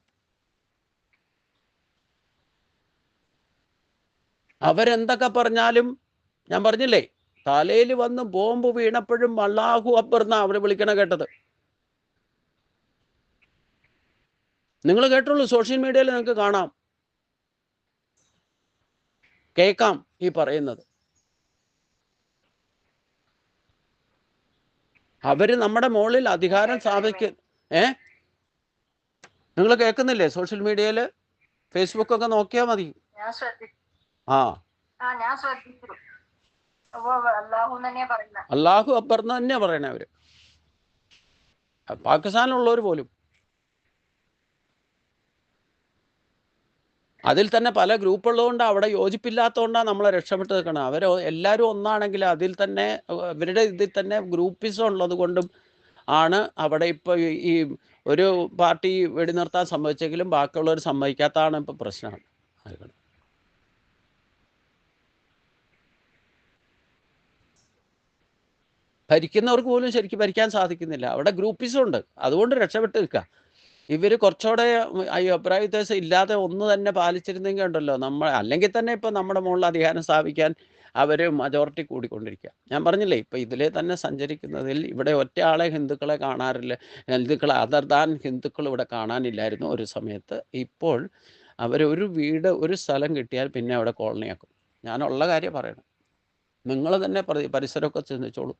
അവരെന്തൊക്കെ പറഞ്ഞാലും, ഞാൻ പറഞ്ഞില്ലേ, തലയിൽ വന്ന് ബോംബ് വീണപ്പോഴും അല്ലാഹു അക്ബർ എന്നാ അവർ വിളിക്കണ കേട്ടത്. നിങ്ങൾ കേട്ടുള്ളൂ, സോഷ്യൽ മീഡിയയിൽ നിങ്ങൾക്ക് കാണാം, കേൾക്കാം ഈ പറയുന്നത്. അവര് നമ്മുടെ മുകളിൽ അധികാരം സ്ഥാപിക്കും. നിങ്ങൾ കേൾക്കുന്നില്ലേ? സോഷ്യൽ മീഡിയയിൽ ഫേസ്ബുക്കൊക്കെ നോക്കിയാൽ മതി. ഞാൻ ശ്രദ്ധിച്ചു. ആ ഞാൻ ശ്രദ്ധിച്ചു. അല്ലാഹു തന്നെയാ പറയുന്നത്. അല്ലാഹു അക്ബർ എന്ന് തന്നെയാ പറയണേ അവര്, പാകിസ്ഥാനിലുള്ളവർ പോലും. അതിൽ തന്നെ പല ഗ്രൂപ്പുള്ളതുകൊണ്ട് അവിടെ യോജിപ്പില്ലാത്തതുകൊണ്ടാണ് നമ്മളെ രക്ഷപ്പെട്ട് നിൽക്കണം. അവർ എല്ലാവരും ഒന്നാണെങ്കിൽ അതിൽ തന്നെ ഇവരുടെ ഇതിൽ തന്നെ ഗ്രൂപ്പിസം ഉള്ളത് കൊണ്ടും ആണ് അവിടെ ഇപ്പോൾ ഈ ഒരു പാർട്ടി വെടിനിർത്താൻ സമ്മതിച്ചെങ്കിലും ബാക്കിയുള്ളവർ സമ്മതിക്കാത്തതാണ് ഇപ്പോൾ പ്രശ്നമാണ്. ഭരിക്കുന്നവർക്ക് പോലും ശരിക്കും ഭരിക്കാൻ സാധിക്കുന്നില്ല, അവിടെ ഗ്രൂപ്പിസം ഉണ്ട്. അതുകൊണ്ട് രക്ഷപ്പെട്ട് നിൽക്കുക. ഇവർ കുറച്ചുകൂടെ അഭിപ്രായ വ്യത്യാസം ഇല്ലാതെ ഒന്ന് തന്നെ പാലിച്ചിരുന്നെങ്കിൽ ഉണ്ടല്ലോ നമ്മൾ, അല്ലെങ്കിൽ തന്നെ ഇപ്പം നമ്മുടെ മുകളിൽ അധികാരം സ്ഥാപിക്കാൻ അവർ മജോറിറ്റി കൂടിക്കൊണ്ടിരിക്കുക. ഞാൻ പറഞ്ഞില്ലേ, ഇപ്പം ഇതിലെ തന്നെ സഞ്ചരിക്കുന്നതിൽ ഇവിടെ ഒറ്റ ആളെ ഹിന്ദുക്കളെ കാണാറില്ല, ഹിന്ദുക്കളെ അതർ ദാൻ ഹിന്ദുക്കൾ ഇവിടെ കാണാനില്ലായിരുന്നു ഒരു സമയത്ത്. ഇപ്പോൾ അവരൊരു വീട് ഒരു സ്ഥലം കിട്ടിയാൽ പിന്നെ അവിടെ കോളനിയാക്കും. ഞാനുള്ള കാര്യം പറയണം, നിങ്ങൾ തന്നെ പരിസരമൊക്കെ ചിന്തിച്ചോളൂ.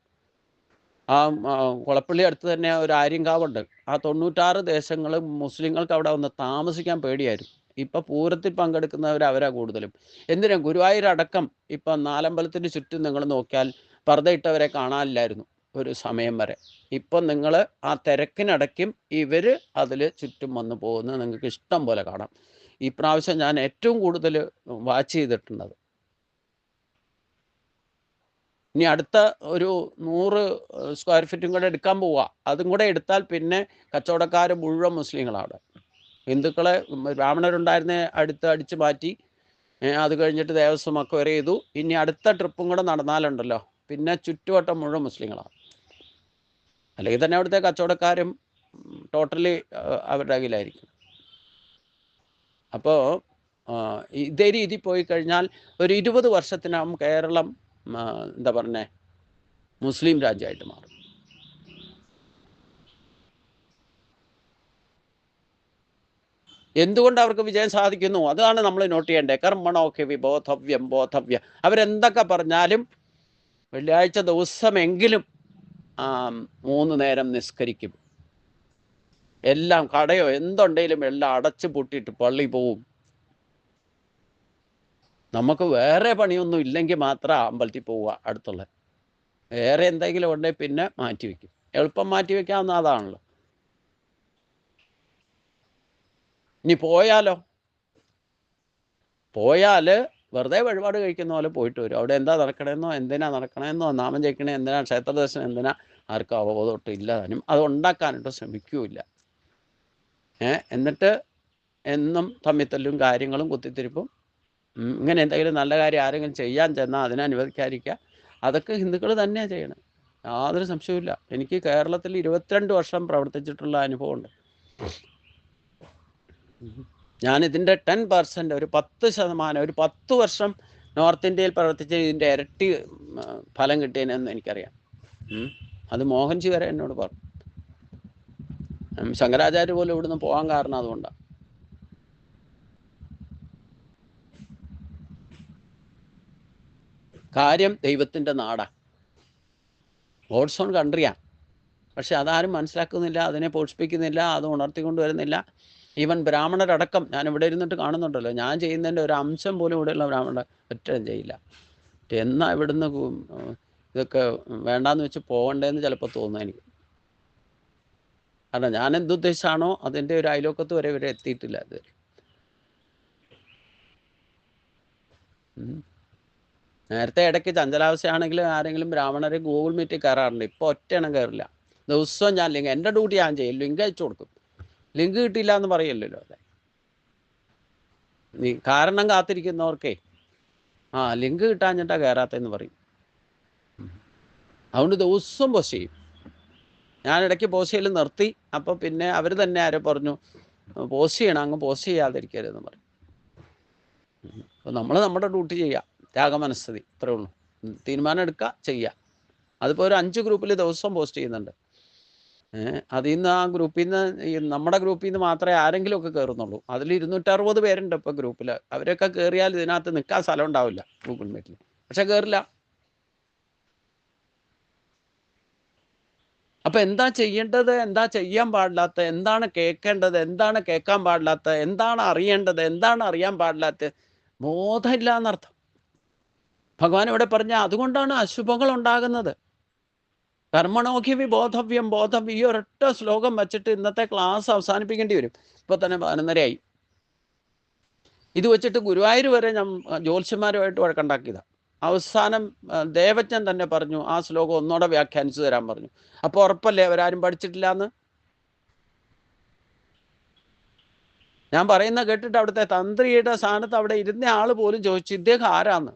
കുളപ്പള്ളി അടുത്ത് തന്നെ ഒരു ആര്യങ്കാവുണ്ട്. ആ 96 ദേശങ്ങളും മുസ്ലിങ്ങൾക്ക് അവിടെ വന്ന് താമസിക്കാൻ പേടിയായിരുന്നു. ഇപ്പം പൂരത്തിൽ പങ്കെടുക്കുന്നവർ അവരാ കൂടുതലും. എന്തിനാ ഗുരുവായൂരടക്കം ഇപ്പം നാലമ്പലത്തിന് ചുറ്റും നിങ്ങൾ നോക്കിയാൽ പർദ്ദയിട്ടവരെ കാണാനില്ലായിരുന്നു ഒരു സമയം വരെ. ഇപ്പം നിങ്ങൾ ആ തിരക്കിനിടയ്ക്കും ഇവർ അതിൽ ചുറ്റും വന്ന് പോകുന്നത് നിങ്ങൾക്ക് ഇഷ്ടം പോലെ കാണാം. ഈ പ്രാവശ്യം ഞാൻ ഏറ്റവും കൂടുതൽ വാച്ച് ചെയ്തിട്ടുള്ളത്. ഇനി അടുത്ത ഒരു 100 സ്ക്വയർ ഫീറ്റും കൂടെ എടുക്കാൻ പോവുക. അതും കൂടെ എടുത്താൽ പിന്നെ കച്ചവടക്കാർ മുഴുവൻ മുസ്ലിങ്ങളാണ്. ഹിന്ദുക്കളെ ബ്രാഹ്മണരുണ്ടായിരുന്നെ അടിച്ച് മാറ്റി. അത് കഴിഞ്ഞിട്ട് ദേവസ്വം അക്വയർ ചെയ്തു. ഇനി അടുത്ത ട്രിപ്പും കൂടെ നടന്നാലുണ്ടല്ലോ പിന്നെ ചുറ്റുവട്ടം മുഴുവൻ മുസ്ലിങ്ങളാണ്. അല്ലെങ്കിൽ തന്നെ അവിടുത്തെ കച്ചവടക്കാരും ടോട്ടലി അവരുടെ കയ്യിലായിരിക്കും. അപ്പോൾ ഇതേ രീതി പോയി കഴിഞ്ഞാൽ ഒരു 20 വർഷത്തിനകം കേരളം എന്താ പറഞ്ഞേ മുസ്ലിം രാജ്യമായിട്ട് മാറും. എന്തുകൊണ്ട് അവർക്ക് വിജയം സാധിക്കുന്നു? അതാണ് നമ്മൾ നോട്ട് ചെയ്യേണ്ടത്. കർമ്മണോക്കെ ബോധവ്യം ബോധവ്യ. അവരെന്തൊക്കെ പറഞ്ഞാലും വെള്ളിയാഴ്ച ദിവസമെങ്കിലും 3 നേരം നിസ്കരിക്കും. എല്ലാം കടയോ എന്തുണ്ടെങ്കിലും എല്ലാം അടച്ചു പൂട്ടിയിട്ട് പള്ളി പോവും. നമുക്ക് വേറെ പണിയൊന്നും ഇല്ലെങ്കിൽ മാത്രം അമ്പലത്തിൽ പോവുക അടുത്തുള്ള. വേറെ എന്തെങ്കിലും ഉണ്ടെങ്കിൽ പിന്നെ മാറ്റിവെക്കും. എളുപ്പം മാറ്റി വെക്കാവുന്ന അതാണല്ലോ. ഇനി പോയാൽ വെറുതെ വഴിപാട് കഴിക്കുന്ന പോലെ പോയിട്ട് വരും. അവിടെ എന്താ നടക്കണമെന്നോ എന്തിനാ നടക്കണമെന്നോ നാമം ജയിക്കണേ എന്തിനാ ക്ഷേത്ര ദർശനം എന്തിനാ ആർക്കും അവബോധമൊട്ടും ഇല്ലാതാനും അത് ഉണ്ടാക്കാനായിട്ട് ശ്രമിക്കുകയില്ല. എന്നിട്ട് എന്നും തമ്മിത്തല്ലും കാര്യങ്ങളും കുത്തിത്തിരിപ്പും. ഇങ്ങനെ എന്തെങ്കിലും നല്ല കാര്യം ആരെങ്കിലും ചെയ്യാൻ ചെന്നാൽ അതിനെ അനുവദിക്കാതിരിക്കുക. അതൊക്കെ ഹിന്ദുക്കൾ തന്നെയാണ് ചെയ്യണം, യാതൊരു സംശയവുമില്ല. എനിക്ക് കേരളത്തിൽ 22 വർഷം പ്രവർത്തിച്ചിട്ടുള്ള അനുഭവമുണ്ട്. ഞാനിതിൻ്റെ 10% ഒരു 10%, ഒരു 10 വർഷം നോർത്ത് ഇന്ത്യയിൽ പ്രവർത്തിച്ച് ഇതിൻ്റെ ഇരട്ടി ഫലം കിട്ടിയതിനെന്ന് എനിക്കറിയാം. അത് മോഹൻജി വരെ എന്നോട് പറഞ്ഞു. ശങ്കരാചാര്യ പോലും ഇവിടുന്ന് പോകാൻ കാരണം അതുകൊണ്ടാണ്. കാര്യം ദൈവത്തിൻ്റെ നാടാണ്, ഗോഡ്സ് ഓൺ കൺട്രിയാണ്. പക്ഷെ അതാരും മനസ്സിലാക്കുന്നില്ല, അതിനെ പോഷിപ്പിക്കുന്നില്ല, അത് ഉണർത്തിക്കൊണ്ടുവരുന്നില്ല. ഈവൻ ബ്രാഹ്മണരടക്കം ഞാൻ ഇവിടെ ഇരുന്നിട്ട് കാണുന്നുണ്ടല്ലോ, ഞാൻ ചെയ്യുന്നതിൻ്റെ ഒരു അംശം പോലും ഇവിടെയുള്ള ബ്രാഹ്മണർ ഒറ്റയും ചെയ്യില്ല. എന്നാ ഇവിടുന്ന് ഇതൊക്കെ വേണ്ടാന്ന് വെച്ച് പോകണ്ടേന്ന് ചിലപ്പോൾ തോന്നുന്നു എനിക്ക്. കാരണം ഞാൻ എന്തുദ്ദേശിച്ചാണോ അതിൻ്റെ ഒരു അയലോക്കത്ത് വരെ ഇവരെ എത്തിയിട്ടില്ല ഇതുവരെ. നേരത്തെ ഇടയ്ക്ക് ചഞ്ചലാവസ്ഥയാണെങ്കിൽ ആരെങ്കിലും ബ്രാഹ്മണരെ ഗൂഗിൾ മീറ്റിൽ കയറാറുണ്ട്. ഇപ്പോൾ ഒറ്റയെണ്ണം കയറില്ല. ദിവസവും ഞാൻ ലിങ്ക്, എൻ്റെ ഡ്യൂട്ടി ഞാൻ ചെയ്യും, ലിങ്ക് അയച്ചു കൊടുക്കും. ലിങ്ക് കിട്ടിയില്ല എന്ന് പറയല്ലോ. അതെ, നീ കാരണം കാത്തിരിക്കുന്നവർക്കേ ലിങ്ക് കിട്ടാഞ്ഞിട്ടാ കയറാത്തതെന്ന് പറയും. അതുകൊണ്ട് ദിവസവും പോസ്റ്റ് ചെയ്യും. ഞാൻ ഇടയ്ക്ക് പോസ്റ്റ് ചെയ്യൽ നിർത്തി. അപ്പോൾ പിന്നെ അവർ തന്നെ ആരോ പറഞ്ഞു പോസ്റ്റ് ചെയ്യണം, അങ്ങ് പോസ്റ്റ് ചെയ്യാതിരിക്കരുതെന്ന് പറയും. അപ്പോൾ നമ്മൾ നമ്മുടെ ഡ്യൂട്ടി ചെയ്യാം, ത്യാഗമനസ്ഥിതി, ഇത്രേ ഉള്ളൂ. തീരുമാനം എടുക്കുക, ചെയ്യുക. അതിപ്പോൾ ഒരു 5 ഗ്രൂപ്പിൽ ദിവസം പോസ്റ്റ് ചെയ്യുന്നുണ്ട്. അതിൽ നിന്ന് ആ ഗ്രൂപ്പിൽ നിന്ന് നമ്മുടെ ഗ്രൂപ്പിൽ നിന്ന് മാത്രമേ ആരെങ്കിലുമൊക്കെ കയറുന്നുള്ളൂ. അതിൽ 260 പേരുണ്ട് ഇപ്പോൾ ഗ്രൂപ്പിൽ. അവരൊക്കെ കയറിയാൽ ഇതിനകത്ത് നിൽക്കാൻ സ്ഥലം ഉണ്ടാവില്ല ഗൂഗിൾ മീറ്റിൽ. പക്ഷെ കയറില്ല. അപ്പം എന്താ ചെയ്യേണ്ടത്, എന്താ ചെയ്യാൻ പാടില്ലാത്ത, എന്താണ് കേൾക്കേണ്ടത്, എന്താണ് കേൾക്കാൻ പാടില്ലാത്ത, എന്താണ് അറിയേണ്ടത്, എന്താണ് അറിയാൻ പാടില്ലാത്ത, ബോധമില്ല എന്നർത്ഥം. ഭഗവാൻ ഇവിടെ പറഞ്ഞ അതുകൊണ്ടാണ് അശുഭങ്ങൾ ഉണ്ടാകുന്നത്. കർമ്മണോഖ്യ ബോധവ്യം ബോധവ്യം, ഈ ഒരൊറ്റ ശ്ലോകം വച്ചിട്ട് ഇന്നത്തെ ക്ലാസ് അവസാനിപ്പിക്കേണ്ടി വരും. ഇപ്പൊ തന്നെ 11:30 ഇത് വെച്ചിട്ട് ഗുരുവായൂർ വരെ ഞാൻ ജ്യോത്സ്യന്മാരുമായിട്ട് വഴക്കുണ്ടാക്കിയതാണ്. അവസാനം ദേവജ്ഞൻ തന്നെ പറഞ്ഞു ആ ശ്ലോകം ഒന്നോടെ വ്യാഖ്യാനിച്ചു തരാൻ പറഞ്ഞു. അപ്പോൾ ഉറപ്പല്ലേ അവരാരും പഠിച്ചിട്ടില്ല എന്ന്? ഞാൻ പറയുന്ന കേട്ടിട്ട് അവിടുത്തെ തന്ത്രിയുടെ സ്ഥാനത്ത് അവിടെ ഇരുന്ന ആള് പോലും ചോദിച്ചു ഇദ്ദേഹം ആരാന്ന്.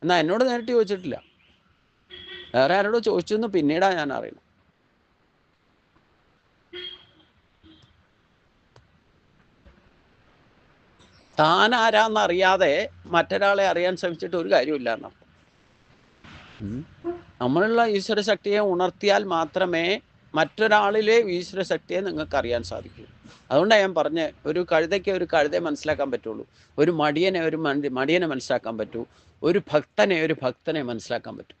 എന്നാൽ എന്നോട് നേരിട്ട് ചോദിച്ചിട്ടില്ല, വേറെ ആരോട് ചോദിച്ചു എന്ന് പിന്നീടാണ് ഞാൻ അറിയുന്നത്. താൻ ആരാന്നറിയാതെ മറ്റൊരാളെ അറിയാൻ ശ്രമിച്ചിട്ട് ഒരു കാര്യമില്ല എന്നർത്ഥം. നമ്മളുള്ള ഈശ്വരശക്തിയെ ഉണർത്തിയാൽ മാത്രമേ മറ്റൊരാളിലെ ഈശ്വരശക്തിയെ നിങ്ങൾക്ക് അറിയാൻ സാധിക്കൂ. അതുകൊണ്ടാണ് ഞാൻ പറഞ്ഞ ഒരു കഴുതയ്ക്ക് ഒരു കഴുതയെ മനസ്സിലാക്കാൻ പറ്റുള്ളൂ, ഒരു മടിയനെ ഒരു മടിയനെ മനസ്സിലാക്കാൻ പറ്റൂ, ഒരു ഭക്തനെ മനസ്സിലാക്കാൻ പറ്റും.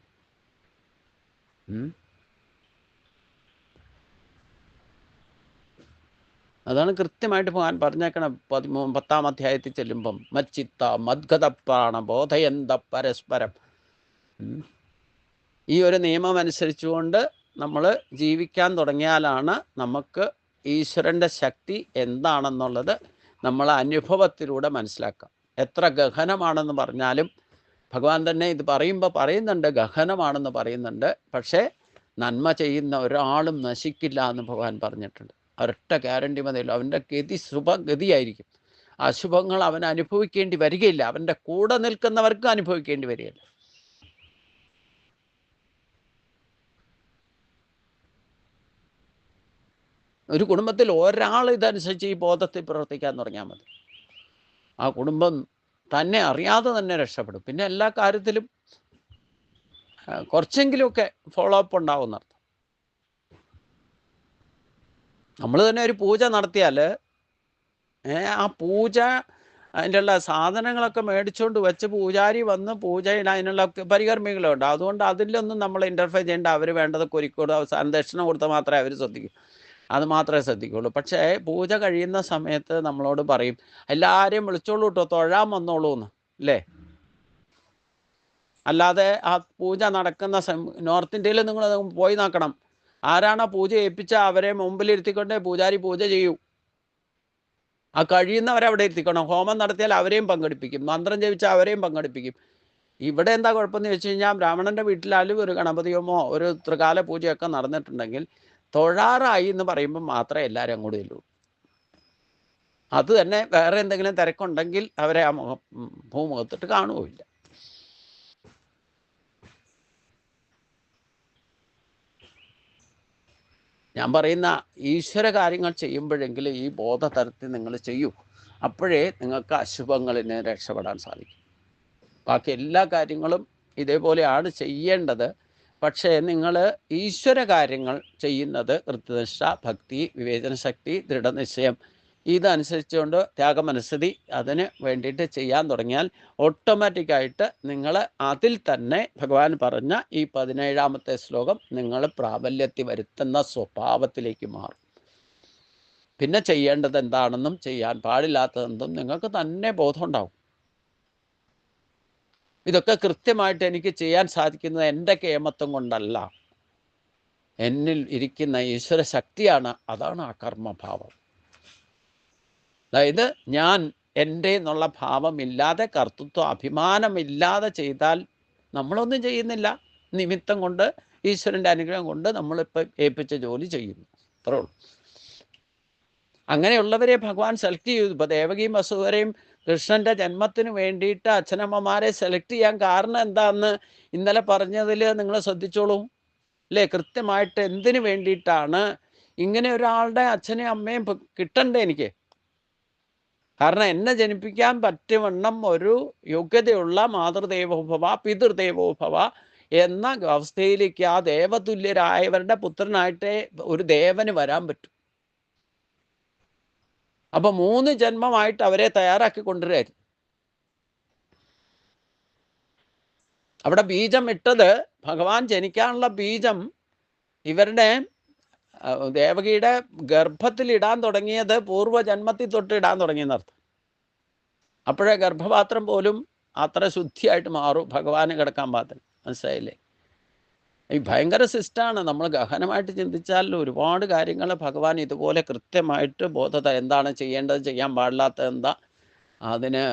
അതാണ് കൃത്യമായിട്ട് പോകാൻ പറഞ്ഞേക്കണം. 10-ാം അധ്യായത്തിൽ ചെല്ലുമ്പം മച്ചിത്ത മദ്ഗതപ്രാണ ബോധയന്ത പരസ്പരം. ഈ ഒരു നിയമം അനുസരിച്ചുകൊണ്ട് നമ്മൾ ജീവിക്കാൻ തുടങ്ങിയാലാണ് നമുക്ക് ഈശ്വരൻ്റെ ശക്തി എന്താണെന്നുള്ളത് നമ്മൾ അനുഭവത്തിലൂടെ മനസ്സിലാക്കാം. എത്ര ഗഹനമാണെന്ന് പറഞ്ഞാലും ഭഗവാൻ തന്നെ ഇത് പറയുന്നുണ്ട്, ഗഹനമാണെന്ന് പറയുന്നുണ്ട്. പക്ഷേ നന്മ ചെയ്യുന്ന ഒരാളും നശിക്കില്ല എന്ന് ഭഗവാൻ പറഞ്ഞിട്ടുണ്ട്. ഒരൊറ്റ ഗ്യാരണ്ടി മതിയല്ലോ. അവൻ്റെ ഗതി ശുഭഗതിയായിരിക്കും. അശുഭങ്ങൾ അവൻ അനുഭവിക്കേണ്ടി വരികയില്ല, അവൻ്റെ കൂടെ നിൽക്കുന്നവർക്ക് അനുഭവിക്കേണ്ടി വരികയില്ല. ഒരു കുടുംബത്തിൽ ഒരാൾ ഇതനുസരിച്ച് ഈ ബോധത്തിൽ പ്രവർത്തിക്കാൻ തുടങ്ങിയാൽ മതി, ആ കുടുംബം തന്നെ അറിയാതെ തന്നെ രക്ഷപ്പെടും. പിന്നെ എല്ലാ കാര്യത്തിലും കുറച്ചെങ്കിലുമൊക്കെ ഫോളോ അപ്പ് ഉണ്ടാവുന്നർത്ഥം. നമ്മൾ തന്നെ ഒരു പൂജ നടത്തിയാൽ ആ പൂജ അതിൻ്റെ ഉള്ള സാധനങ്ങളൊക്കെ മേടിച്ചുകൊണ്ട് വെച്ച് പൂജാരി വന്ന് പൂജയിൽ അതിനുള്ള പരികർമ്മികളുണ്ട്. അതുകൊണ്ട് അതിലൊന്നും നമ്മൾ ഇൻ്റർഫെയർ ചെയ്യേണ്ട. അവർ വേണ്ടതൊക്കെ ഒരുക്കോടും അവസാനം ദക്ഷിണ കൊടുത്താൽ മാത്രമേ അവർ ശ്രദ്ധിക്കൂ, അത് മാത്രമേ ശ്രദ്ധിക്കുള്ളൂ. പക്ഷേ പൂജ കഴിയുന്ന സമയത്ത് നമ്മളോട് പറയും എല്ലാവരെയും വിളിച്ചോളൂ കേട്ടോ, തൊഴാൻ വന്നോളൂ എന്ന്, അല്ലേ? അല്ലാതെ ആ പൂജ നടക്കുന്ന നോർത്ത് ഇന്ത്യയിൽ നിങ്ങൾ പോയി നോക്കണം, ആരാണോ പൂജ ഏൽപ്പിച്ച അവരെ മുമ്പിലിരുത്തിക്കൊണ്ടേ പൂജാരി പൂജ ചെയ്യൂ. ആ കഴിയുന്നവരെ അവിടെ ഇരുത്തിക്കണം. ഹോമം നടത്തിയാൽ അവരെയും പങ്കെടുപ്പിക്കും, മന്ത്രം ജപിച്ചാൽ അവരെയും പങ്കെടുപ്പിക്കും. ഇവിടെ എന്താ കുഴപ്പമെന്ന് ചോദിച്ചു കഴിഞ്ഞാൽ, ബ്രാഹ്മണൻ്റെ വീട്ടിലാലും ഒരു ഗണപതിയോമോ ഒരു ത്രികാല പൂജയൊക്കെ നടന്നിട്ടുണ്ടെങ്കിൽ തൊഴാറായി എന്ന് പറയുമ്പോൾ മാത്രമേ എല്ലാവരും അങ്ങോട്ട് ചെല്ലൂ. അത് തന്നെ വേറെ എന്തെങ്കിലും തിരക്കുണ്ടെങ്കിൽ അവരെ ആ ഭൂമുഖത്തിട്ട് കാണുകയില്ല. ഞാൻ പറയുന്ന ഈശ്വര കാര്യങ്ങൾ ചെയ്യുമ്പോഴെങ്കിലും ഈ ബോധതലത്തിൽ നിങ്ങൾ ചെയ്യൂ. അപ്പോഴേ നിങ്ങൾക്ക് അശുഭങ്ങളിൽ നിന്ന് രക്ഷപ്പെടാൻ സാധിക്കും. ബാക്കി എല്ലാ കാര്യങ്ങളും ഇതേപോലെയാണ് ചെയ്യേണ്ടത്. പക്ഷേ നിങ്ങൾ ഈശ്വര കാര്യങ്ങൾ ചെയ്യുന്നത് കൃത്യനിഷ്ഠ, ഭക്തി, വിവേചനശക്തി, ദൃഢനിശ്ചയം ഇതനുസരിച്ചുകൊണ്ട് ത്യാഗമനസ്ഥിതി അതിന് വേണ്ടിയിട്ട് ചെയ്യാൻ തുടങ്ങിയാൽ ഓട്ടോമാറ്റിക്കായിട്ട് നിങ്ങൾ അതിൽ തന്നെ ഭഗവാൻ പറഞ്ഞ ഈ 17ാമത്തെ ശ്ലോകം നിങ്ങൾ പ്രാബല്യത്തിൽ വരുത്തുന്ന സ്വഭാവത്തിലേക്ക് മാറും. പിന്നെ ചെയ്യേണ്ടത് എന്താണെന്നും ചെയ്യാൻ പാടില്ലാത്തതെന്നും നിങ്ങൾക്ക് തന്നെ ബോധമുണ്ടാവും. ഇതൊക്കെ കൃത്യമായിട്ട് എനിക്ക് ചെയ്യാൻ സാധിക്കുന്നത് എൻ്റെ കേമത്വം കൊണ്ടല്ല, എന്നിൽ ഇരിക്കുന്ന ഈശ്വര ശക്തിയാണ്. അതാണ് ആ കർമ്മഭാവം. അതായത് ഞാൻ എൻ്റെ എന്നുള്ള ഭാവമില്ലാതെ, കർത്തൃത്വ അഭിമാനമില്ലാതെ ചെയ്താൽ നമ്മളൊന്നും ചെയ്യുന്നില്ല. നിമിത്തം കൊണ്ട്, ഈശ്വരൻ്റെ അനുഗ്രഹം കൊണ്ട് നമ്മളിപ്പോൾ ഏൽപ്പിച്ച ജോലി ചെയ്യുന്നു, അത്രേ ഉള്ളൂ. അങ്ങനെയുള്ളവരെ ഭഗവാൻ സെലക്ട് ചെയ്തു. ഇപ്പോൾ ദേവകിയും വസുദേവരെയും കൃഷ്ണൻ്റെ ജന്മത്തിന് വേണ്ടിയിട്ട് അച്ഛനമ്മമാരെ സെലക്ട് ചെയ്യാൻ കാരണം എന്താണെന്ന് ഇന്നലെ പറഞ്ഞതിൽ നിങ്ങൾ ശ്രദ്ധിച്ചോളൂ, അല്ലേ? കൃത്യമായിട്ട് എന്തിനു വേണ്ടിയിട്ടാണ് ഇങ്ങനെ ഒരാളുടെ അച്ഛനെയും അമ്മയും കിട്ടണ്ടേ എനിക്ക്? കാരണം എന്നെ ജനിപ്പിക്കാൻ പറ്റുവണ്ണം ഒരു യോഗ്യതയുള്ള മാതൃദേവോഭവ പിതൃദേവോഭവ എന്ന അവസ്ഥയിലേക്ക് ആ ദേവതുല്യരായവരുടെ പുത്രനായിട്ടേ ഒരു ദേവന് വരാൻ പറ്റും. അപ്പൊ 3 ജന്മമായിട്ട് അവരെ തയ്യാറാക്കി കൊണ്ടുവരായിരുന്നു. അവിടെ ബീജം ഇട്ടത്, ഭഗവാൻ ജനിക്കാനുള്ള ബീജം ഇവരുടെ ദേവകിയുടെ ഗർഭത്തിൽ ഇടാൻ തുടങ്ങിയത് പൂർവ്വജന്മത്തിൽ തൊട്ട് ഇടാൻ തുടങ്ങിയെന്നർത്ഥം. അപ്പോഴേ ഗർഭപാത്രം പോലും അത്ര ശുദ്ധിയായിട്ട് മാറും ഭഗവാന് കിടക്കാൻ പാത്രം. മനസ്സിലായില്ലേ? ഈ ഭയങ്കര സിസ്റ്റാണ്. നമ്മൾ ഗഹനമായിട്ട് ചിന്തിച്ചാൽ ഒരുപാട് കാര്യങ്ങൾ ഭഗവാൻ ഇതുപോലെ കൃത്യമായിട്ട് എന്താണ് ചെയ്യേണ്ടത്, ചെയ്യാൻ പാടില്ലാത്തത് എന്താ, അതിന്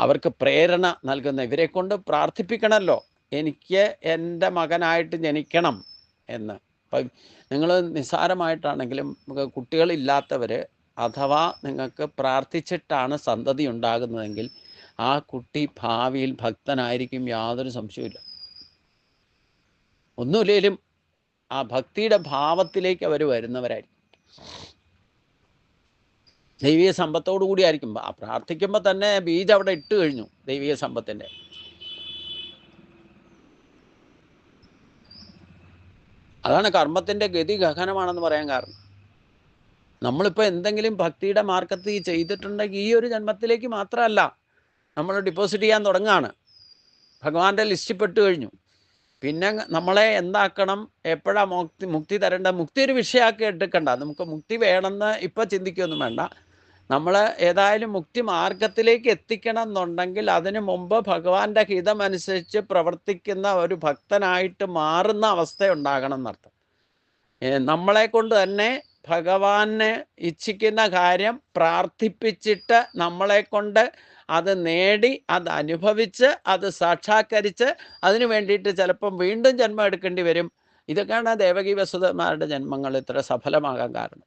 അവർക്ക് പ്രേരണ നൽകുന്ന ഇവരെ കൊണ്ട് പ്രാർത്ഥിപ്പിക്കണമല്ലോ, എനിക്ക് എൻ്റെ മകനായിട്ട് ജനിക്കണം എന്ന്. അപ്പം നിങ്ങൾ നിസ്സാരമായിട്ടാണെങ്കിലും കുട്ടികളില്ലാത്തവർ അഥവാ നിങ്ങൾക്ക് പ്രാർത്ഥിച്ചിട്ടാണ് സന്തതി ഉണ്ടാകുന്നതെങ്കിൽ ആ കുട്ടി ഭാവിയിൽ ഭക്തനായിരിക്കും, യാതൊരു സംശയമില്ല. ഒന്നുമില്ലേലും ആ ഭക്തിയുടെ ഭാവത്തിലേക്ക് അവർ വരുന്നവരായിരിക്കും. ദൈവീയ സമ്പത്തോടു കൂടിയായിരിക്കും. പ്രാർത്ഥിക്കുമ്പോൾ തന്നെ ബീജം അവിടെ ഇട്ട് കഴിഞ്ഞു ദൈവീയ സമ്പത്തിൻ്റെ. അതാണ് കർമ്മത്തിൻ്റെ ഗതി ഗഹനമാണെന്ന് പറയാൻ കാരണം. നമ്മളിപ്പോൾ എന്തെങ്കിലും ഭക്തിയുടെ മാർഗത്തിൽ ചെയ്തിട്ടുണ്ടെങ്കിൽ ഈ ഒരു ജന്മത്തിലേക്ക് മാത്രമല്ല, നമ്മൾ ഡെപ്പോസിറ്റ് ചെയ്യാൻ തുടങ്ങുകയാണ്. ഭഗവാന്റെ ലിസ്റ്റിൽപ്പെട്ടു കഴിഞ്ഞു. പിന്നെ നമ്മളെ എന്താക്കണം, എപ്പോഴാണ് മുക്തി തരേണ്ട, മുക്തി ഒരു വിഷയമാക്കി എടുക്കണ്ട. നമുക്ക് മുക്തി വേണമെന്ന് ഇപ്പം ചിന്തിക്കുകയൊന്നും വേണ്ട. നമ്മൾ ഏതായാലും മുക്തി മാർഗത്തിലേക്ക് എത്തിക്കണം എന്നുണ്ടെങ്കിൽ അതിനു മുമ്പ് ഭഗവാന്റെ ഹിതമനുസരിച്ച് പ്രവർത്തിക്കുന്ന ഒരു ഭക്തനായിട്ട് മാറുന്ന അവസ്ഥ ഉണ്ടാകണം എന്നർത്ഥം. നമ്മളെ കൊണ്ട് തന്നെ ഭഗവാനെ ഇച്ഛിക്കുന്ന കാര്യം പ്രാർത്ഥിപ്പിച്ചിട്ട് നമ്മളെ കൊണ്ട് അത് നേടി, അത് അനുഭവിച്ച്, അത് സാക്ഷാത്കരിച്ച് അതിനു വേണ്ടിയിട്ട് ചിലപ്പം വീണ്ടും ജന്മം എടുക്കേണ്ടി വരും. ഇതൊക്കെയാണ് ദേവകി വസുദേവന്മാരുടെ ജന്മങ്ങൾ ഇത്ര സഫലമാകാൻ കാരണം.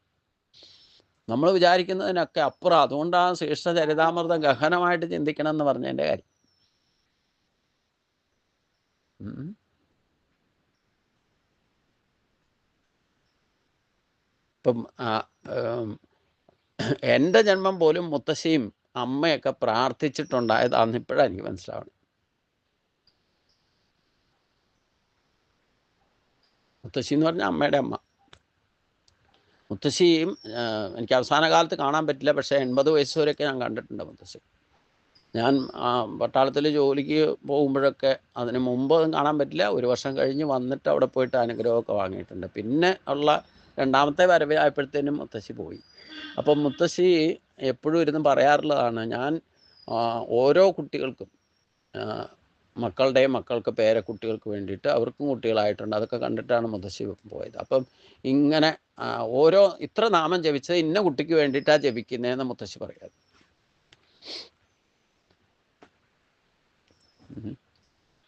നമ്മൾ വിചാരിക്കുന്നതിനൊക്കെ അപ്പുറം. അതുകൊണ്ടാണ് ശ്രീകൃഷ്ണ ചരിതാമൃതം ഗഹനമായിട്ട് ചിന്തിക്കണം എന്ന് പറഞ്ഞതിൻ്റെ കാര്യം. ഇപ്പം എൻ്റെ ജന്മം പോലും മുത്തശ്ശിയും അമ്മയൊക്കെ പ്രാർത്ഥിച്ചിട്ടുണ്ടായതാണെന്ന് ഇപ്പോഴാണ് എനിക്ക് മനസ്സിലാവണം. മുത്തശ്ശി എന്ന് പറഞ്ഞാൽ അമ്മയുടെ അമ്മ. മുത്തശ്ശിയും എനിക്ക് അവസാന കാലത്ത് കാണാൻ പറ്റില്ല, പക്ഷേ 80 വയസ്സ് വരെയൊക്കെ ഞാൻ കണ്ടിട്ടുണ്ട് മുത്തശ്ശി. ഞാൻ പട്ടാളത്തിൽ ജോലിക്ക് പോകുമ്പോഴൊക്കെ, അതിന് മുമ്പ് കാണാൻ പറ്റില്ല, 1 വർഷം കഴിഞ്ഞ് വന്നിട്ട് അവിടെ പോയിട്ട് അനുഗ്രഹമൊക്കെ വാങ്ങിയിട്ടുണ്ട്. പിന്നെ ഉള്ള രണ്ടാമത്തെ വരവ് ആയപ്പോഴത്തേനും മുത്തശ്ശി പോയി. അപ്പം മുത്തശ്ശി എപ്പോഴും ഇരുന്ന് പറയാറുള്ളതാണ്, ഞാൻ ഓരോ കുട്ടികൾക്കും, മക്കൾക്ക് പേരക്കുട്ടികൾക്ക് വേണ്ടിയിട്ട് അവർക്കും കുട്ടികളായിട്ടുണ്ട്, അതൊക്കെ കണ്ടിട്ടാണ് മുത്തശ്ശി പോയത്. അപ്പം ഇങ്ങനെ ഓരോ ഇത്ര നാമം ജപിച്ചത് ഇന്ന കുട്ടിക്ക് വേണ്ടിയിട്ടാണ് ജപിക്കുന്നതെന്ന് മുത്തശ്ശി പറയാറ്.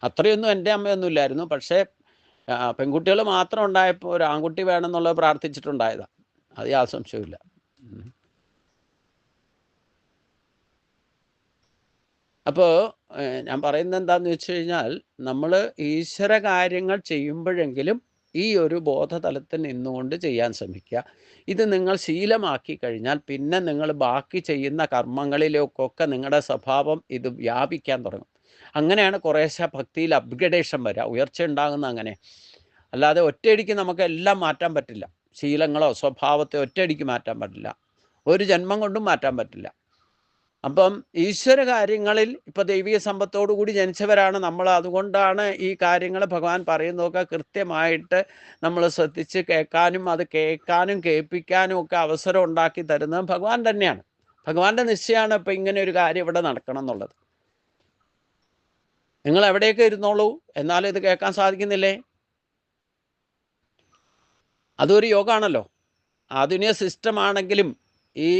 അത്രയൊന്നും എൻ്റെ അമ്മയൊന്നും ഇല്ലായിരുന്നു. പക്ഷേ പെൺകുട്ടികൾ മാത്രം ഉണ്ടായപ്പോൾ ഒരു ആൺകുട്ടി വേണമെന്നുള്ളത് പ്രാർത്ഥിച്ചിട്ടുണ്ടായതാണ്. അത് യാതൊരു സംശയമില്ല. അപ്പോൾ ഞാൻ പറയുന്നത് എന്താണെന്ന് വെച്ച് കഴിഞ്ഞാൽ, നമ്മൾ ഈശ്വര കാര്യങ്ങൾ ചെയ്യുമ്പോഴെങ്കിലും ഈ ഒരു ബോധതലത്തിൽ നിന്നുകൊണ്ട് ചെയ്യാൻ ശ്രമിക്കുക. ഇത് നിങ്ങൾ ശീലമാക്കി കഴിഞ്ഞാൽ പിന്നെ നിങ്ങൾ ബാക്കി ചെയ്യുന്ന കർമ്മങ്ങളിലേക്കൊക്കെ നിങ്ങളുടെ സ്വഭാവം ഇത് വ്യാപിക്കാൻ തുടങ്ങും. അങ്ങനെയാണ് കുറേശ്ശെ ഭക്തിയിൽ അപ്ഗ്രഡേഷൻ വരിക, ഉയർച്ച ഉണ്ടാകുന്ന. അങ്ങനെ അല്ലാതെ ഒറ്റയടിക്ക് നമുക്ക് എല്ലാം മാറ്റാൻ പറ്റില്ല. ശീലങ്ങളോ സ്വഭാവത്തെ ഒറ്റയടിക്ക് മാറ്റാൻ പറ്റില്ല, ഒരു ജന്മം കൊണ്ടും മാറ്റാൻ പറ്റില്ല. അപ്പം ഈശ്വര കാര്യങ്ങളിൽ ഇപ്പോൾ ദൈവിക സമ്പത്തോടു കൂടി ജനിച്ചവരാണ് നമ്മൾ. അതുകൊണ്ടാണ് ഈ കാര്യങ്ങൾ ഭഗവാൻ പറയുന്നതൊക്കെ കൃത്യമായിട്ട് നമ്മൾ ശ്രദ്ധിച്ച് കേൾക്കാനും അത് കേൾക്കാനും കേൾപ്പിക്കാനും ഒക്കെ അവസരം ഉണ്ടാക്കി തരുന്നത് ഭഗവാൻ തന്നെയാണ്. ഭഗവാന്റെ നിശ്ചയമാണ് ഇപ്പം ഇങ്ങനെ ഒരു കാര്യം ഇവിടെ നടക്കണം എന്നുള്ളത്. നിങ്ങൾ എവിടെയൊക്കെ ഇരുന്നോളൂ, എന്നാലും ഇത് കേൾക്കാൻ സാധിക്കുന്നില്ലേ? അതൊരു യോഗമാണല്ലോ. ആധുനിക സിസ്റ്റം ആണെങ്കിലും ഈ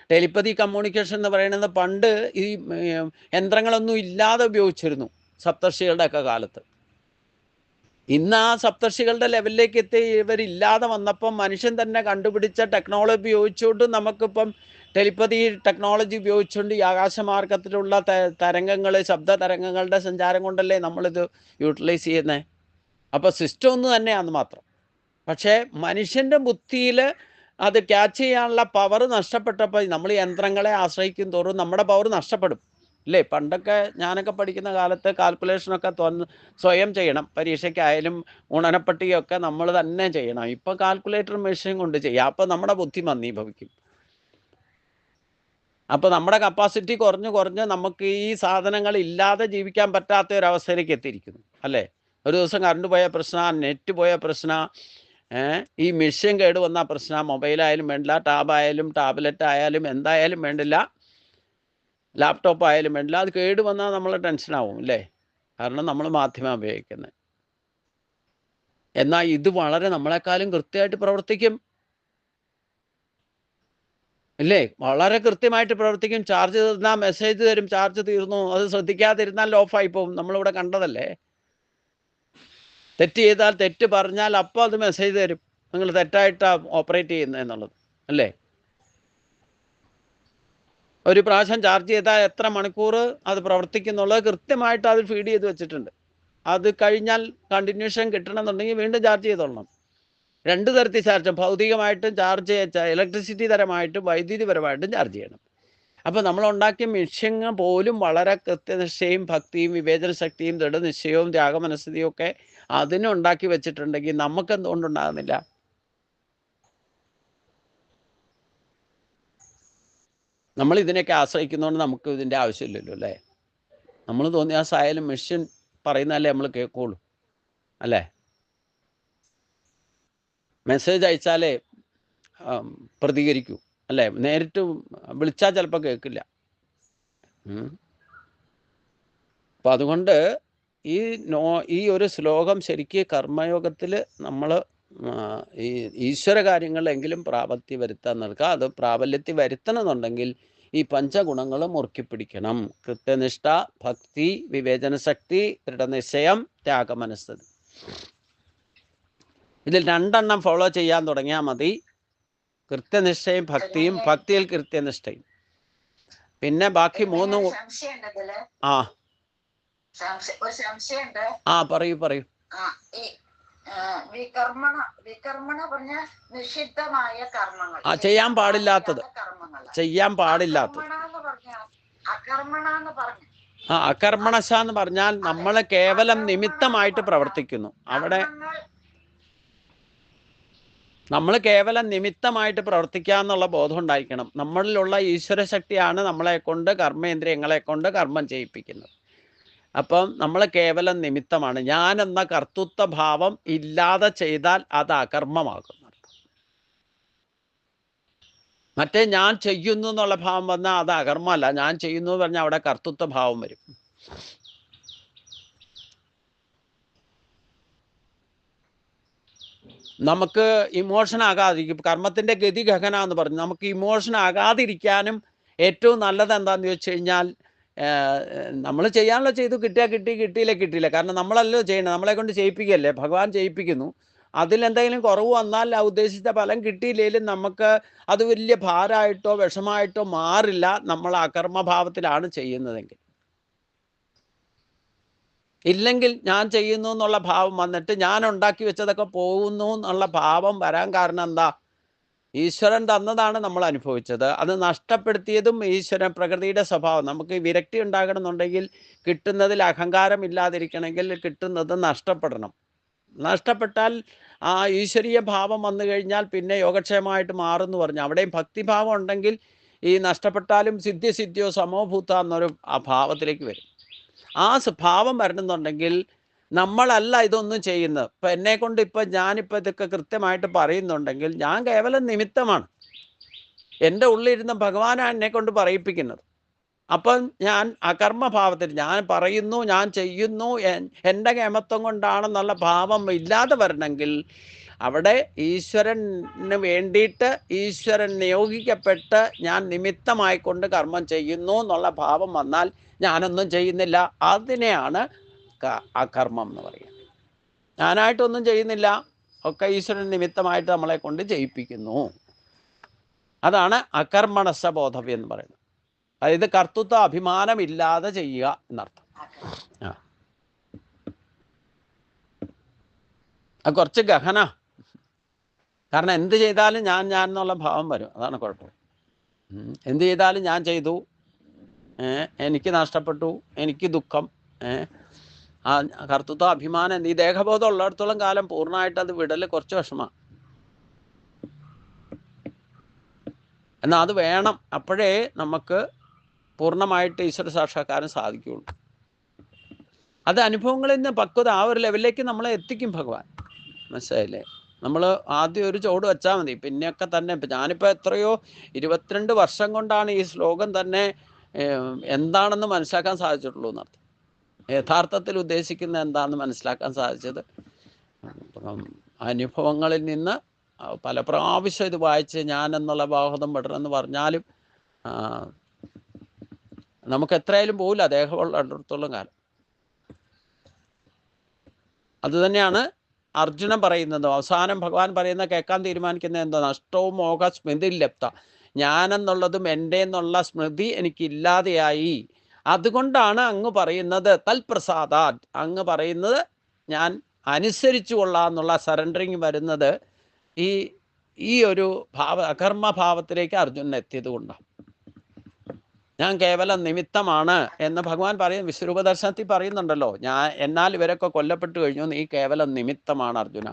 ടെലിപ്പതി കമ്മ്യൂണിക്കേഷൻ എന്ന് പറയുന്നത് പണ്ട് ഈ യന്ത്രങ്ങളൊന്നും ഇല്ലാതെ ഉപയോഗിച്ചിരുന്നു സപ്തർഷികളുടെ ഒക്കെ കാലത്ത്. ഇന്ന് ആ സപ്തർഷികളുടെ ലെവലിലേക്ക് എത്തി ഇവരില്ലാതെ വന്നപ്പം മനുഷ്യൻ തന്നെ കണ്ടുപിടിച്ച ടെക്നോളജി ഉപയോഗിച്ചുകൊണ്ട് നമുക്കിപ്പം ടെലിപ്പതി ടെക്നോളജി ഉപയോഗിച്ചുകൊണ്ട് ഈ ആകാശമാർഗത്തിലുള്ള തരംഗങ്ങൾ, ശബ്ദ തരംഗങ്ങളുടെ സഞ്ചാരം കൊണ്ടല്ലേ നമ്മളിത് യൂട്ടിലൈസ് ചെയ്യുന്നത്. അപ്പോൾ സിസ്റ്റം ഒന്ന് തന്നെയാണെന്ന് മാത്രം. പക്ഷേ മനുഷ്യൻ്റെ ബുദ്ധിയിൽ അത് ക്യാച്ച് ചെയ്യാനുള്ള പവർ നഷ്ടപ്പെട്ടപ്പോൾ നമ്മൾ യന്ത്രങ്ങളെ ആശ്രയിക്കും തോറും നമ്മുടെ പവർ നഷ്ടപ്പെടും. ഇല്ലേ? പണ്ടൊക്കെ ഞാനൊക്കെ പഠിക്കുന്ന കാലത്ത് കാൽക്കുലേഷനൊക്കെ സ്വയം ചെയ്യണം. പരീക്ഷയ്ക്കായാലും ഉണനപ്പട്ടികയൊക്കെ നമ്മൾ തന്നെ ചെയ്യണം. ഇപ്പം കാൽക്കുലേറ്റർ മെഷീൻ കൊണ്ട് ചെയ്യാം. അപ്പം നമ്മുടെ ബുദ്ധി മന്ദീഭവിക്കും. അപ്പോൾ നമ്മുടെ കപ്പാസിറ്റി കുറഞ്ഞ് നമുക്ക് ഈ സാധനങ്ങൾ ഇല്ലാതെ ജീവിക്കാൻ പറ്റാത്ത ഒരവസ്ഥയിലേക്ക് എത്തിയിരിക്കുന്നു. അല്ലേ? ഒരു ദിവസം കറണ്ട് പോയ പ്രശ്നം, നെറ്റ് പോയ പ്രശ്നം, ഈ മെഷീൻ കേട് വന്ന പ്രശ്നം, മൊബൈലായാലും വേണ്ടില്ല, ടാബായാലും ടാബ്ലറ്റ് ആയാലും എന്തായാലും വേണ്ടില്ല, ലാപ്ടോപ്പ് ആയാലും വേണ്ടില്ല, അത് കേട് വന്നാൽ നമ്മൾ ടെൻഷനാവും അല്ലേ? കാരണം നമ്മൾ മാധ്യമം ഉപയോഗിക്കുന്നത്. എന്നാൽ ഇത് വളരെ നമ്മളെക്കാളും കൃത്യമായിട്ട് പ്രവർത്തിക്കും ഇല്ലേ? വളരെ കൃത്യമായിട്ട് പ്രവർത്തിക്കും. ചാർജ് തീർന്നാൽ മെസ്സേജ് തരും, ചാർജ് തീർന്നു. അത് ശ്രദ്ധിക്കാതിരുന്നാൽ ഓഫായി പോകും. നമ്മളിവിടെ കണ്ടതല്ലേ. തെറ്റ് ചെയ്താൽ, തെറ്റ് പറഞ്ഞാൽ അപ്പോൾ അത് മെസ്സേജ് തരും, നിങ്ങൾ തെറ്റായിട്ടാണ് ഓപ്പറേറ്റ് ചെയ്യുന്നത് എന്നുള്ളത് അല്ലേ? ഒരു പ്രാവശ്യം ചാർജ് ചെയ്താൽ എത്ര മണിക്കൂർ അത് പ്രവർത്തിക്കുന്നുള്ളത് കൃത്യമായിട്ട് അത് ഫീഡ് ചെയ്ത് വെച്ചിട്ടുണ്ട്. അത് കഴിഞ്ഞാൽ കണ്ടിന്യൂഷൻ കിട്ടണമെന്നുണ്ടെങ്കിൽ വീണ്ടും ചാർജ് ചെയ്തോളണം. 2 തരത്തിൽ ചാർജ്, ഭൗതികമായിട്ടും ചാർജ് ഇലക്ട്രിസിറ്റി തരമായിട്ടും വൈദ്യുതി പരമായിട്ടും ചാർജ് ചെയ്യണം. അപ്പോൾ നമ്മളുണ്ടാക്കിയ മിഷ്യൻ പോലും വളരെ കൃത്യനിഷ്ഠയും ഭക്തിയും വിവേചന ശക്തിയും ദൃഢനിശ്ചയവും ത്യാഗമനസ്ഥിതിയും ഒക്കെ അതിനുണ്ടാക്കി വെച്ചിട്ടുണ്ടെങ്കിൽ നമുക്ക് എന്തുകൊണ്ടുണ്ടാകുന്നില്ല? നമ്മൾ ഇതിനൊക്കെ ആശ്രയിക്കുന്നതുകൊണ്ട് നമുക്ക് ഇതിൻ്റെ ആവശ്യമില്ലല്ലോ അല്ലേ? നമ്മൾ തോന്നിയാസായാലും മെഷീൻ പറയുന്നതല്ലേ നമ്മൾ കേൾക്കുള്ളൂ അല്ലേ? മെസ്സേജ് അയച്ചാലേ പ്രതികരിക്കൂ അല്ലേ? നേരിട്ട് വിളിച്ചാൽ ചിലപ്പോൾ കേൾക്കില്ല. അപ്പം അതുകൊണ്ട് ഈ ഒരു ശ്ലോകം ശരിക്ക് കർമ്മയോഗത്തിൽ നമ്മൾ ഈ ഈശ്വര കാര്യങ്ങളിലെങ്കിലും പ്രാബല്യം വരുത്താൻ നിൽക്കുക. അത് പ്രാബല്യത്തിൽ വരുത്തണമെന്നുണ്ടെങ്കിൽ ഈ പഞ്ചഗുണങ്ങൾ മുറുക്കി പിടിക്കണം. കൃത്യനിഷ്ഠ, ഭക്തി, വിവേചന ശക്തി, ദൃഢനിശ്ചയം, ത്യാഗമനസ്ഥിതി. ഇതിൽ 2 ഫോളോ ചെയ്യാൻ തുടങ്ങിയാൽ മതി. കൃത്യനിഷ്ഠയും ഭക്തിയും, ഭക്തിയിൽ കൃത്യനിഷ്ഠയും. പിന്നെ ബാക്കി 3 പറയൂ. ചെയ്യാൻ പാടില്ലാത്തത്. അകർമ്മണശ എന്ന് പറഞ്ഞാൽ നമ്മൾ കേവലം നിമിത്തമായിട്ട് പ്രവർത്തിക്കുന്നു. അവിടെ നമ്മൾ കേവലം നിമിത്തമായിട്ട് പ്രവർത്തിക്കുക എന്നുള്ള ബോധം ഉണ്ടായിരിക്കണം. നമ്മളിലുള്ള ഈശ്വര ശക്തിയാണ് നമ്മളെ കൊണ്ട്, കർമ്മേന്ദ്രിയങ്ങളെ കൊണ്ട് കർമ്മം ചെയ്യിപ്പിക്കുന്നത്. അപ്പം നമ്മൾ കേവലം നിമിത്തമാണ്. ഞാൻ എന്ന കർത്തൃത്വ ഭാവം ഇല്ലാതെ ചെയ്താൽ അത് അകർമ്മമാകും. മറ്റേ ഞാൻ ചെയ്യുന്നു എന്നുള്ള ഭാവം വന്നാൽ അത് അകർമ്മമല്ല. ഞാൻ ചെയ്യുന്നു എന്ന് പറഞ്ഞാൽ അവിടെ കർത്തൃത്വ ഭാവം വരും. നമുക്ക് ഇമോഷൻ ആകാതിരിക്കും. കർമ്മത്തിൻ്റെ ഗതി ഗഹന എന്ന് പറഞ്ഞു. നമുക്ക് ഇമോഷൻ ആകാതിരിക്കാനും ഏറ്റവും നല്ലത് എന്താണെന്ന് ചോദിച്ചു കഴിഞ്ഞാൽ, നമ്മൾ ചെയ്യാനുള്ള ചെയ്തു, കിട്ടിയാൽ കിട്ടി, കിട്ടിയില്ല. കാരണം നമ്മളല്ലോ ചെയ്യണം, നമ്മളെ കൊണ്ട് ചെയ്യിപ്പിക്കുകയല്ലേ, ഭഗവാൻ ചെയ്യിപ്പിക്കുന്നു. അതിലെന്തെങ്കിലും കുറവ് വന്നാൽ ഉദ്ദേശിച്ച ഫലം കിട്ടിയില്ലെങ്കിലും നമുക്ക് അത് വലിയ ഭാരമായിട്ടോ വിഷമായിട്ടോ മാറില്ല, നമ്മൾ അകർമ്മഭാവത്തിലാണ് ചെയ്യുന്നതെങ്കിൽ. ഇല്ലെങ്കിൽ ഞാൻ ചെയ്യുന്നു എന്നുള്ള ഭാവം വന്നിട്ട് ഞാൻ ഉണ്ടാക്കി വെച്ചതൊക്കെ പോകുന്നു എന്നുള്ള ഭാവം വരാൻ കാരണം എന്താ? ഈശ്വരൻ തന്നതാണ് നമ്മൾ അനുഭവിച്ചത്. അത് നഷ്ടപ്പെടുത്തിയതും ഈശ്വരൻ, പ്രകൃതിയുടെ സ്വഭാവം. നമുക്ക് വിരക്തി ഉണ്ടാകണമെന്നുണ്ടെങ്കിൽ, കിട്ടുന്നതിൽ അഹങ്കാരം ഇല്ലാതിരിക്കണമെങ്കിൽ കിട്ടുന്നത് നഷ്ടപ്പെടണം. നഷ്ടപ്പെട്ടാൽ ആ ഈശ്വരീയ ഭാവം വന്നു കഴിഞ്ഞാൽ പിന്നെ യോഗക്ഷേമമായിട്ട് മാറുമെന്ന് പറഞ്ഞു. അവിടെയും ഭക്തിഭാവം ഉണ്ടെങ്കിൽ ഈ നഷ്ടപ്പെട്ടാലും സിദ്ധിയോ സമോഭൂത എന്നൊരു ആ ഭാവത്തിലേക്ക് വരും. ആ ഭാവം വരണമെന്നുണ്ടെങ്കിൽ നമ്മളല്ല ഇതൊന്നും ചെയ്യുന്നത്. ഇപ്പം എന്നെക്കൊണ്ട് ഞാനിപ്പോൾ ഇതൊക്കെ കൃത്യമായിട്ട് പറയുന്നുണ്ടെങ്കിൽ ഞാൻ കേവലം നിമിത്തമാണ്. എൻ്റെ ഉള്ളിലിരുന്ന ഭഗവാനാണ് എന്നെക്കൊണ്ട് പറയിപ്പിക്കുന്നത്. അപ്പം ഞാൻ അകർമ്മഭാവത്തിൽ ഞാൻ പറയുന്നു, ഞാൻ ചെയ്യുന്നു, എൻ്റെ കേമത്വം കൊണ്ടാണെന്നുള്ള ഭാവം ഇല്ലാതെ വരണമെങ്കിൽ അവിടെ ഈശ്വരന് വേണ്ടിയിട്ട്, ഈശ്വരൻ നിയോഗിക്കപ്പെട്ട് ഞാൻ നിമിത്തമായിക്കൊണ്ട് കർമ്മം ചെയ്യുന്നു എന്നുള്ള ഭാവം വന്നാൽ ഞാനൊന്നും ചെയ്യുന്നില്ല. അതിനെയാണ് അകർമ്മം എന്ന് പറയുക. ഞാനായിട്ടൊന്നും ചെയ്യുന്നില്ല, ഒക്കെ ഈശ്വരൻ നിമിത്തമായിട്ട് നമ്മളെ കൊണ്ട് ചെയ്യിപ്പിക്കുന്നു. അതാണ് അകർമ്മണസ ബോധവ്യം എന്ന് പറയുന്നത്. അതായത് കർത്തൃത്വ അഭിമാനമില്ലാതെ ചെയ്യുക എന്നർത്ഥം. അത് കുറച്ച് ഗഹന. കാരണം എന്ത് ചെയ്താലും ഞാൻ എന്നുള്ള ഭാവം വരും. അതാണ് കുഴപ്പം. എന്ത് ചെയ്താലും ഞാൻ ചെയ്തു, എനിക്ക് നഷ്ടപ്പെട്ടു, എനിക്ക് ദുഃഖം. ആ കർത്തൃത്വ അഭിമാനം, ഈ ദേഹബോധം ഉള്ളിടത്തോളം കാലം പൂർണ്ണമായിട്ട് അത് വിടൽ കുറച്ച് വിഷമമാണ്. എന്നാൽ അത് വേണം. അപ്പോഴേ നമുക്ക് പൂർണ്ണമായിട്ട് ഈശ്വര സാക്ഷാത്കാരം സാധിക്കുകയുള്ളൂ. അത് അനുഭവങ്ങളിൽ നിന്ന് പക്വത, ആ ഒരു ലെവലിലേക്ക് നമ്മളെ എത്തിക്കും ഭഗവാൻ. മനസ്സിലായില്ലേ? നമ്മൾ ആദ്യം ഒരു ചോട് വെച്ചാൽ മതി, പിന്നെയൊക്കെ തന്നെ. ഞാനിപ്പോൾ എത്രയോ 22 വർഷം കൊണ്ടാണ് ഈ ശ്ലോകം തന്നെ എന്താണെന്ന് മനസ്സിലാക്കാൻ സാധിച്ചിട്ടുള്ളൂ എന്നർത്ഥം. യഥാർത്ഥത്തിൽ ഉദ്ദേശിക്കുന്ന എന്താണെന്ന് മനസ്സിലാക്കാൻ സാധിച്ചത് അനുഭവങ്ങളിൽ നിന്ന് പല പ്രാവശ്യം ഇത് വായിച്ച് ഞാൻ എന്നുള്ള ബോധം പെടണമെന്ന് പറഞ്ഞാലും നമുക്ക് എത്രയായാലും പോകില്ല ദേഹമുള്ള അടുത്തോളം കാലം. അതുതന്നെയാണ് അർജുനൻ പറയുന്നത്. അവസാനം ഭഗവാൻ പറയുന്ന കേൾക്കാൻ തീരുമാനിക്കുന്നത് എന്താ? നഷ്ടവും മോഹ സ്മൃതി ലപ്ത. ഞാനെന്നുള്ളതും എൻ്റെ എന്നുള്ള സ്മൃതി എനിക്കില്ലാതെയായി. അതുകൊണ്ടാണ് അങ്ങ് പറയുന്നത് തൽപ്രസാദാത്, അങ്ങ് പറയുന്നത് ഞാൻ അനുസരിച്ചു കൊള്ളാം എന്നുള്ള സറണ്ടറിങ് വരുന്നത് ഈ ഒരു അകർമ്മഭാവത്തിലേക്ക് അർജുനൻ എത്തിയത് കൊണ്ടാണ്. ഞാൻ കേവലം നിമിത്തമാണ് എന്ന് ഭഗവാൻ പറയും. വിശ്വരൂപ ദർശനത്തിൽ പറയുന്നുണ്ടല്ലോ, എന്നാൽ ഇവരൊക്കെ കൊല്ലപ്പെട്ടു കഴിഞ്ഞു, നീ കേവലം നിമിത്തമാണ് അർജുന.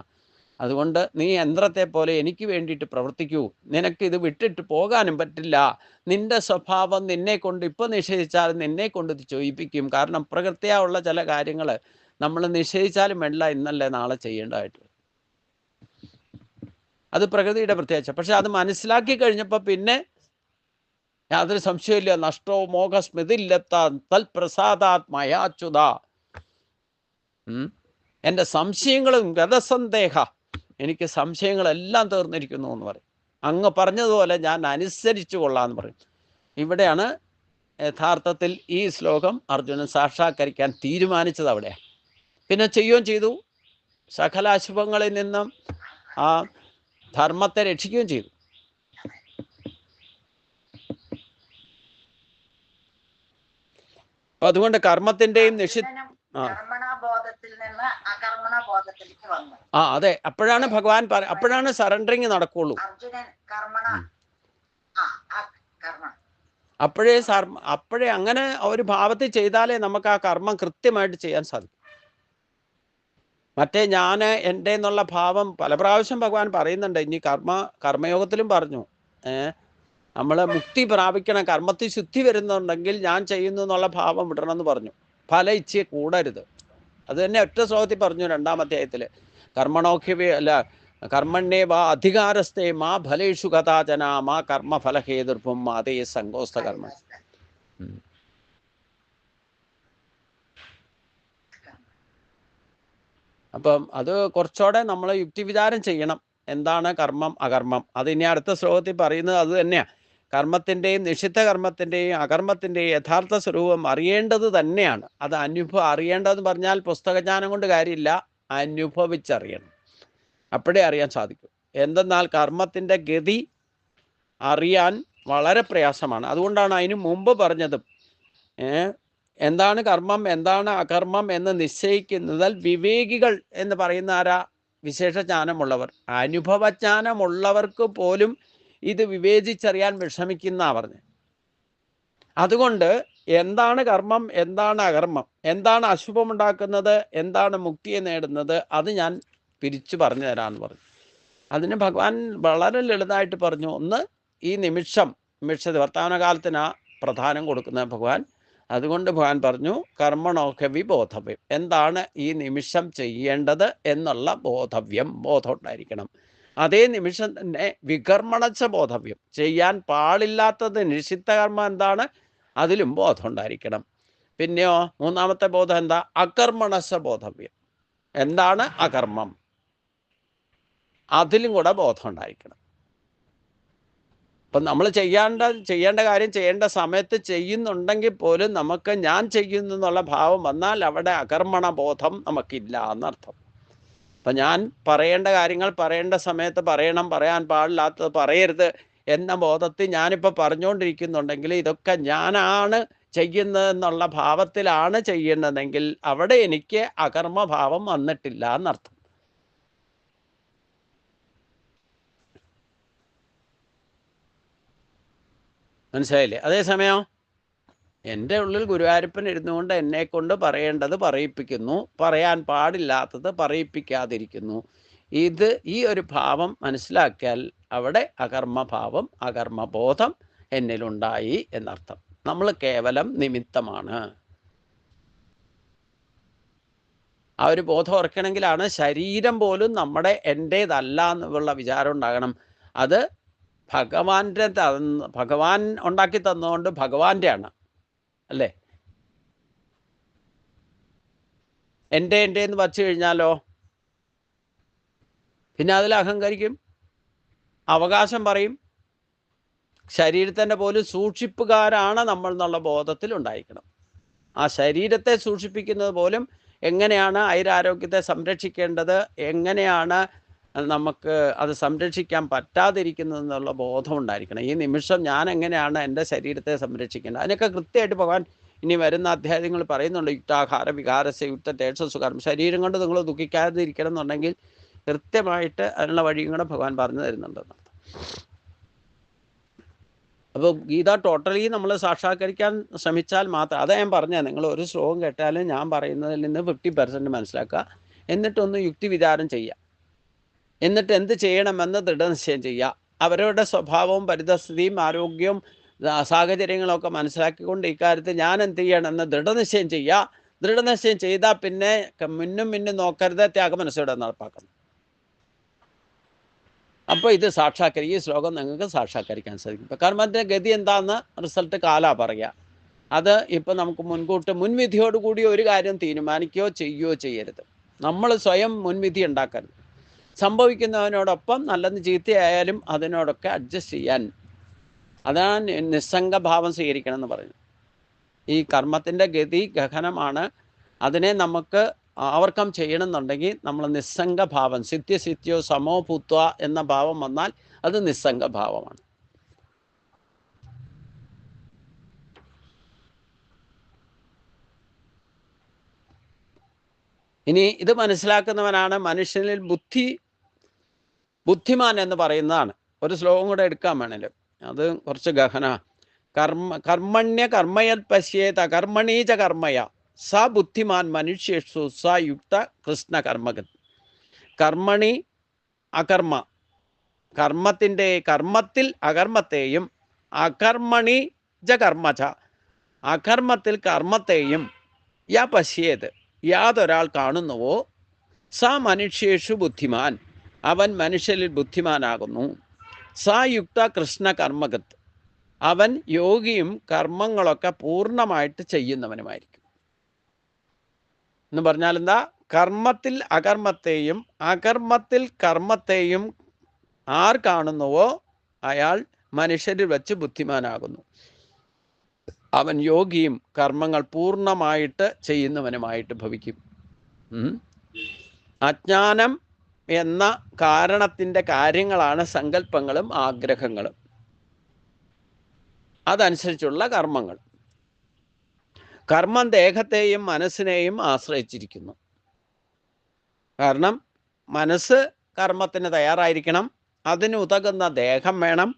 അതുകൊണ്ട് നീ യന്ത്രത്തെ പോലെ എനിക്ക് വേണ്ടിയിട്ട് പ്രവർത്തിക്കൂ. നിനക്ക് ഇത് വിട്ടിട്ട് പോകാനും പറ്റില്ല. നിന്റെ സ്വഭാവം നിന്നെ കൊണ്ട് ഇപ്പം നിഷേധിച്ചാൽ നിന്നെ കൊണ്ട് ഇത് ചോദിപ്പിക്കും. കാരണം പ്രകൃതിയുള്ള ചില കാര്യങ്ങൾ നമ്മൾ നിഷേധിച്ചാലും വേണ്ട, ഇന്നല്ലേ നാളെ ചെയ്യേണ്ടതായിട്ട്. അത് പ്രകൃതിയുടെ പ്രത്യേകിച്ച്. പക്ഷെ അത് മനസ്സിലാക്കി കഴിഞ്ഞപ്പോൾ പിന്നെ യാതൊരു സംശയമില്ല. നഷ്ടോ മോഹ സ്മൃതിലെത്താൻ തൽപ്രസാദാത്മയാച്യുത. എൻ്റെ സംശയങ്ങളും ഗതസന്ദേഹ, എനിക്ക് സംശയങ്ങളെല്ലാം തീർന്നിരിക്കുന്നു എന്ന് പറയും. അങ്ങ് പറഞ്ഞതുപോലെ ഞാൻ അനുസരിച്ചു കൊള്ളാമെന്ന് പറയും. ഇവിടെയാണ് യഥാർത്ഥത്തിൽ ഈ ശ്ലോകം അർജുനൻ സാക്ഷാത്കരിക്കാൻ തീരുമാനിച്ചത്. അവിടെയാണ്. പിന്നെ ചെയ്യുകയും ചെയ്തു. സകല അശുഭങ്ങളിൽ നിന്നും ആ ധർമ്മത്തെ രക്ഷിക്കുകയും ചെയ്തു. അതുകൊണ്ട് കർമ്മത്തിന്റെയും അതെ, അപ്പോഴാണ് ഭഗവാൻ അപ്പോഴാണ് സറണ്ടറിങ് നടക്കുള്ളൂ. അപ്പോഴേ അങ്ങനെ ഒരു ഭാവത്തിൽ ചെയ്താലേ നമുക്ക് ആ കർമ്മം കൃത്യമായിട്ട് ചെയ്യാൻ സാധിക്കും. മറ്റേ ഞാൻ എൻ്റെ എന്നുള്ള ഭാവം പല പ്രാവശ്യം ഭഗവാൻ പറയുന്നുണ്ട്. ഇനി കർമ്മയോഗത്തിലും പറഞ്ഞു, നമ്മൾ മുക്തി പ്രാപിക്കണം, കർമ്മത്തിൽ ശുദ്ധി വരുന്നുണ്ടെങ്കിൽ ഞാൻ ചെയ്യുന്നു എന്നുള്ള ഭാവം വിടണമെന്ന് പറഞ്ഞു. ഫല ഇച്ഛയെ കൂടരുത്. അത് തന്നെ ഒറ്റ ശ്ലോകത്തിൽ പറഞ്ഞു 2-ാം അധ്യായത്തിൽ. കർമ്മണ്യേ വാ അധികാരസ്ഥേ മാ ഫലേഷു കഥാചന മാ കർമ്മഫലഹേതുർഭം മാതേ സങ്കോസ്ത കർമ്മ. അപ്പം അത് കുറച്ചുകൂടെ നമ്മൾ യുക്തിവിചാരം ചെയ്യണം. എന്താണ് കർമ്മം അകർമ്മം? അത് ഇനി അടുത്ത ശ്ലോകത്തിൽ പറയുന്നത് അത് തന്നെയാണ്. കർമ്മത്തിൻ്റെയും നിഷിദ്ധ കർമ്മത്തിൻ്റെയും അകർമ്മത്തിൻ്റെയും യഥാർത്ഥ സ്വരൂപം അറിയേണ്ടത് തന്നെയാണ്. അത് അറിയേണ്ടതെന്ന് പറഞ്ഞാൽ പുസ്തകജ്ഞാനം കൊണ്ട് കാര്യമില്ല, അനുഭവിച്ചറിയണം. അപ്പോഴേ അറിയാൻ സാധിക്കും. എന്തെന്നാൽ കർമ്മത്തിൻ്റെ ഗതി അറിയാൻ വളരെ പ്രയാസമാണ്. അതുകൊണ്ടാണ് അതിന് മുമ്പ് പറഞ്ഞതും എന്താണ് കർമ്മം എന്താണ് അകർമ്മം എന്ന് നിശ്ചയിക്കുന്നതിൽ വിവേകികൾ എന്ന് പറയുന്ന ആരാ? വിശേഷജ്ഞാനമുള്ളവർ. അനുഭവജ്ഞാനമുള്ളവർക്ക് പോലും ഇത് വിവേചിച്ചറിയാൻ വിഷമിക്കുന്ന പറഞ്ഞു. അതുകൊണ്ട് എന്താണ് കർമ്മം എന്താണ് അകർമ്മം, എന്താണ് അശുഭമുണ്ടാക്കുന്നത് എന്താണ് മുക്തിയെ നേടുന്നത്, അത് ഞാൻ പിരിച്ചു പറഞ്ഞു തരാമെന്ന് പറഞ്ഞു. അതിന് ഭഗവാൻ വളരെ ലളിതമായിട്ട് പറഞ്ഞു. ഒന്ന്, ഈ നിമിഷത്തെ വർത്തമാനകാലത്തിനാ പ്രധാനം കൊടുക്കുന്ന ഭഗവാൻ. അതുകൊണ്ട് ഭഗവാൻ പറഞ്ഞു കർമ്മണോഹവി ബോധവ്യം. എന്താണ് ഈ നിമിഷം ചെയ്യേണ്ടത് എന്നുള്ള ബോധം ഉണ്ടായിരിക്കണം. അതേ നിമിഷം തന്നെ വികർമ്മണച്ച ബോധവ്യം, ചെയ്യാൻ പാടില്ലാത്തത് നിഷിദ്ധ കർമ്മം എന്താണ് അതിലും ബോധം ഉണ്ടായിരിക്കണം. പിന്നെയോ 3-ാമത്തെ ബോധം എന്താ? അകർമ്മണച്ച ബോധവ്യം. എന്താണ് അകർമ്മം അതിലും കൂടെ ബോധം ഉണ്ടായിരിക്കണം. അപ്പം നമ്മൾ ചെയ്യേണ്ട കാര്യം ചെയ്യേണ്ട സമയത്ത് ചെയ്യുന്നുണ്ടെങ്കിൽ പോലും നമുക്ക് ഞാൻ ചെയ്യുന്നു എന്നുള്ള ഭാവം വന്നാൽ അവിടെ അകർമ്മണ ബോധം നമുക്കില്ല എന്നർത്ഥം. അപ്പം ഞാൻ പറയേണ്ട കാര്യങ്ങൾ പറയേണ്ട സമയത്ത് പറയണം, പറയാൻ പാടില്ലാത്തത് പറയരുത് എന്ന ബോധത്തിൽ ഞാനിപ്പോൾ പറഞ്ഞുകൊണ്ടിരിക്കുന്നുണ്ടെങ്കിൽ ഇതൊക്കെ ഞാനാണ് ചെയ്യുന്നതെന്നുള്ള ഭാവത്തിലാണ് ചെയ്യുന്നതെങ്കിൽ അവിടെ എനിക്ക് അകർമ്മഭാവം വന്നിട്ടില്ല എന്നർത്ഥം. മനസ്സിലായില്ലേ? അതേസമയം എൻ്റെ ഉള്ളിൽ ഗുരുവായൂരപ്പൻ ഇരുന്നുകൊണ്ട് എന്നെ കൊണ്ട് പറയേണ്ടത് പറയിപ്പിക്കുന്നു, പറയാൻ പാടില്ലാത്തത് പറയിപ്പിക്കാതിരിക്കുന്നു. ഈ ഒരു ഭാവം മനസ്സിലാക്കിയാൽ അവിടെ അകർമ്മഭാവം അകർമ്മബോധം എന്നിലുണ്ടായി എന്നർത്ഥം. നമ്മൾ കേവലം നിമിത്തമാണ്. ആ ഒരു ബോധം ഉറക്കണമെങ്കിലാണ് ശരീരം പോലും നമ്മുടെ എൻ്റേതല്ല എന്നുള്ള വിചാരം ഉണ്ടാകണം. അത് ഭഗവാൻ ഉണ്ടാക്കി തന്നുകൊണ്ട് ഭഗവാന്റെ ആണ്. അല്ലേ? എൻ്റെ എന്ന് വച്ചു കഴിഞ്ഞാലോ പിന്നെ അതിൽ അഹങ്കരിക്കും, അവകാശം പറയും. ശരീരത്തിൻ്റെ പോലും സൂക്ഷിപ്പുകാരാണ് നമ്മൾ എന്നുള്ള ബോധത്തിൽ ഉണ്ടായിരിക്കണം. ആ ശരീരത്തെ സൂക്ഷിപ്പിക്കുന്നത് പോലും എങ്ങനെയാണ് ആയുരാരോഗ്യത്തെ സംരക്ഷിക്കേണ്ടത്, എങ്ങനെയാണ് നമുക്ക് അത് സംരക്ഷിക്കാൻ പറ്റാതിരിക്കുന്നത് എന്നുള്ള ബോധം ഉണ്ടായിരിക്കണം. ഈ നിമിഷം ഞാൻ എങ്ങനെയാണ് എൻ്റെ ശരീരത്തെ സംരക്ഷിക്കേണ്ടത്, അതിനൊക്കെ കൃത്യമായിട്ട് ഭഗവാൻ ഇനി വരുന്ന അധ്യായങ്ങൾ പറയുന്നുണ്ട്. യുക്താഹാര വികാരസ്യ യുക്ത തേജസ്സുകാരം. ശരീരം കൊണ്ട് നിങ്ങൾ ദുഃഖിക്കാതിരിക്കണം എന്നുണ്ടെങ്കിൽ കൃത്യമായിട്ട് അതിനുള്ള വഴിയും കൂടെ ഭഗവാൻ പറഞ്ഞു തരുന്നുണ്ടെന്ന്. അപ്പോൾ ഗീത ടോട്ടലി നമ്മൾ സാക്ഷാത്കരിക്കാൻ ശ്രമിച്ചാൽ മാത്രം, അതാ ഞാൻ പറഞ്ഞത്, നിങ്ങൾ ഒരു ശ്ലോകം കേട്ടാലും ഞാൻ പറയുന്നതിൽ നിന്ന് 50% മനസ്സിലാക്കുക, എന്നിട്ടൊന്ന് യുക്തി വിചാരം ചെയ്യുക, എന്നിട്ട് എന്ത് ചെയ്യണമെന്ന് ദൃഢനിശ്ചയം ചെയ്യുക. അവരവരുടെ സ്വഭാവവും പരിതസ്ഥിതിയും ആരോഗ്യവും സാഹചര്യങ്ങളൊക്കെ മനസ്സിലാക്കിക്കൊണ്ട് ഇക്കാര്യത്തിൽ ഞാൻ എന്ത് ചെയ്യണമെന്ന് ദൃഢനിശ്ചയം ചെയ്യുക. ദൃഢനിശ്ചയം ചെയ്താൽ പിന്നെ മുന്നും നോക്കരുത്, ത്യാഗമനസ്സോടെ നടപ്പാക്കണം. അപ്പോൾ ഇത് ഈ ശ്ലോകം നിങ്ങൾക്ക് സാക്ഷാത്കരിക്കാൻ സാധിക്കും. ഇപ്പം കർമ്മത്തിൻ്റെ ഗതി എന്താണെന്ന് റിസൾട്ട് കാലാ പറയുക. അത് ഇപ്പം നമുക്ക് മുൻവിധിയോടുകൂടി ഒരു കാര്യം തീരുമാനിക്കുകയോ ചെയ്യുകയോ ചെയ്യരുത്. നമ്മൾ സ്വയം മുൻവിധി ഉണ്ടാക്കരുത്. സംഭവിക്കുന്നതിനോടൊപ്പം നല്ലത് ചീത്തയായാലും അതിനോടൊക്കെ അഡ്ജസ്റ്റ് ചെയ്യാൻ, അതാണ് നിസ്സംഗഭാവം സ്വീകരിക്കണം എന്ന് പറയുന്നത്. ഈ കർമ്മത്തിൻ്റെ ഗതി ഗഹനമാണ്. അതിനെ നമുക്ക് ആവർക്കം ചെയ്യണമെന്നുണ്ടെങ്കിൽ നമ്മൾ നിസ്സംഗഭാവം, സിദ്ധ്യോ സമോ ഭൂത്വ എന്ന ഭാവം വന്നാൽ അത് നിസ്സംഗഭാവമാണ്. ഇനി ഇത് മനസ്സിലാക്കുന്നവനാണ് മനുഷ്യനിൽ ബുദ്ധിമാൻ എന്ന് പറയുന്നതാണ്. ഒരു ശ്ലോകം കൂടെ എടുക്കാൻ വേണേലും, അത് കുറച്ച് ഗഹന. കർമ്മണ്യ കർമ്മയത് പശ്യേത കർമ്മണീച കർമ്മയ സ ബുദ്ധിമാൻ മനുഷ്യേഷു സ യുക്ത കൃഷ്ണ കർമ്മഗത്. കർമ്മണി അകർമ്മ, കർമ്മത്തിൽ അകർമ്മത്തെയും, അകർമ്മണി ച കർമ്മച, അകർമ്മത്തിൽ കർമ്മത്തെയും യ പശ്യേത്, യാതൊരാൾ കാണുന്നുവോ, സ മനുഷ്യേഷു ബുദ്ധിമാൻ, അവൻ മനുഷ്യരിൽ ബുദ്ധിമാനാകുന്നു. സ യുക്ത കൃഷ്ണ കർമ്മഗത്, അവൻ യോഗിയും കർമ്മങ്ങളൊക്കെ പൂർണ്ണമായിട്ട് ചെയ്യുന്നവനുമായിരിക്കും. എന്ന് പറഞ്ഞാൽ എന്താ? കർമ്മത്തിൽ അകർമ്മത്തെയും അകർമ്മത്തിൽ കർമ്മത്തെയും ആർ കാണുന്നുവോ അയാൾ മനുഷ്യരിൽ വെച്ച് ബുദ്ധിമാനാകുന്നു. അവൻ യോഗിയും കർമ്മങ്ങൾ പൂർണ്ണമായിട്ട് ചെയ്യുന്നവനുമായിട്ട് ഭവിക്കും. അജ്ഞാനം എന്ന കാരണത്തിൻ്റെ കാര്യങ്ങളാണ് സങ്കല്പങ്ങളും ആഗ്രഹങ്ങളും. അതനുസരിച്ചുള്ള കർമ്മങ്ങൾ. കർമ്മം ദേഹത്തെയും മനസ്സിനെയും ആശ്രയിച്ചിരിക്കുന്നു. കാരണം മനസ്സ് കർമ്മത്തിന് തയ്യാറായിരിക്കണം, അതിന് ഉതകുന്ന ദേഹം വേണം,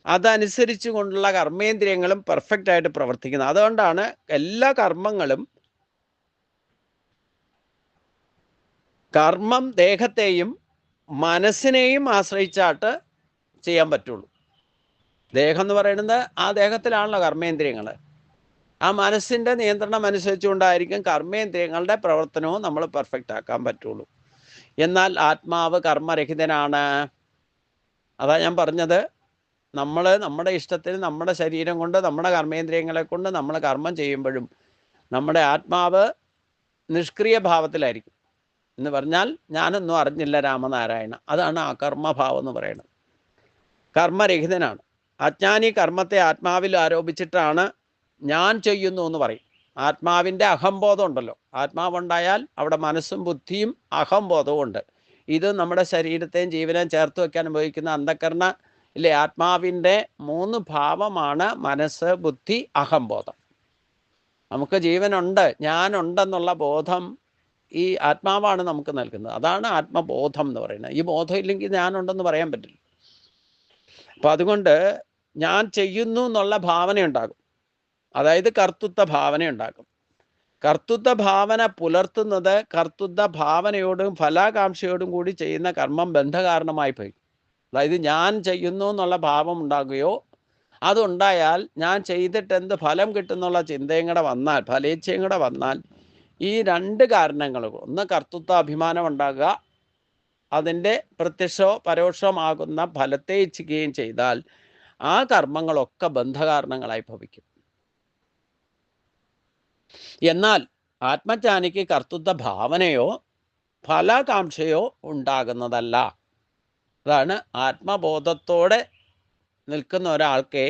അതനുസരിച്ച് കൊണ്ടുള്ള കർമ്മേന്ദ്രിയങ്ങളും പെർഫെക്റ്റ് ആയിട്ട് പ്രവർത്തിക്കുന്നത്. അതുകൊണ്ടാണ് എല്ലാ കർമ്മങ്ങളും കർമ്മം ദേഹത്തെയും മനസ്സിനെയും ആശ്രയിച്ചായിട്ട് ചെയ്യാൻ പറ്റുള്ളൂ. ദേഹം എന്ന് പറയുന്നത് ആ ദേഹത്തിലാണല്ലോ കർമ്മേന്ദ്രിയങ്ങൾ. ആ മനസ്സിൻ്റെ നിയന്ത്രണം അനുസരിച്ചുകൊണ്ടായിരിക്കും കർമ്മേന്ദ്രിയങ്ങളുടെ പ്രവർത്തനവും നമ്മൾ പെർഫെക്റ്റ് ആക്കാൻ പറ്റുള്ളൂ. എന്നാൽ ആത്മാവ് കർമ്മരഹിതനാണ്. അതാ ഞാൻ പറഞ്ഞത്, നമ്മൾ നമ്മുടെ ഇഷ്ടത്തിന് നമ്മുടെ ശരീരം കൊണ്ട് നമ്മുടെ കർമ്മേന്ദ്രിയങ്ങളെ കൊണ്ട് നമ്മൾ കർമ്മം ചെയ്യുമ്പോഴും നമ്മുടെ ആത്മാവ് നിഷ്ക്രിയ ഭാവത്തിലായിരിക്കും. എന്ന് പറഞ്ഞാൽ ഞാനൊന്നും അറിഞ്ഞില്ല രാമനാരായണ, അതാണ് ആ കർമ്മഭാവം എന്ന് പറയുന്നത്. കർമ്മരഹിതനാണ്. അജ്ഞാനി കർമ്മത്തെ ആത്മാവിൽ ആരോപിച്ചിട്ടാണ് ഞാൻ ചെയ്യുന്നു എന്ന് പറയും. ആത്മാവിൻ്റെ അഹംബോധം ഉണ്ടല്ലോ, ആത്മാവുണ്ടായാൽ അവിടെ മനസ്സും ബുദ്ധിയും അഹംബോധവും ഉണ്ട്. ഇത് നമ്മുടെ ശരീരത്തെയും ജീവനെയും ചേർത്ത് വയ്ക്കാൻ ഉപയോഗിക്കുന്ന അന്ധകരണ ഇല്ലേ, ആത്മാവിൻ്റെ 3 ഭാവമാണ് മനസ്സ്, ബുദ്ധി, അഹംബോധം. നമുക്ക് ജീവനുണ്ട്, ഞാനുണ്ടെന്നുള്ള ബോധം ഈ ആത്മാവാണ് നമുക്ക് നൽകുന്നത്. അതാണ് ആത്മബോധം എന്ന് പറയുന്നത്. ഈ ബോധം ഇല്ലെങ്കിൽ ഞാനുണ്ടെന്ന് പറയാൻ പറ്റില്ല. അപ്പം അതുകൊണ്ട് ഞാൻ ചെയ്യുന്നു എന്നുള്ള ഭാവനയുണ്ടാകും, അതായത് കർത്തൃത്വ ഭാവനയുണ്ടാകും. കർത്തൃത്വ ഭാവന പുലർത്തുന്നത് കർത്തൃത്വ ഭാവനയോടും ഫലാകാംക്ഷയോടും കൂടി ചെയ്യുന്ന കർമ്മം ബന്ധകാരണമായി പോയി. അതായത് ഞാൻ ചെയ്യുന്നു എന്നുള്ള ഭാവം ഉണ്ടാകുകയോ, അതുണ്ടായാൽ ഞാൻ ചെയ്തിട്ട് എന്ത് ഫലം കിട്ടുന്നുള്ള ചിന്തയും കൂടെ വന്നാൽ, ഫലേച്ഛയും കൂടെ വന്നാൽ, ഈ 2 കാരണങ്ങൾ, ഒന്ന് കർത്തൃത്വ അഭിമാനം ഉണ്ടാകുക, അതിൻ്റെ പ്രത്യക്ഷോ പരോക്ഷമാകുന്ന ഫലത്തെ ഇച്ഛിക്കുകയും ചെയ്താൽ ആ കർമ്മങ്ങളൊക്കെ ബന്ധകാരണങ്ങളായി ഭവിക്കും. എന്നാൽ ആത്മജ്ഞാനിക്ക് കർത്തൃത്വ ഭാവനയോ ഫലാകാംക്ഷയോ ഉണ്ടാകുന്നതല്ല. അതാണ് ആത്മബോധത്തോടെ നിൽക്കുന്ന ഒരാൾക്ക്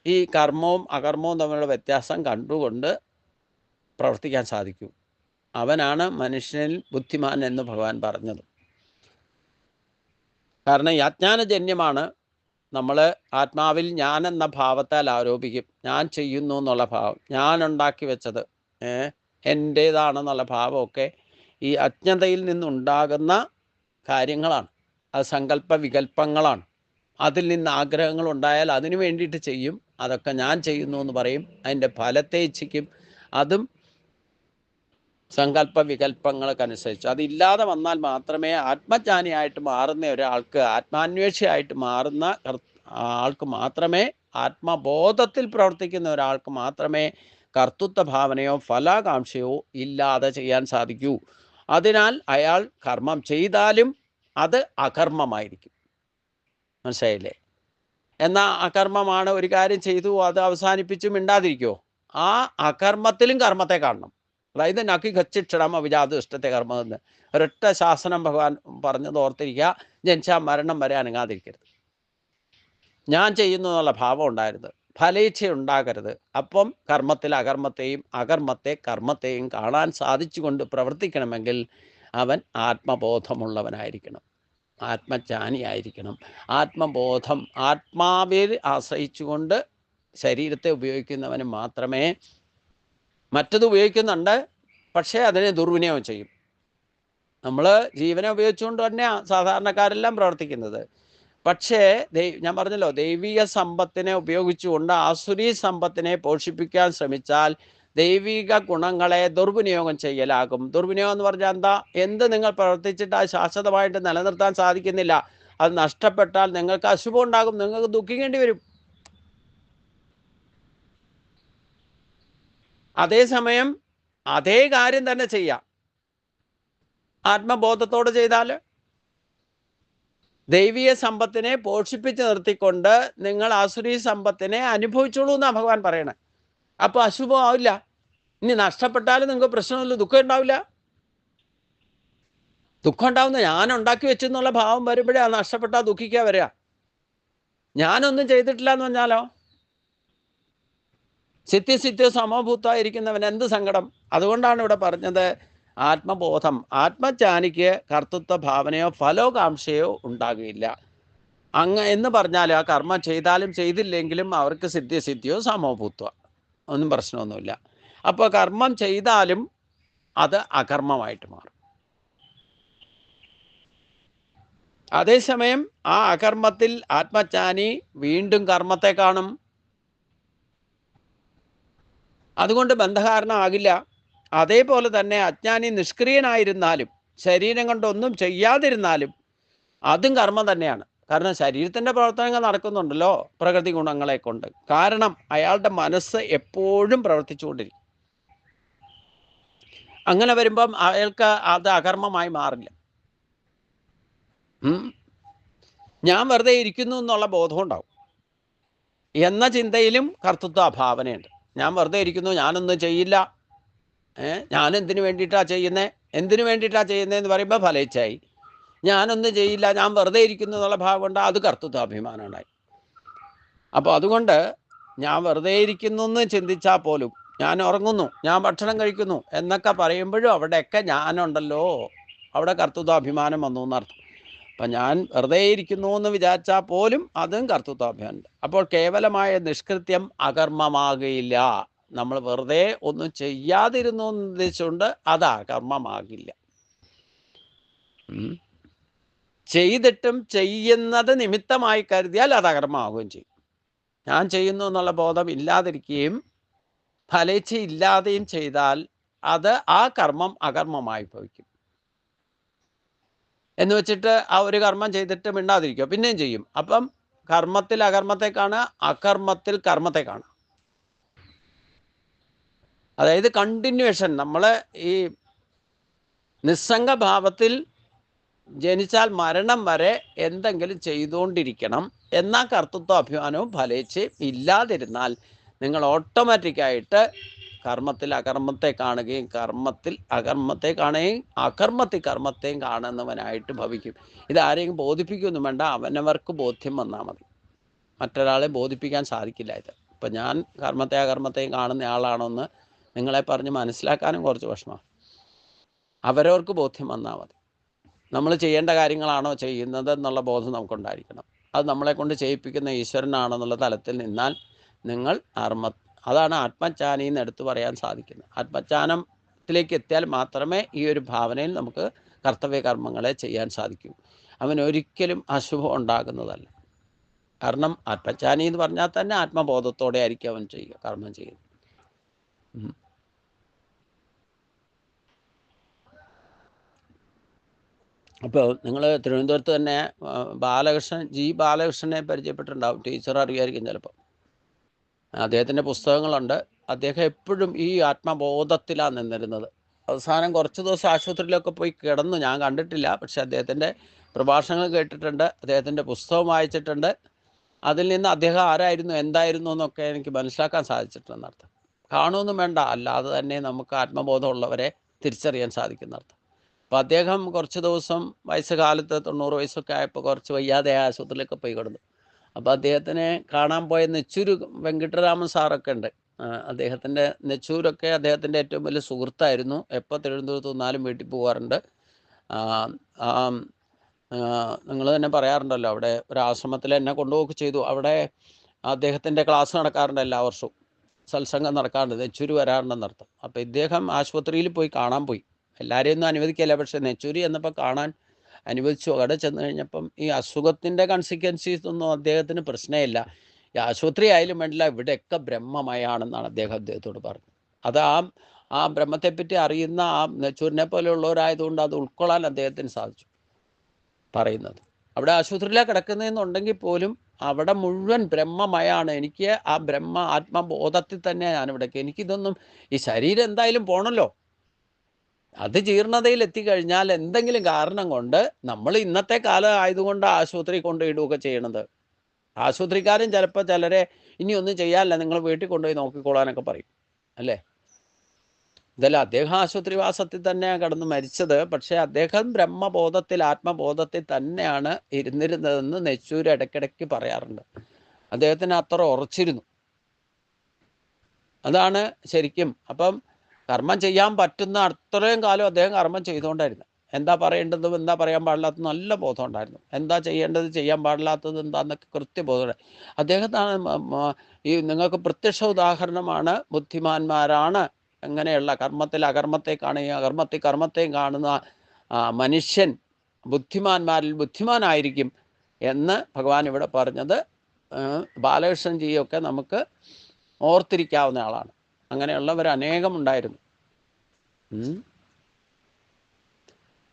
ഈ കർമ്മവും അകർമ്മവും തമ്മിലുള്ള വ്യത്യാസം കണ്ടുകൊണ്ട് പ്രവർത്തിക്കാൻ സാധിക്കും. അവനാണ് മനുഷ്യനിൽ ബുദ്ധിമാൻ എന്ന് ഭഗവാൻ പറഞ്ഞത്. കാരണം ഈ അജ്ഞാനജന്യമാണ് നമ്മൾ ആത്മാവിൽ ഞാൻ എന്ന ഭാവത്താൽ ആരോപിക്കും. ഞാൻ ചെയ്യുന്നു എന്നുള്ള ഭാവം, ഞാൻ ഉണ്ടാക്കി വെച്ചത് എൻ്റേതാണെന്നുള്ള ഭാവമൊക്കെ ഈ അജ്ഞതയിൽ നിന്നുണ്ടാകുന്ന കാര്യങ്ങളാണ്. അത് സങ്കല്പ വികല്പങ്ങളാണ്. അതിൽ നിന്ന് ആഗ്രഹങ്ങൾ ഉണ്ടായാൽ അതിനു വേണ്ടിയിട്ട് ചെയ്യും. അതൊക്കെ ഞാൻ ചെയ്യുന്നു എന്ന് പറയും. അതിൻ്റെ ഫലത്തെ ഇച്ഛിക്കും. അതും സങ്കല്പ വികല്പങ്ങൾക്കനുസരിച്ച്. അതില്ലാതെ വന്നാൽ മാത്രമേ ആത്മജ്ഞാനിയായിട്ട് മാറുന്ന ഒരാൾക്ക്, ആത്മാന്വേഷിയായിട്ട് മാറുന്ന ആൾക്ക് മാത്രമേ, ആത്മബോധത്തിൽ പ്രവർത്തിക്കുന്ന ഒരാൾക്ക് മാത്രമേ കർത്തൃത്വ ഭാവനയോ ഫലാകാംക്ഷയോ ഇല്ലാതെ ചെയ്യാൻ സാധിക്കൂ. അതിനാൽ അയാൾ കർമ്മം ചെയ്താലും അത് അകർമ്മമായിരിക്കും. മനസ്സിലായില്ലേ? എന്നാൽ അകർമ്മമാണ്, ഒരു കാര്യം ചെയ്തു അത് അവസാനിപ്പിച്ചു മിണ്ടാതിരിക്കുമോ? ആ അകർമ്മത്തിലും കർമ്മത്തെ കാണണം. അതായത് നക്കി ഖച്ചിക്ഷണം അവിജാത ഇഷ്ടത്തെ കർമ്മം എന്ന് ഒരൊറ്റ ശാസനം ഭഗവാൻ പറഞ്ഞത് ഓർത്തിരിക്കുക. ജനിച്ചാൽ മരണം വരെ അനങ്ങാതിരിക്കരുത്. ഞാൻ ചെയ്യുന്നു എന്നുള്ള ഭാവം ഉണ്ടാകരുത്. ഫലേച്ഛ ഉണ്ടാകരുത്. അപ്പം കർമ്മത്തിൽ അകർമ്മത്തെയും അകർമ്മത്തെ കർമ്മത്തെയും കാണാൻ സാധിച്ചുകൊണ്ട് പ്രവർത്തിക്കണമെങ്കിൽ അവൻ ആത്മബോധമുള്ളവനായിരിക്കണം, ആത്മജ്ഞാനിയായിരിക്കണം. ആത്മബോധം, ആത്മാവിൽ ആശ്രയിച്ചുകൊണ്ട് ശരീരത്തെ ഉപയോഗിക്കുന്നവന് മാത്രമേ, മറ്റത് ഉപയോഗിക്കുന്നുണ്ട് പക്ഷേ അതിനെ ദുർവിനിയോഗം ചെയ്യും. നമ്മൾ ജീവനെ ഉപയോഗിച്ചുകൊണ്ട് തന്നെയാണ് സാധാരണക്കാരെല്ലാം പ്രവർത്തിക്കുന്നത്. പക്ഷേ ഞാൻ പറഞ്ഞല്ലോ, ദൈവിക സമ്പത്തിനെ ഉപയോഗിച്ചുകൊണ്ട് ആസുരീ സമ്പത്തിനെ പോഷിപ്പിക്കാൻ ശ്രമിച്ചാൽ ദൈവിക ഗുണങ്ങളെ ദുർവിനിയോഗം ചെയ്യലാകും. ദുർവിനിയോഗം എന്ന് പറഞ്ഞാൽ എന്താ? എന്ത് നിങ്ങൾ പ്രവർത്തിച്ചിട്ട് അത് ശാശ്വതമായിട്ട് നിലനിർത്താൻ സാധിക്കുന്നില്ല, അത് നഷ്ടപ്പെട്ടാൽ നിങ്ങൾക്ക് അശുഭം ഉണ്ടാകും, നിങ്ങൾക്ക് ദുഃഖിക്കേണ്ടി വരും. അതേസമയം അതേ കാര്യം തന്നെ ചെയ്യാം ആത്മബോധത്തോടെ ചെയ്താൽ. ദൈവിക സമ്പത്തിനെ പോഷിപ്പിച്ച് നിർത്തിക്കൊണ്ട് നിങ്ങൾ ആസുരീ സമ്പത്തിനെ അനുഭവിച്ചോളൂ എന്നാണ് ഭഗവാൻ പറയണേ. അപ്പോൾ അശുഭം ആവില്ല. ഇനി നഷ്ടപ്പെട്ടാലും നിങ്ങൾക്ക് പ്രശ്നമില്ല, ദുഃഖം ഉണ്ടാവില്ല. ദുഃഖം ഉണ്ടാവുന്ന ഞാൻ ഉണ്ടാക്കി വെച്ചു എന്നുള്ള ഭാവം വരുമ്പോഴേ അത് നഷ്ടപ്പെട്ടാൽ ദുഃഖിക്കാൻ വരിക. ഞാനൊന്നും ചെയ്തിട്ടില്ല എന്ന് പറഞ്ഞാലോ, സിദ്ധ്യ സമഭൂതമായിരിക്കുന്നവൻ എന്ത് സങ്കടം. അതുകൊണ്ടാണ് ഇവിടെ പറഞ്ഞത് ആത്മബോധം. ആത്മജ്ഞാനിക്ക് കർത്തൃത്വ ഭാവനയോ ഫലോകാംക്ഷയോ ഉണ്ടാകുകയില്ല. എന്ന് പറഞ്ഞാൽ ആ കർമ്മം ചെയ്താലും ചെയ്തില്ലെങ്കിലും അവർക്ക് സിദ്ധിയോ സമഭൂത്വ ഒന്നും പ്രശ്നമൊന്നുമില്ല. അപ്പോൾ കർമ്മം ചെയ്താലും അത് അകർമ്മമായിട്ട് മാറും. അതേസമയം ആ അകർമ്മത്തിൽ ആത്മജ്ഞാനി വീണ്ടും കർമ്മത്തെ കാണും. അതുകൊണ്ട് ബന്ധകാരണമാകില്ല. അതേപോലെ തന്നെ അജ്ഞാനി നിഷ്ക്രിയനായിരുന്നാലും, ശരീരം കൊണ്ടൊന്നും ചെയ്യാതിരുന്നാലും അതും കർമ്മം തന്നെയാണ്. കാരണം ശരീരത്തിൻ്റെ പ്രവർത്തനങ്ങൾ നടക്കുന്നുണ്ടല്ലോ പ്രകൃതി ഗുണങ്ങളെ കൊണ്ട്. കാരണം അയാളുടെ മനസ്സ് എപ്പോഴും പ്രവർത്തിച്ചുകൊണ്ടിരിക്കും. അങ്ങനെ വരുമ്പം അയാൾക്ക് അത് അകർമ്മമായി മാറില്ല. ഞാൻ വെറുതെ ഇരിക്കുന്നു എന്നുള്ള ബോധം ഉണ്ടാവും. എന്ന ചിന്തയിലും കർത്തൃത്വ ഭാവനയുണ്ട്. ഞാൻ വെറുതെ ഇരിക്കുന്നു, ഞാനൊന്നും ചെയ്യില്ല, ഞാൻ എന്തിനു വേണ്ടിയിട്ടാണ് ചെയ്യുന്നത്, എന്തിനു വേണ്ടിയിട്ടാണ് ചെയ്യുന്നതെന്ന് പറയുമ്പോൾ ഫലേച്ഛയായി. ഞാനൊന്നും ചെയ്യില്ല, ഞാൻ വെറുതെ ഇരിക്കുന്നു എന്നുള്ള ഭാവം കൊണ്ട് അത് കർത്തൃത്വാഭിമാനം ഉണ്ടായി. അപ്പോൾ അതുകൊണ്ട് ഞാൻ വെറുതെ ഇരിക്കുന്നു എന്ന് ചിന്തിച്ചാൽ പോലും, ഞാൻ ഉറങ്ങുന്നു, ഞാൻ ഭക്ഷണം കഴിക്കുന്നു എന്നൊക്കെ പറയുമ്പോഴും അവിടെയൊക്കെ ഞാനുണ്ടല്ലോ, അവിടെ കർത്തൃത്വാഭിമാനം വന്നു എന്നർത്ഥം. അപ്പം ഞാൻ വെറുതെ ഇരിക്കുന്നു എന്ന് വിചാരിച്ചാൽ പോലും അതും കർത്തൃത്വാഭിമാനം. അപ്പോൾ കേവലമായ നിഷ്കൃത്യം അകർമ്മമാകില്ല. നമ്മൾ വെറുതെ ഒന്നും ചെയ്യാതിരുന്നു എന്ന് ഉദ്ദേശിച്ചുകൊണ്ട് അത് അകർമ്മമാകില്ല. ചെയ്തിട്ടും ചെയ്യുന്നത് നിമിത്തമായി കരുതിയാൽ അത് അകർമ്മമാകുകയും ചെയ്യും. ഞാൻ ചെയ്യുന്നു എന്നുള്ള ബോധം ഇല്ലാതിരിക്കുകയും ഫലേച്ഛ ഇല്ലാതെയും ചെയ്താൽ അത് ആ കർമ്മം അകർമ്മമായി ഭവിക്കും. എന്ന് വെച്ചിട്ട് ആ ഒരു കർമ്മം ചെയ്തിട്ട് മിണ്ടാതിരിക്കുക, പിന്നെയും ചെയ്യും. അപ്പം കർമ്മത്തിൽ അകർമ്മത്തെ കാണുക, അകർമ്മത്തിൽ കർമ്മത്തെ കാണുക. അതായത് കണ്ടിന്യൂവേഷൻ. നമ്മൾ ഈ നിസ്സംഗഭാവത്തിൽ ജനിച്ചാൽ മരണം വരെ എന്തെങ്കിലും ചെയ്തുകൊണ്ടിരിക്കണം. എന്നാൽ കർത്തൃത്വ അഭിമാനവും ഫലേച്ഛയും ഇല്ലാതിരുന്നാൽ നിങ്ങൾ ഓട്ടോമാറ്റിക്കായിട്ട് കർമ്മത്തിൽ അകർമ്മത്തെ കാണുകയും കർമ്മത്തിൽ അകർമ്മത്തെ കാണുകയും അകർമ്മത്തിൽ കർമ്മത്തെയും കാണുന്നവനായിട്ട് ഭവിക്കും. ഇതാരെയും ബോധിപ്പിക്കുകയൊന്നും വേണ്ട, അവനവർക്ക് ബോധ്യം വന്നാൽ മതി. മറ്റൊരാളെ ബോധിപ്പിക്കാൻ സാധിക്കില്ല ഇത്. ഇപ്പം ഞാൻ കർമ്മത്തെ അകർമ്മത്തെയും കാണുന്ന ആളാണെന്ന് നിങ്ങളെ പറഞ്ഞ് മനസ്സിലാക്കാനും കുറച്ച് വിഷമമാണ്. അവരവർക്ക് ബോധ്യം വന്നാൽ മതി. നമ്മൾ ചെയ്യേണ്ട കാര്യങ്ങളാണോ ചെയ്യുന്നത് എന്നുള്ള ബോധം നമുക്കുണ്ടായിരിക്കണം. അത് നമ്മളെ കൊണ്ട് ചെയ്യിപ്പിക്കുന്ന ഈശ്വരനാണെന്നുള്ള തലത്തിൽ നിന്നാൽ നിങ്ങൾ അതാണ് ആത്മജ്ഞാനി എന്ന് എടുത്തു പറയാൻ സാധിക്കുന്നത്. ആത്മജ്ഞാനത്തിലേക്ക് എത്തിയാൽ മാത്രമേ ഈ ഒരു ഭാവനയിൽ നമുക്ക് കർത്തവ്യകർമ്മങ്ങളെ ചെയ്യാൻ സാധിക്കൂ. അവനൊരിക്കലും അശുഭം ഉണ്ടാകുന്നതല്ല. കാരണം ആത്മജ്ഞാനി എന്ന് പറഞ്ഞാൽ തന്നെ ആത്മബോധത്തോടെ ആയിരിക്കും അവൻ ചെയ്യുക, കർമ്മം ചെയ്യുന്നത്. അപ്പോൾ നിങ്ങൾ തിരുവനന്തപുരത്ത് തന്നെ ബാലകൃഷ്ണനെ പരിചയപ്പെട്ടിട്ടുണ്ടാവും. ടീച്ചർ അറിയായിരിക്കും ചിലപ്പോൾ. അദ്ദേഹത്തിൻ്റെ പുസ്തകങ്ങളുണ്ട്. അദ്ദേഹം എപ്പോഴും ഈ ആത്മബോധത്തിലാണ് നിന്നിരുന്നത്. അവസാനം കുറച്ച് ദിവസം ആശുപത്രിയിലൊക്കെ പോയി കിടന്നു. ഞാൻ കണ്ടിട്ടില്ല, പക്ഷെ അദ്ദേഹത്തിൻ്റെ പ്രഭാഷണങ്ങൾ കേട്ടിട്ടുണ്ട്, അദ്ദേഹത്തിൻ്റെ പുസ്തകം വായിച്ചിട്ടുണ്ട്. അതിൽ നിന്ന് അദ്ദേഹം ആരായിരുന്നു എന്തായിരുന്നു എന്നൊക്കെ എനിക്ക് മനസ്സിലാക്കാൻ സാധിച്ചിട്ടുണ്ടെന്നർത്ഥം. കാണുമൊന്നും വേണ്ട, അല്ലാതെ തന്നെ നമുക്ക് ആത്മബോധമുള്ളവരെ തിരിച്ചറിയാൻ സാധിക്കുന്നർത്ഥം. അപ്പോൾ അദ്ദേഹം കുറച്ച് ദിവസം വയസ്സുകാലത്ത് 90 വയസ്സൊക്കെ ആയപ്പോൾ കുറച്ച് വയ്യാതെ ആശുപത്രിയിലൊക്കെ പോയി കിടന്നു. അപ്പോൾ അദ്ദേഹത്തിനെ കാണാൻ പോയ നെച്ചൂർ വെങ്കിട്ടരാമൻ സാറൊക്കെ ഉണ്ട്. അദ്ദേഹത്തിൻ്റെ നെച്ചൂരൊക്കെ അദ്ദേഹത്തിൻ്റെ ഏറ്റവും വലിയ സുഹൃത്തായിരുന്നു. എപ്പോൾ തിരുവനന്തപുരത്ത് വന്നാലും വീട്ടിൽ പോകാറുണ്ട്. നിങ്ങൾ തന്നെ പറയാറുണ്ടല്ലോ, അവിടെ ഒരു ആശ്രമത്തിൽ എന്നെ കൊണ്ടുപോവുകയൊക്കെ ചെയ്തു. അവിടെ അദ്ദേഹത്തിൻ്റെ ക്ലാസ് നടക്കാറുണ്ട്, എല്ലാ വർഷവും സത്സംഗം നടക്കാറുണ്ട്. നെച്ചൂര് വരാറുണ്ടെന്നർത്ഥം. അപ്പോൾ ഇദ്ദേഹം ആശുപത്രിയിൽ പോയി കാണാൻ പോയി. എല്ലാവരെയും ഒന്നും അനുവദിക്കില്ല, പക്ഷേ നെച്ചൂരി എന്നപ്പോൾ കാണാൻ അനുവദിച്ചു. അവിടെ ചെന്ന് കഴിഞ്ഞപ്പം ഈ അസുഖത്തിൻ്റെ കൺസിക്വൻസീസ് ഒന്നും അദ്ദേഹത്തിന് പ്രശ്നമില്ല. ഈ ആശുപത്രി ആയാലും വേണ്ടില്ല, ഇവിടെയൊക്കെ ബ്രഹ്മമയാണെന്നാണ് അദ്ദേഹത്തോട് പറഞ്ഞത്. അത് ആ ബ്രഹ്മത്തെപ്പറ്റി അറിയുന്ന ആ നെച്ചൂരിനെ പോലെയുള്ളവരായതുകൊണ്ട് അത് ഉൾക്കൊള്ളാൻ അദ്ദേഹത്തിന് സാധിച്ചു. പറയുന്നത് അവിടെ ആശുപത്രിയിലാണ് കിടക്കുന്നതെന്നുണ്ടെങ്കിൽ പോലും അവിടെ മുഴുവൻ ബ്രഹ്മമയാണ്. എനിക്ക് ആ ആത്മബോധത്തിൽ തന്നെ ഞാനിവിടേക്ക്, എനിക്കിതൊന്നും, ഈ ശരീരം എന്തായാലും പോണല്ലോ, അത് ജീർണതയിൽ എത്തിക്കഴിഞ്ഞാൽ എന്തെങ്കിലും കാരണം കൊണ്ട് നമ്മൾ ഇന്നത്തെ കാലം ആയതുകൊണ്ട് ആശുപത്രി കൊണ്ടുപോയിടുകയൊക്കെ ചെയ്യണത്. ആശുപത്രിക്കാരും ചിലപ്പോൾ ചിലരെ ഇനി ഒന്നും ചെയ്യാനില്ല, നിങ്ങൾ വീട്ടിൽ കൊണ്ടുപോയി നോക്കിക്കോളാനൊക്കെ പറയും അല്ലേ. ഇതല്ല, അദ്ദേഹം ആശുപത്രിവാസത്തിൽ തന്നെയാണ് കിടന്ന് മരിച്ചത്. പക്ഷേ അദ്ദേഹം ബ്രഹ്മബോധത്തിൽ ആത്മബോധത്തിൽ തന്നെയാണ് ഇരുന്നിരുന്നതെന്ന് നെച്ചൂർ ഇടയ്ക്കിടയ്ക്ക് പറയാറുണ്ട്. അദ്ദേഹത്തിന് അത്ര ഉറച്ചിരുന്നു. അതാണ് ശരിക്കും. അപ്പം കർമ്മം ചെയ്യാൻ പറ്റുന്ന അത്രയും കാലം അദ്ദേഹം കർമ്മം ചെയ്തുകൊണ്ടായിരുന്നു. എന്താ പറയേണ്ടതും എന്താ പറയാൻ പാടില്ലാത്തതും നല്ല ബോധം ഉണ്ടായിരുന്നു. എന്താ ചെയ്യേണ്ടത് ചെയ്യാൻ പാടില്ലാത്തത് എന്താന്നൊക്കെ കൃത്യബോധം. അദ്ദേഹത്താണ് ഈ നിങ്ങൾക്ക് പ്രത്യക്ഷ ഉദാഹരണമാണ്. ബുദ്ധിമാന്മാരാണ് അങ്ങനെയുള്ള കർമ്മത്തിൽ അകർമ്മത്തെ കാണുകയും അകർമ്മത്തിൽ കർമ്മത്തെയും കാണുന്ന മനുഷ്യൻ ബുദ്ധിമാന്മാരിൽ ബുദ്ധിമാനായിരിക്കും എന്ന് ഭഗവാൻ ഇവിടെ പറഞ്ഞത് ബാലകൃഷ്ണൻ ജിയൊക്കെ നമുക്ക് ഓർത്തിരിക്കാവുന്ന ആളാണ്. അങ്ങനെയുള്ളവർ അനേകം ഉണ്ടായിരുന്നു.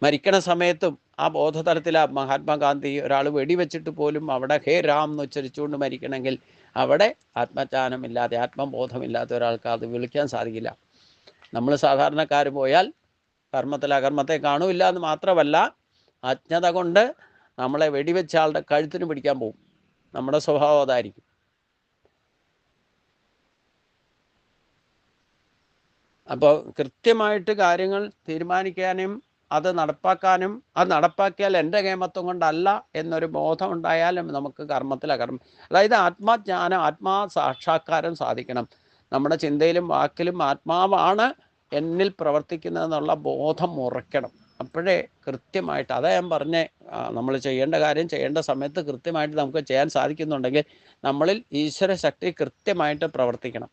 മരിക്കണ സമയത്തും ആ ബോധതലത്തിലാണ് മഹാത്മാഗാന്ധി. ഒരാൾ വെടിവെച്ചിട്ട് പോലും അവിടെ ഹേ രാം എന്ന് ഉച്ചരിച്ചുകൊണ്ട് മരിക്കണമെങ്കിൽ അവിടെ ആത്മജ്ഞാനമില്ലാതെ ആത്മബോധമില്ലാത്ത ഒരാൾക്ക് അത് വിളിക്കാൻ സാധിക്കില്ല. നമ്മൾ സാധാരണക്കാർ പോയാൽ കർമ്മത്തിൽ അകർമ്മത്തെ കാണൂല്ല എന്ന് മാത്രമല്ല, അജ്ഞത കൊണ്ട് നമ്മളെ വെടിവെച്ച ആളുടെ കഴുത്തിന് പിടിക്കാൻ പോകും. നമ്മുടെ സ്വഭാവം അതായിരിക്കും. അപ്പോൾ കൃത്യമായിട്ട് കാര്യങ്ങൾ തീരുമാനിക്കാനും അത് നടപ്പാക്കാനും, അത് നടപ്പാക്കിയാൽ എൻ്റെ കേമത്വം കൊണ്ടല്ല എന്നൊരു ബോധം ഉണ്ടായാലും നമുക്ക് കർമ്മത്തിൽ അകർമ്മം, അതായത് ആത്മജ്ഞാനം, ആത്മാസാക്ഷാത്കാരം സാധിക്കണം. നമ്മുടെ ചിന്തയിലും വാക്കിലും ആത്മാവാണ് എന്നിൽ പ്രവർത്തിക്കുന്നതെന്നുള്ള ബോധം ഉറയ്ക്കണം. അപ്പോഴേ കൃത്യമായിട്ട്, അതാ ഞാൻ പറഞ്ഞേ, നമ്മൾ ചെയ്യേണ്ട കാര്യം ചെയ്യേണ്ട സമയത്ത് കൃത്യമായിട്ട് നമുക്ക് ചെയ്യാൻ സാധിക്കുന്നുണ്ടെങ്കിൽ നമ്മളിൽ ഈശ്വര ശക്തി കൃത്യമായിട്ട് പ്രവർത്തിക്കണം.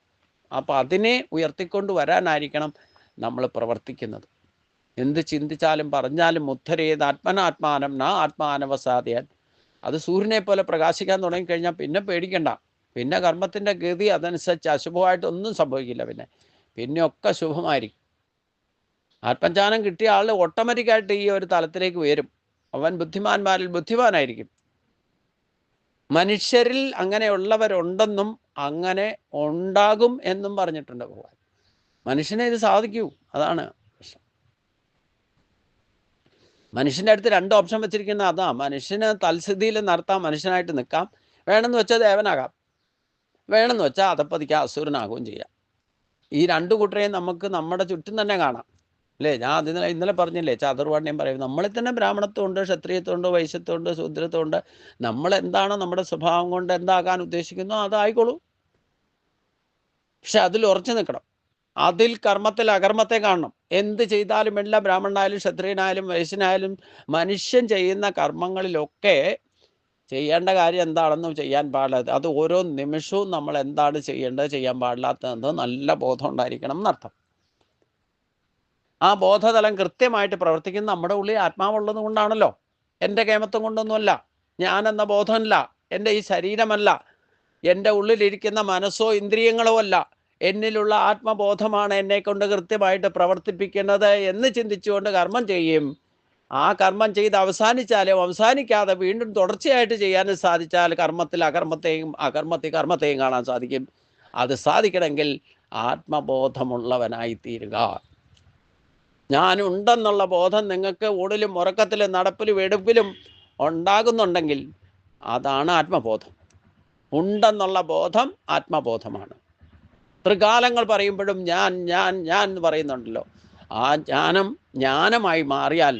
അപ്പോൾ അതിനെ ഉയർത്തിക്കൊണ്ട് വരാനായിരിക്കണം നമ്മൾ പ്രവർത്തിക്കുന്നത്. എന്ത് ചിന്തിച്ചാലും പറഞ്ഞാലും ഉദ്ധരേത് ആത്മനാത്മാനം ന ആത്മാനവസാദ്യാൻ. അത് സൂര്യനെ പോലെ പ്രകാശിക്കാൻ തുടങ്ങിക്കഴിഞ്ഞാൽ പിന്നെ പേടിക്കണ്ട. പിന്നെ കർമ്മത്തിൻ്റെ ഗതി അതനുസരിച്ച് അശുഭമായിട്ടൊന്നും സംഭവിക്കില്ല. പിന്നെയൊക്കെ ശുഭമായിരിക്കും. ആത്മജ്ഞാനം കിട്ടിയ ആൾ ഓട്ടോമാറ്റിക്കായിട്ട് ഈ ഒരു തലത്തിലേക്ക് ഉയരും. അവൻ ബുദ്ധിമാന്മാരിൽ ബുദ്ധിമാനായിരിക്കും. മനുഷ്യരിൽ അങ്ങനെയുള്ളവരുണ്ടെന്നും അങ്ങനെ ഉണ്ടാകും എന്നും പറഞ്ഞിട്ടുണ്ട് ഭഗവാൻ. മനുഷ്യനെ ഇത് സാധിക്കൂ, അതാണ് പ്രശ്നം. മനുഷ്യൻ്റെ അടുത്ത് 2 ഓപ്ഷൻ വെച്ചിരിക്കുന്ന അതാ. മനുഷ്യന് തൽസ്ഥിതിയിൽ നടത്താം, മനുഷ്യനായിട്ട് നിൽക്കാം. വേണമെന്ന് വെച്ചാൽ ദേവനാകാം, വേണമെന്ന് വെച്ചാൽ അതപ്പതിക്ക് അസുരനാകുകയും ചെയ്യാം. ഈ രണ്ടു കൂട്ടരെയും നമുക്ക് നമ്മുടെ ചുറ്റും തന്നെ കാണാം അല്ലേ? ഞാൻ ഇന്നലെ പറഞ്ഞില്ലേ, ചാതുർവർണ്ണ്യം പറയും. നമ്മളിൽ തന്നെ ബ്രാഹ്മണത്വമുണ്ട്, ക്ഷത്രിയത്വമുണ്ട്, വൈശ്യത്വമുണ്ട്, ശൂദ്രത്വമുണ്ട്. നമ്മൾ എന്താണോ നമ്മുടെ സ്വഭാവം കൊണ്ട് എന്താകാൻ ഉദ്ദേശിക്കുന്നോ അതായിക്കോളൂ. പക്ഷെ അതിൽ ഉറച്ചു നിൽക്കണം. അതിൽ കർമ്മത്തിൽ അകർമ്മത്തെ കാണണം. എന്ത് ചെയ്താലും എല്ലാ ബ്രാഹ്മണനായാലും ക്ഷത്രിയനായാലും വൈശ്യനായാലും മനുഷ്യൻ ചെയ്യുന്ന കർമ്മങ്ങളിലൊക്കെ ചെയ്യേണ്ട കാര്യം എന്താണെന്നും ചെയ്യാൻ പാടില്ല. അത് ഓരോ നിമിഷവും നമ്മൾ എന്താണ് ചെയ്യേണ്ടത്, ചെയ്യാൻ പാടില്ലാത്തതെന്ന് നല്ല ബോധം ഉണ്ടായിരിക്കണം എന്നർത്ഥം. ആ ബോധതലം കൃത്യമായിട്ട് പ്രവർത്തിക്കുന്ന നമ്മുടെ ഉള്ളിൽ ആത്മാവുള്ളത് കൊണ്ടാണല്ലോ. എൻ്റെ കേമത്വം കൊണ്ടൊന്നുമല്ല, ഞാനെന്ന ബോധമല്ല, എൻ്റെ ഈ ശരീരമല്ല, എൻ്റെ ഉള്ളിലിരിക്കുന്ന മനസ്സോ ഇന്ദ്രിയങ്ങളോ അല്ല, എന്നിലുള്ള ആത്മബോധമാണ് എന്നെക്കൊണ്ട് കൃത്യമായിട്ട് പ്രവർത്തിപ്പിക്കുന്നത് എന്ന് ചിന്തിച്ചുകൊണ്ട് കർമ്മം ചെയ്യും. ആ കർമ്മം ചെയ്ത് അവസാനിച്ചാലും അവസാനിക്കാതെ വീണ്ടും തുടർച്ചയായിട്ട് ചെയ്യാനും സാധിച്ചാൽ കർമ്മത്തിൽ അകർമ്മത്തെയും അകർമ്മത്തിൽ കർമ്മത്തെയും കാണാൻ സാധിക്കും. അത് സാധിക്കണമെങ്കിൽ ആത്മബോധമുള്ളവനായിത്തീരുക. ഞാനുണ്ടെന്നുള്ള ബോധം നിങ്ങൾക്ക് ഊണിലും ഉറക്കത്തിലും നടപ്പിലും എടുപ്പിലും ഉണ്ടാകുന്നുണ്ടെങ്കിൽ അതാണ് ആത്മബോധം. ഉണ്ടെന്നുള്ള ബോധം ആത്മബോധമാണ്. ത്രികാലങ്ങൾ പറയുമ്പോഴും ഞാൻ ഞാൻ ഞാൻ എന്ന് പറയുന്നുണ്ടല്ലോ. ആ ജ്ഞാനമായി മാറിയാൽ,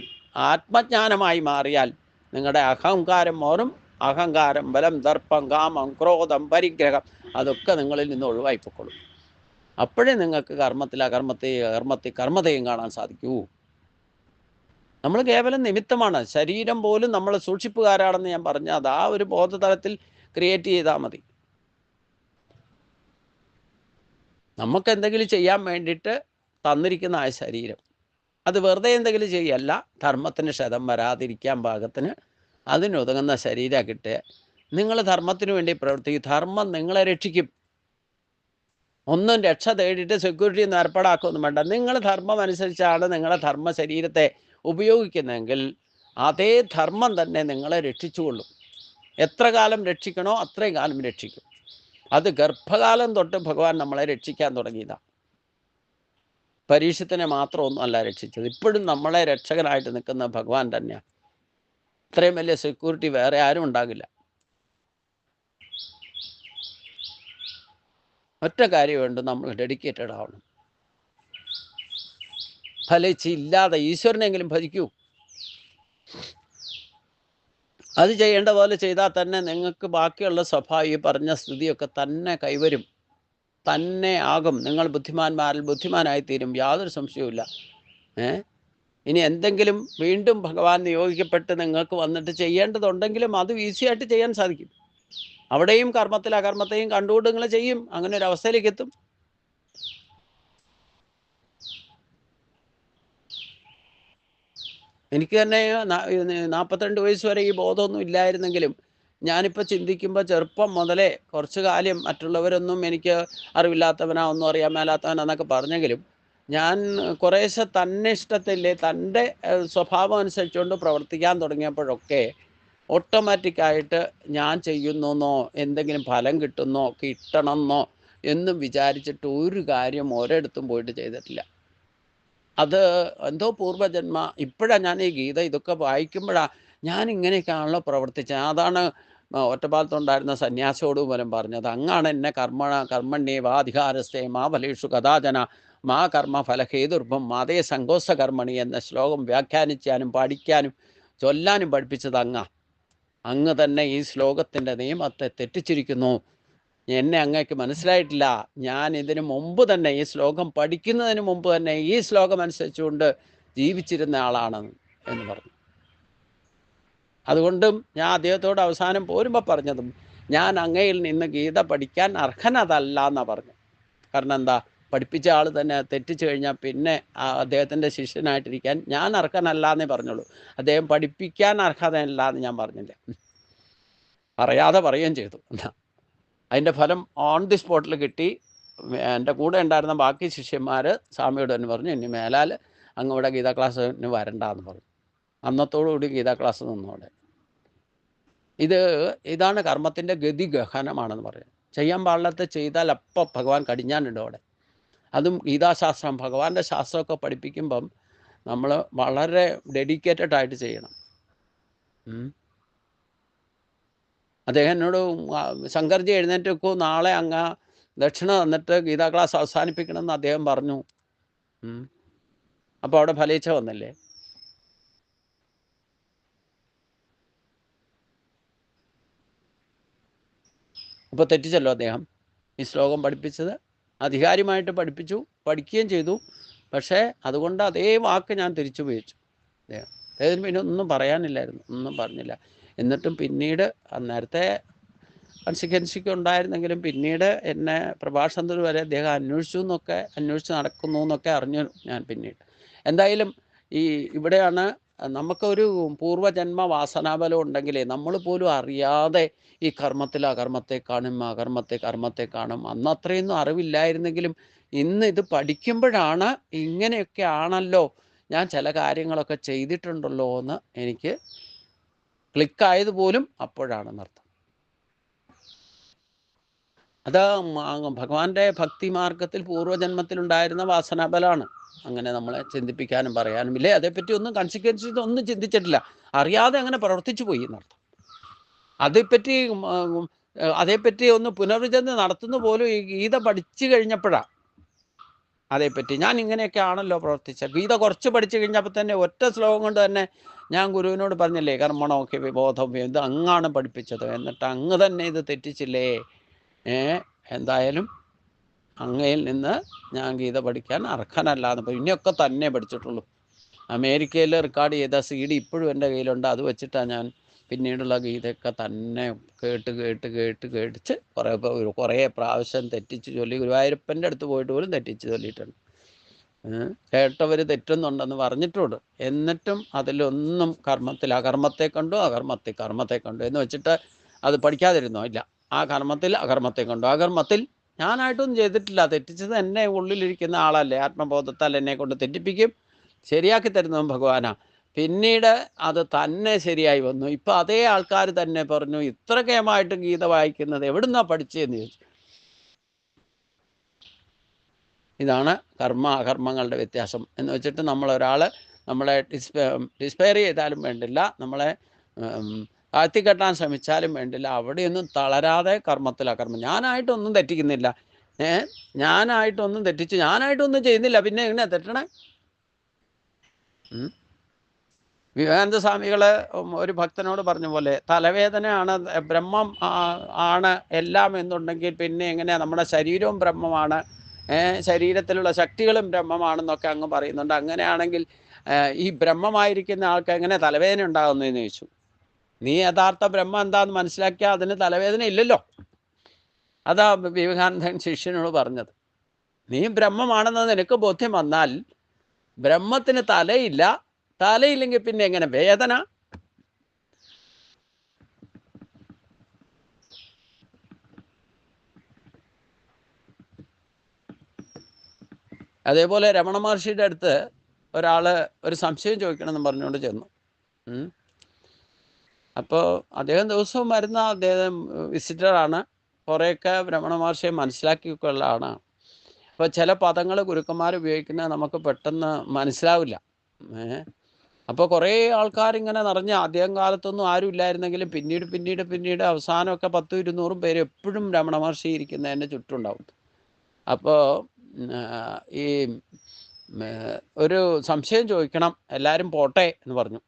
ആത്മജ്ഞാനമായി മാറിയാൽ നിങ്ങളുടെ അഹങ്കാരം മാറും. അഹങ്കാരം, ബലം, ദർപ്പം, കാമം, ക്രോധം, പരിഗ്രഹം അതൊക്കെ നിങ്ങളിൽ നിന്ന് ഒഴിവായിപ്പോയിക്കൊള്ളും. അപ്പോഴേ നിങ്ങൾക്ക് കർമ്മത്തിൽ അകർമ്മത്തിൽ കർമ്മത്തെയും കാണാൻ സാധിക്കൂ. നമ്മൾ കേവലം നിമിത്തമാണ്. ശരീരം പോലും നമ്മൾ സൂക്ഷിപ്പുകാരാണെന്ന് ഞാൻ പറഞ്ഞ അത് ആ ഒരു ബോധതലത്തിൽ ക്രിയേറ്റ് ചെയ്താൽ മതി. നമുക്ക് എന്തെങ്കിലും ചെയ്യാൻ വേണ്ടിയിട്ട് തന്നിരിക്കുന്ന ആ ശരീരം അത് വെറുതെ എന്തെങ്കിലും ചെയ്യല്ല, ധർമ്മത്തിന് ക്ഷതം വരാതിരിക്കാൻ പാകത്തിന് അതിനൊതുങ്ങുന്ന ശരീരം കിട്ടുക. നിങ്ങൾ ധർമ്മത്തിന് വേണ്ടി പ്രവർത്തിക്കും. ധർമ്മം നിങ്ങളെ രക്ഷിക്കും. ഒന്നും രക്ഷ തേടിയിട്ട് സെക്യൂരിറ്റി ഒന്നും ഏർപ്പാടാക്കൊന്നും വേണ്ട. നിങ്ങൾ ധർമ്മം അനുസരിച്ചാണ് നിങ്ങളെ ധർമ്മ ശരീരത്തെ ഉപയോഗിക്കുന്നതെങ്കിൽ അതേ ധർമ്മം തന്നെ നിങ്ങളെ രക്ഷിച്ചുകൊള്ളും. എത്ര കാലം രക്ഷിക്കണോ അത്രയും കാലം രക്ഷിക്കും. അത് ഗർഭകാലം തൊട്ട് ഭഗവാൻ നമ്മളെ രക്ഷിക്കാൻ തുടങ്ങിയതാണ്. പരീക്ഷത്തിനെ മാത്രമൊന്നും അല്ല രക്ഷിച്ചത്. ഇപ്പോഴും നമ്മളെ രക്ഷകനായിട്ട് നിൽക്കുന്ന ഭഗവാൻ തന്നെയാണ്. ഇത്രയും വലിയ സെക്യൂരിറ്റി വേറെ ആരും ഉണ്ടാകില്ല. ഒറ്റ കാര്യമുണ്ട്, നമ്മൾ ഡെഡിക്കേറ്റഡ് ആവണം. ഫലിച്ചില്ലാതെ ഈശ്വരനെങ്കിലും ഭജിക്കൂ. അത് ചെയ്യേണ്ട പോലെ ചെയ്താൽ തന്നെ നിങ്ങൾക്ക് ബാക്കിയുള്ള സ്വഭാവം ഈ പറഞ്ഞ സ്ഥിതിയൊക്കെ തന്നെ കൈവരും, തന്നെ ആകും. നിങ്ങൾ ബുദ്ധിമാന്മാരിൽ ബുദ്ധിമാനായിത്തീരും, യാതൊരു സംശയവുമില്ല. ഇനി എന്തെങ്കിലും വീണ്ടും ഭഗവാൻ നിയോഗിക്കപ്പെട്ട് നിങ്ങൾക്ക് വന്നിട്ട് ചെയ്യേണ്ടതുണ്ടെങ്കിലും അത് ഈസിയായിട്ട് ചെയ്യാൻ സാധിക്കും. അവിടെയും കർമ്മത്തിൽ അകർമ്മത്തെയും കണ്ടുകൊണ്ട് നിങ്ങൾ ചെയ്യും. അങ്ങനെ ഒരു അവസ്ഥയിലേക്ക് എത്തും. എനിക്ക് തന്നെ 42 വയസ്സ് വരെ ഈ ബോധമൊന്നും ഇല്ലായിരുന്നെങ്കിലും ഞാനിപ്പോൾ ചിന്തിക്കുമ്പോൾ ചെറുപ്പം മുതലേ കുറച്ച് കാലം മറ്റുള്ളവരൊന്നും എനിക്ക് അറിവില്ലാത്തവനാ, ഒന്നും അറിയാൻ മേലാത്തവനാന്നൊക്കെ പറഞ്ഞെങ്കിലും ഞാൻ കുറേശ്ശെ തന്നെ ഇഷ്ടത്തില്ലേ തൻ്റെ സ്വഭാവം അനുസരിച്ചുകൊണ്ട് പ്രവർത്തിക്കാൻ തുടങ്ങിയപ്പോഴൊക്കെ ഓട്ടോമാറ്റിക്കായിട്ട് ഞാൻ ചെയ്യുന്നെന്നോ എന്തെങ്കിലും ഫലം കിട്ടുന്നോ കിട്ടണമെന്നോ എന്നും വിചാരിച്ചിട്ട് ഒരു കാര്യം ഒരിടത്തും പോയിട്ട് ചെയ്തിട്ടില്ല. അത് എന്തോ പൂർവ്വജന്മ. ഇപ്പോഴാണ് ഞാൻ ഈ ഗീത ഇതൊക്കെ വായിക്കുമ്പോഴാണ് ഞാൻ ഇങ്ങനെയൊക്കെയാണല്ലോ പ്രവർത്തിച്ചത്. അതാണ് ഒറ്റപ്പാലത്തുണ്ടായിരുന്ന സന്യാസിയോട് പോലും പറഞ്ഞത്, അങ്ങാണ് എന്നെ കർമ്മണ്യേവാധികാരസ്ഥേ മാ ഫലേഷു കഥാചന മാ കർമ്മ ഫലഹേതുർഭം മാതേ സങ്കോസ കർമ്മണി എന്ന ശ്ലോകം വ്യാഖ്യാനിക്കാനും പഠിക്കാനും ചൊല്ലാനും പഠിപ്പിച്ചത് അങ്ങ് തന്നെ ഈ ശ്ലോകത്തിൻ്റെ നിയമത്തെ തെറ്റിച്ചിരിക്കുന്നു. എന്നെ അങ്ങേക്ക് മനസ്സിലായിട്ടില്ല. ഞാൻ ഇതിനു മുമ്പ് തന്നെ ഈ ശ്ലോകം പഠിക്കുന്നതിന് മുമ്പ് തന്നെ ഈ ശ്ലോകം അനുസരിച്ചുകൊണ്ട് ജീവിച്ചിരുന്ന ആളാണ് എന്ന് പറഞ്ഞു. അതുകൊണ്ടും ഞാൻ അദ്ദേഹത്തോട് അവസാനം പോരുമ്പോൾ പറഞ്ഞതും ഞാൻ അങ്ങയിൽ നിന്ന് ഗീത പഠിക്കാൻ അർഹനതല്ല എന്നാണ് പറഞ്ഞു. കാരണം എന്താ, പഠിപ്പിച്ച ആൾ തന്നെ തെറ്റിച്ചു കഴിഞ്ഞാൽ പിന്നെ അദ്ദേഹത്തിൻ്റെ ശിഷ്യനായിട്ടിരിക്കാൻ ഞാൻ അർഹനല്ല എന്നേ പറഞ്ഞുള്ളൂ. അദ്ദേഹം പഠിപ്പിക്കാൻ അർഹതയല്ല എന്ന് ഞാൻ പറഞ്ഞില്ല, പറയാതെ പറയുകയും ചെയ്തു. അതിൻ്റെ ഫലം ഓൺ ദി സ്പോട്ടിൽ കിട്ടി. എൻ്റെ കൂടെ ഉണ്ടായിരുന്ന ബാക്കി ശിഷ്യന്മാർ സ്വാമിയോട് തന്നെ പറഞ്ഞു, ഇനി മേലാൽ അങ്ങ് ഇവിടെ ഗീതാ ക്ലാസ്സിന് വരണ്ടെന്ന് പറഞ്ഞു. അന്നത്തോടുകൂടി ഗീതാ ക്ലാസ് നിന്നോടെ. ഇതാണ് കർമ്മത്തിൻ്റെ ഗതി ഗഹനമാണെന്ന് പറയുന്നത്. ചെയ്യാൻ പാടില്ലാത്ത ചെയ്താൽ അപ്പം ഭഗവാൻ കടിഞ്ഞാനുണ്ട് അവിടെ. അതും ഗീതാശാസ്ത്രം ഭഗവാന്റെ ശാസ്ത്രമൊക്കെ പഠിപ്പിക്കുമ്പം നമ്മൾ വളരെ ഡെഡിക്കേറ്റഡ് ആയിട്ട് ചെയ്യണം. അദ്ദേഹം എന്നോട് ശങ്കർജി എഴുന്നേറ്റ് വെക്കൂ, നാളെ അങ്ങ് ദക്ഷിണ തന്നിട്ട് ഗീതാ ക്ലാസ് അവസാനിപ്പിക്കണമെന്ന് അദ്ദേഹം പറഞ്ഞു. അപ്പോൾ അവിടെ ഫലിച്ച വന്നില്ലേ? അപ്പോൾ തെറ്റിച്ചല്ലോ അദ്ദേഹം. ഈ ശ്ലോകം പഠിപ്പിച്ചത് അധികാരിയുമായിട്ട് പഠിപ്പിച്ചു, പഠിക്കുകയും ചെയ്തു. പക്ഷേ അതുകൊണ്ട് അതേ വാക്ക് ഞാൻ തിരിച്ചുപയോഗിച്ചു. അദ്ദേഹത്തിന് പിന്നെ ഒന്നും പറയാനില്ലായിരുന്നു, ഒന്നും പറഞ്ഞില്ല. എന്നിട്ടും പിന്നീട് നേരത്തെ കൺസിക്വൻസിക്ക് ഉണ്ടായിരുന്നെങ്കിലും പിന്നീട് എന്നെ പ്രഭാഷണത്തിൽ വരെ അദ്ദേഹം അന്വേഷിച്ച് നടക്കുന്നു എന്നൊക്കെ അറിഞ്ഞു ഞാൻ പിന്നീട്. എന്തായാലും ഇവിടെയാണ് നമുക്കൊരു പൂർവ്വജന്മ വാസനാബലം ഉണ്ടെങ്കിലേ നമ്മൾ പോലും അറിയാതെ ഈ കർമ്മത്തെ കാണും. അന്ന് അത്രയൊന്നും അറിവില്ലായിരുന്നെങ്കിലും ഇന്ന് ഇത് പഠിക്കുമ്പോഴാണ് ഇങ്ങനെയൊക്കെ ആണല്ലോ, ഞാൻ ചില കാര്യങ്ങളൊക്കെ ചെയ്തിട്ടുണ്ടല്ലോ എന്ന് എനിക്ക് ക്ലിക്കായത് പോലും അപ്പോഴാണെന്നർത്ഥം. അത് ഭഗവാന്റെ ഭക്തി മാർഗത്തിൽ പൂർവ്വജന്മത്തിലുണ്ടായിരുന്ന വാസനാബലമാണ്. അങ്ങനെ നമ്മളെ ചിന്തിപ്പിക്കാനും പറയാനും ഇല്ലേ, അതേപ്പറ്റി ഒന്നും കൺസിക്വൻസസ് ഒന്നും ചിന്തിച്ചിട്ടില്ല, അറിയാതെ അങ്ങനെ പ്രവർത്തിച്ചു പോയി എന്നർത്ഥം. അതേപ്പറ്റി ഒന്ന് പുനർവിചിന്തന നടത്തുന്ന പോലും ഈ ഗീത പഠിച്ചു കഴിഞ്ഞപ്പോഴാണ് അതേപ്പറ്റി ഞാൻ ഇങ്ങനെയൊക്കെ ആണല്ലോ പ്രവർത്തിച്ചത്. ഗീത കുറച്ച് പഠിച്ചു കഴിഞ്ഞപ്പോൾ തന്നെ ഒറ്റ ശ്ലോകം കൊണ്ട് തന്നെ ഞാൻ ഗുരുവിനോട് പറഞ്ഞില്ലേ, കർമ്മണമൊക്കെ വിബോധം ഇത് അങ്ങാണ് പഠിപ്പിച്ചത്, എന്നിട്ട് അങ്ങ് തന്നെ ഇത് തെറ്റിച്ചില്ലേ. എന്തായാലും അങ്ങയിൽ നിന്ന് ഞാൻ ഗീത പഠിക്കാൻ അർഹനല്ല എന്ന്. ഇനിയൊക്കെ തന്നെ പഠിച്ചിട്ടുള്ളൂ. അമേരിക്കയിൽ റെക്കോർഡ് ചെയ്ത CD ഇപ്പോഴും എൻ്റെ കയ്യിലുണ്ട്. അത് വെച്ചിട്ടാണ് ഞാൻ പിന്നീടുള്ള ഗീതയൊക്കെ തന്നെ കേട്ടിച്ച് കുറേ പ്രാവശ്യം തെറ്റിച്ച് ചൊല്ലി. ഗുരുവായൂരപ്പൻ്റെ അടുത്ത് പോയിട്ട് പോലും തെറ്റിച്ച് ചൊല്ലിയിട്ടുണ്ട്. കേട്ടവർ തെറ്റുന്നുണ്ടെന്ന് പറഞ്ഞിട്ടുണ്ട്. എന്നിട്ടും അതിലൊന്നും അകർമ്മത്തെ കണ്ടു എന്ന് വെച്ചിട്ട് അത് പഠിക്കാതിരുന്നോ? ഇല്ല. ആ കർമ്മത്തിൽ അകർമ്മത്തെ കണ്ടു. അകർമ്മത്തിൽ ഞാനായിട്ടൊന്നും ചെയ്തിട്ടില്ല. തെറ്റിച്ചത് എന്നെ ഉള്ളിലിരിക്കുന്ന ആളല്ലേ, ആത്മബോധത്താൽ എന്നെ കൊണ്ട് തെറ്റിപ്പിക്കും, ശരിയാക്കി തരുന്നതും ഭഗവാനാ. പിന്നീട് അത് തന്നെ ശരിയായി വന്നു. ഇപ്പം അതേ ആൾക്കാർ തന്നെ പറഞ്ഞു, ഇത്ര കേമായിട്ട് ഗീത വായിക്കുന്നത് എവിടുന്നാ പഠിച്ചതെന്ന് ചോദിച്ചു. ഇതാണ് അകർമ്മങ്ങളുടെ വ്യത്യാസം എന്ന് വെച്ചിട്ട് നമ്മളെ ഡിസ്പയർ ചെയ്താലും വേണ്ടില്ല, നമ്മളെ താഴ്ത്തിക്കെട്ടാൻ ശ്രമിച്ചാലും വേണ്ടില്ല, അവിടെയൊന്നും തളരാതെ അകർമ്മം. ഞാനായിട്ടൊന്നും തെറ്റിക്കുന്നില്ല, ഞാനായിട്ടൊന്നും ചെയ്യുന്നില്ല, പിന്നെ എങ്ങനെയാ തെറ്റണേ? വിവേകാനന്ദ സ്വാമികൾ ഒരു ഭക്തനോട് പറഞ്ഞ പോലെ, തലവേദനയാണ് ബ്രഹ്മം ആണ് എല്ലാം എന്നുണ്ടെങ്കിൽ പിന്നെ എങ്ങനെയാണ് നമ്മുടെ ശരീരവും ബ്രഹ്മമാണ്, ശരീരത്തിലുള്ള ശക്തികളും ബ്രഹ്മമാണെന്നൊക്കെ അങ്ങ് പറയുന്നുണ്ട്. അങ്ങനെയാണെങ്കിൽ ഈ ബ്രഹ്മമായിരിക്കുന്ന ആൾക്ക് എങ്ങനെ തലവേദന ഉണ്ടാകുന്നതെന്ന് ചോദിച്ചു. നീ യഥാർത്ഥ ബ്രഹ്മം എന്താന്ന് മനസ്സിലാക്കിയാൽ അതിന് തലവേദന ഇല്ലല്ലോ. അതാ വിവേകാനന്ദൻ ശിഷ്യനോട് പറഞ്ഞത്. നീ ബ്രഹ്മമാണെന്ന് നിനക്ക് ബോധ്യം വന്നാൽ ബ്രഹ്മത്തിന് തലയില്ലെങ്കിൽ പിന്നെ എങ്ങനെ വേദന? അതേപോലെ രമണ മഹർഷിയുടെ അടുത്ത് ഒരു സംശയം ചോദിക്കണമെന്ന് പറഞ്ഞുകൊണ്ട് ചെന്നു. അപ്പോൾ അദ്ദേഹം ദിവസവും വരുന്ന അദ്ദേഹം വിസിറ്ററാണ്, കുറേയൊക്കെ രമണ മഹർഷിയെ മനസ്സിലാക്കിയൊക്കെയുള്ള ആളാണ്. അപ്പോൾ ചില പദങ്ങൾ ഗുരുക്കന്മാർ ഉപയോഗിക്കുന്നത് നമുക്ക് പെട്ടെന്ന് മനസ്സിലാവില്ല. അപ്പോൾ കുറേ ആൾക്കാരിങ്ങനെ നിറഞ്ഞ്, ആദ്യം കാലത്തൊന്നും ആരും ഇല്ലായിരുന്നെങ്കിലും പിന്നീട് അവസാനമൊക്കെ 100-200 പേര് എപ്പോഴും രമണ മഹർഷി ഇരിക്കുന്നതിൻ്റെ ചുറ്റുണ്ടാവും. അപ്പോൾ ഈ ഒരു സംശയം ചോദിക്കണം, എല്ലാവരും പോട്ടെ എന്ന് പറഞ്ഞു.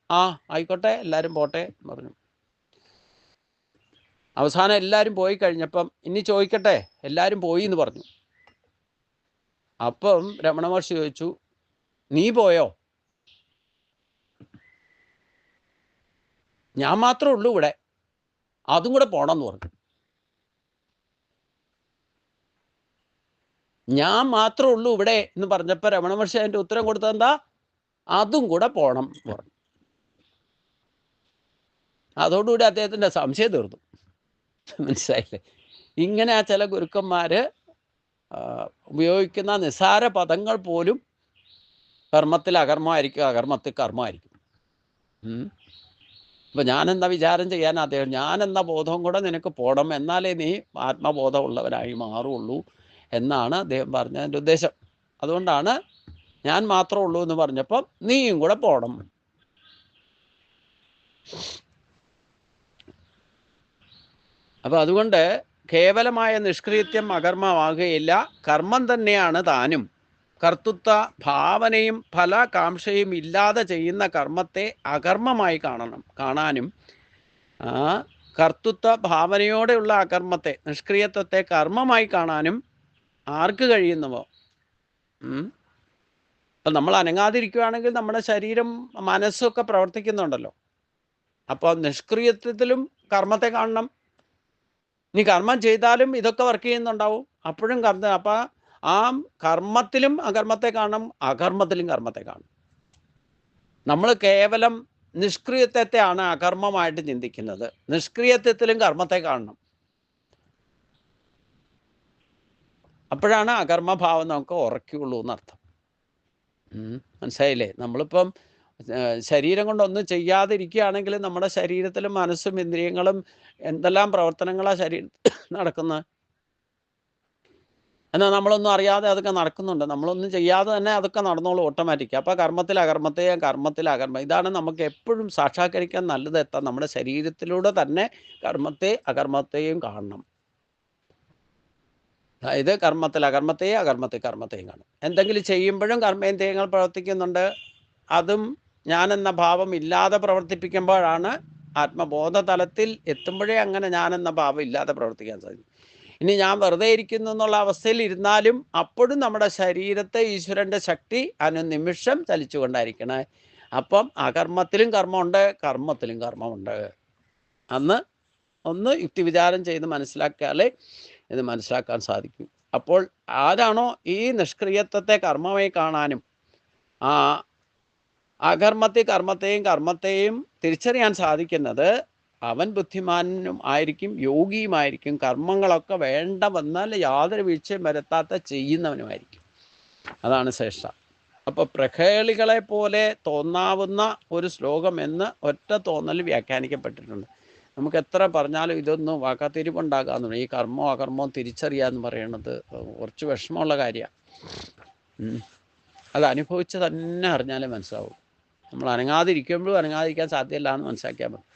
ആയിക്കോട്ടെ, എല്ലാവരും പോട്ടെ എന്ന് പറഞ്ഞു. അവസാനം എല്ലാവരും പോയി കഴിഞ്ഞപ്പം ഇനി ചോദിക്കട്ടെ, എല്ലാവരും പോയി എന്ന് പറഞ്ഞു. അപ്പം രമണ മഹർഷി ചോദിച്ചു, നീ പോയോ? ഞാൻ മാത്രമേ ഉള്ളൂ ഇവിടെ, അതും കൂടെ പോണം എന്ന് പറഞ്ഞു. ഞാൻ മാത്രമേ ഉള്ളൂ ഇവിടെ എന്ന് പറഞ്ഞപ്പോൾ രമണ മഹർഷി അതിൻ്റെ ഉത്തരം കൊടുത്തത് എന്താ? അതും കൂടെ പോണം എന്ന് പറഞ്ഞു. അതോടുകൂടി അദ്ദേഹത്തിൻ്റെ സംശയം തീർന്നു. മനസ്സിലായില്ലേ? ഇങ്ങനെ ആ ചില ഗുരുക്കന്മാർ ഉപയോഗിക്കുന്ന നിസ്സാര പദങ്ങൾ പോലും കർമ്മത്തിൽ അകർമ്മമായിരിക്കും, അകർമ്മത്തിൽ കർമ്മമായിരിക്കും. അപ്പം ഞാനെന്താ വിചാരം ചെയ്യാൻ അദ്ദേഹം, ഞാനെന്ന ബോധവും കൂടെ നിനക്ക് പോകണം, എന്നാലേ നീ ആത്മബോധമുള്ളവനായി മാറുള്ളൂ എന്നാണ് അദ്ദേഹം പറഞ്ഞതിൻ്റെ ഉദ്ദേശം. അതുകൊണ്ടാണ് ഞാൻ മാത്രമേ ഉള്ളൂ എന്ന് പറഞ്ഞപ്പം നീയും കൂടെ പോകണം. അപ്പം അതുകൊണ്ട് കേവലമായ നിഷ്ക്രിയത്വം അകർമ്മമാകുകയില്ല. കർമ്മം തന്നെയാണ് താനും. കർത്തൃത്വ ഭാവനയും ഫലകാംക്ഷയും ഇല്ലാതെ ചെയ്യുന്ന കർമ്മത്തെ അകർമ്മമായി കാണാനും കർത്തൃത്വ ഭാവനയോടെയുള്ള അകർമ്മത്തെ, നിഷ്ക്രിയത്വത്തെ കർമ്മമായി കാണാനും ആർക്ക് കഴിയുന്നുവോ? അപ്പം നമ്മൾ അനങ്ങാതിരിക്കുകയാണെങ്കിൽ നമ്മുടെ ശരീരം മനസ്സൊക്കെ പ്രവർത്തിക്കുന്നുണ്ടല്ലോ. അപ്പോൾ നിഷ്ക്രിയത്വത്തിലും കർമ്മത്തെ കാണണം. ഇനി കർമ്മം ചെയ്താലും ഇതൊക്കെ വർക്ക് ചെയ്യുന്നുണ്ടാവും. അപ്പോഴും അപ്പം ആ കർമ്മത്തിലും അകർമ്മത്തെ കാണണം, അകർമ്മത്തിലും കർമ്മത്തെ കാണണം. നമ്മൾ കേവലം നിഷ്ക്രിയത്വത്തെയാണ് അകർമ്മമായിട്ട് ചിന്തിക്കുന്നത്. നിഷ്ക്രിയത്വത്തിലും കർമ്മത്തെ കാണണം. അപ്പോഴാണ് അകർമ്മഭാവം നമുക്ക് ഉറയ്ക്കുള്ളൂ എന്നർത്ഥം. മനസ്സിലായില്ലേ? നമ്മളിപ്പം ശരീരം കൊണ്ടൊന്നും ചെയ്യാതിരിക്കുകയാണെങ്കിൽ നമ്മുടെ ശരീരത്തിലും മനസ്സും ഇന്ദ്രിയങ്ങളും എന്തെല്ലാം പ്രവർത്തനങ്ങളാണ് ശരീരത്തിൽ നടക്കുന്നത്. എന്നാൽ നമ്മളൊന്നും അറിയാതെ അതൊക്കെ നടക്കുന്നുണ്ട്. നമ്മളൊന്നും ചെയ്യാതെ തന്നെ അതൊക്കെ നടന്നോളൂ ഓട്ടോമാറ്റിക്. അപ്പോൾ കർമ്മത്തിൽ അകർമ്മത്തെയും കർമ്മത്തിൽ അകർമ്മം, ഇതാണ് നമുക്ക് എപ്പോഴും സാക്ഷാത്കരിക്കാൻ നല്ലത്. എത്താൻ നമ്മുടെ ശരീരത്തിലൂടെ തന്നെ കർമ്മത്തെ അകർമ്മത്തെയും കാണണം. അതായത് കർമ്മത്തിൽ അകർമ്മത്തെയും അകർമ്മത്തിൽ കർമ്മത്തെയും കാണും. എന്തെങ്കിലും ചെയ്യുമ്പോഴും കർമ്മേന്ദ്രിയങ്ങൾ പ്രവർത്തിക്കുന്നുണ്ട്. അതും ഞാനെന്ന ഭാവം ഇല്ലാതെ പ്രവർത്തിപ്പിക്കുമ്പോഴാണ് ആത്മബോധ തലത്തിൽ എത്തുമ്പോഴേ അങ്ങനെ ഞാനെന്ന ഭാവം ഇല്ലാതെ പ്രവർത്തിക്കാൻ സാധിക്കും. ഇനി ഞാൻ വെറുതെ ഇരിക്കുന്നു എന്നുള്ള അവസ്ഥയിൽ ഇരുന്നാലും അപ്പോഴും നമ്മുടെ ശരീരത്തെ ഈശ്വരൻ്റെ ശക്തി അനുനിമിഷം ചലിച്ചുകൊണ്ടായിരിക്കണേ. അപ്പം അകർമ്മത്തിലും കർമ്മമുണ്ട്, കർമ്മത്തിലും കർമ്മമുണ്ട്. ഒന്ന് യുക്തിവിചാരം ചെയ്ത് മനസ്സിലാക്കിയാലേ ഇത് മനസ്സിലാക്കാൻ സാധിക്കും. അപ്പോൾ ആരാണോ ഈ നിഷ്ക്രിയത്വത്തെ കർമ്മമായി കാണാനും അകർമ്മത്തിൽ കർമ്മത്തെയും തിരിച്ചറിയാൻ സാധിക്കുന്നത് അവൻ ബുദ്ധിമാനും ആയിരിക്കും, യോഗിയുമായിരിക്കും. കർമ്മങ്ങളൊക്കെ വേണ്ട വന്നാൽ യാതൊരു വീഴ്ചയും വരുത്താത്ത ചെയ്യുന്നവനുമായിരിക്കും. അതാണ് ശ്രേഷ്ഠ. അപ്പോൾ പ്രഖേളികളെ പോലെ തോന്നാവുന്ന ഒരു ശ്ലോകം എന്ന് ഒറ്റ തോന്നൽ വ്യാഖ്യാനിക്കപ്പെട്ടിട്ടുണ്ട്. നമുക്ക് എത്ര പറഞ്ഞാലും ഇതൊന്നും വാക്കാത്തിരിപ്പുണ്ടാകാമെന്നു. ഈ കർമ്മവും അകർമ്മവും തിരിച്ചറിയാന്ന് പറയുന്നത് കുറച്ച് വിഷമമുള്ള കാര്യമാണ്. അത് അനുഭവിച്ച് തന്നെ അറിഞ്ഞാലേ മനസ്സിലാവും. നമ്മൾ അനങ്ങാതിരിക്കുമ്പോഴും അനങ്ങാതിരിക്കാൻ സാധ്യമല്ല എന്ന് മനസ്സിലാക്കിയാൽ മതി.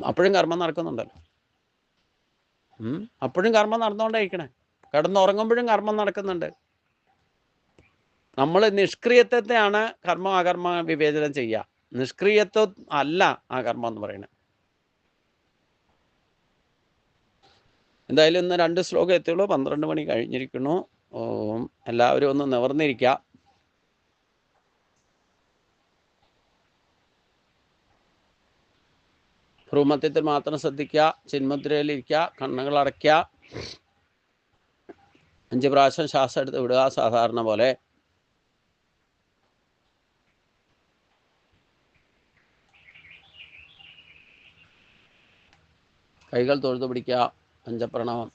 അപ്പോഴും കർമ്മം നടക്കുന്നുണ്ടല്ലോ. അപ്പോഴും കർമ്മം നടന്നുകൊണ്ടേയിരിക്കണേ. കിടന്നുറങ്ങുമ്പോഴും കർമ്മം നടക്കുന്നുണ്ട്. നമ്മൾ നിഷ്ക്രിയത്വത്തെയാണ് കർമ്മം അകർമ്മ വിവേചനം ചെയ്യുക. നിഷ്ക്രിയത്വം അല്ല ആ കർമ്മം എന്ന് പറയുന്നത്. എന്തായാലും ഇന്ന് 2 ശ്ലോകം എത്തിയുള്ളൂ. 12 മണി കഴിഞ്ഞിരിക്കുന്നു. എല്ലാവരും ഒന്ന് നിവർന്നിരിക്കുക. ഭ്രൂമധ്യത്തിൽ മാത്രം ശ്രദ്ധിക്കുക. ചിന്മുദ്രയിലിരിക്കുക. കണ്ണുകൾ അടയ്ക്കുക. 5 പ്രാവശ്യം ശ്വാസം എടുത്ത് വിടുക സാധാരണ പോലെ. കൈകൾ തൊഴുതു പിടിക്കുക. പഞ്ചപ്രണവം.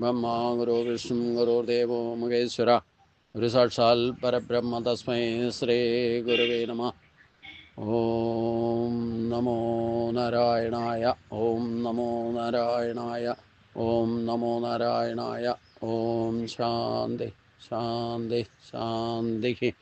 ब्रह्मा गुरु विष्णु गुरुर्देवो महेश्वर गुरु साक्षात् परब्रह्म तस्मै श्री गुरुवे नमः. ओम नमो नारायणाय. ओम नमो नारायणाय. ओम नमो नारायणाय. ओम शांति शांति शांति.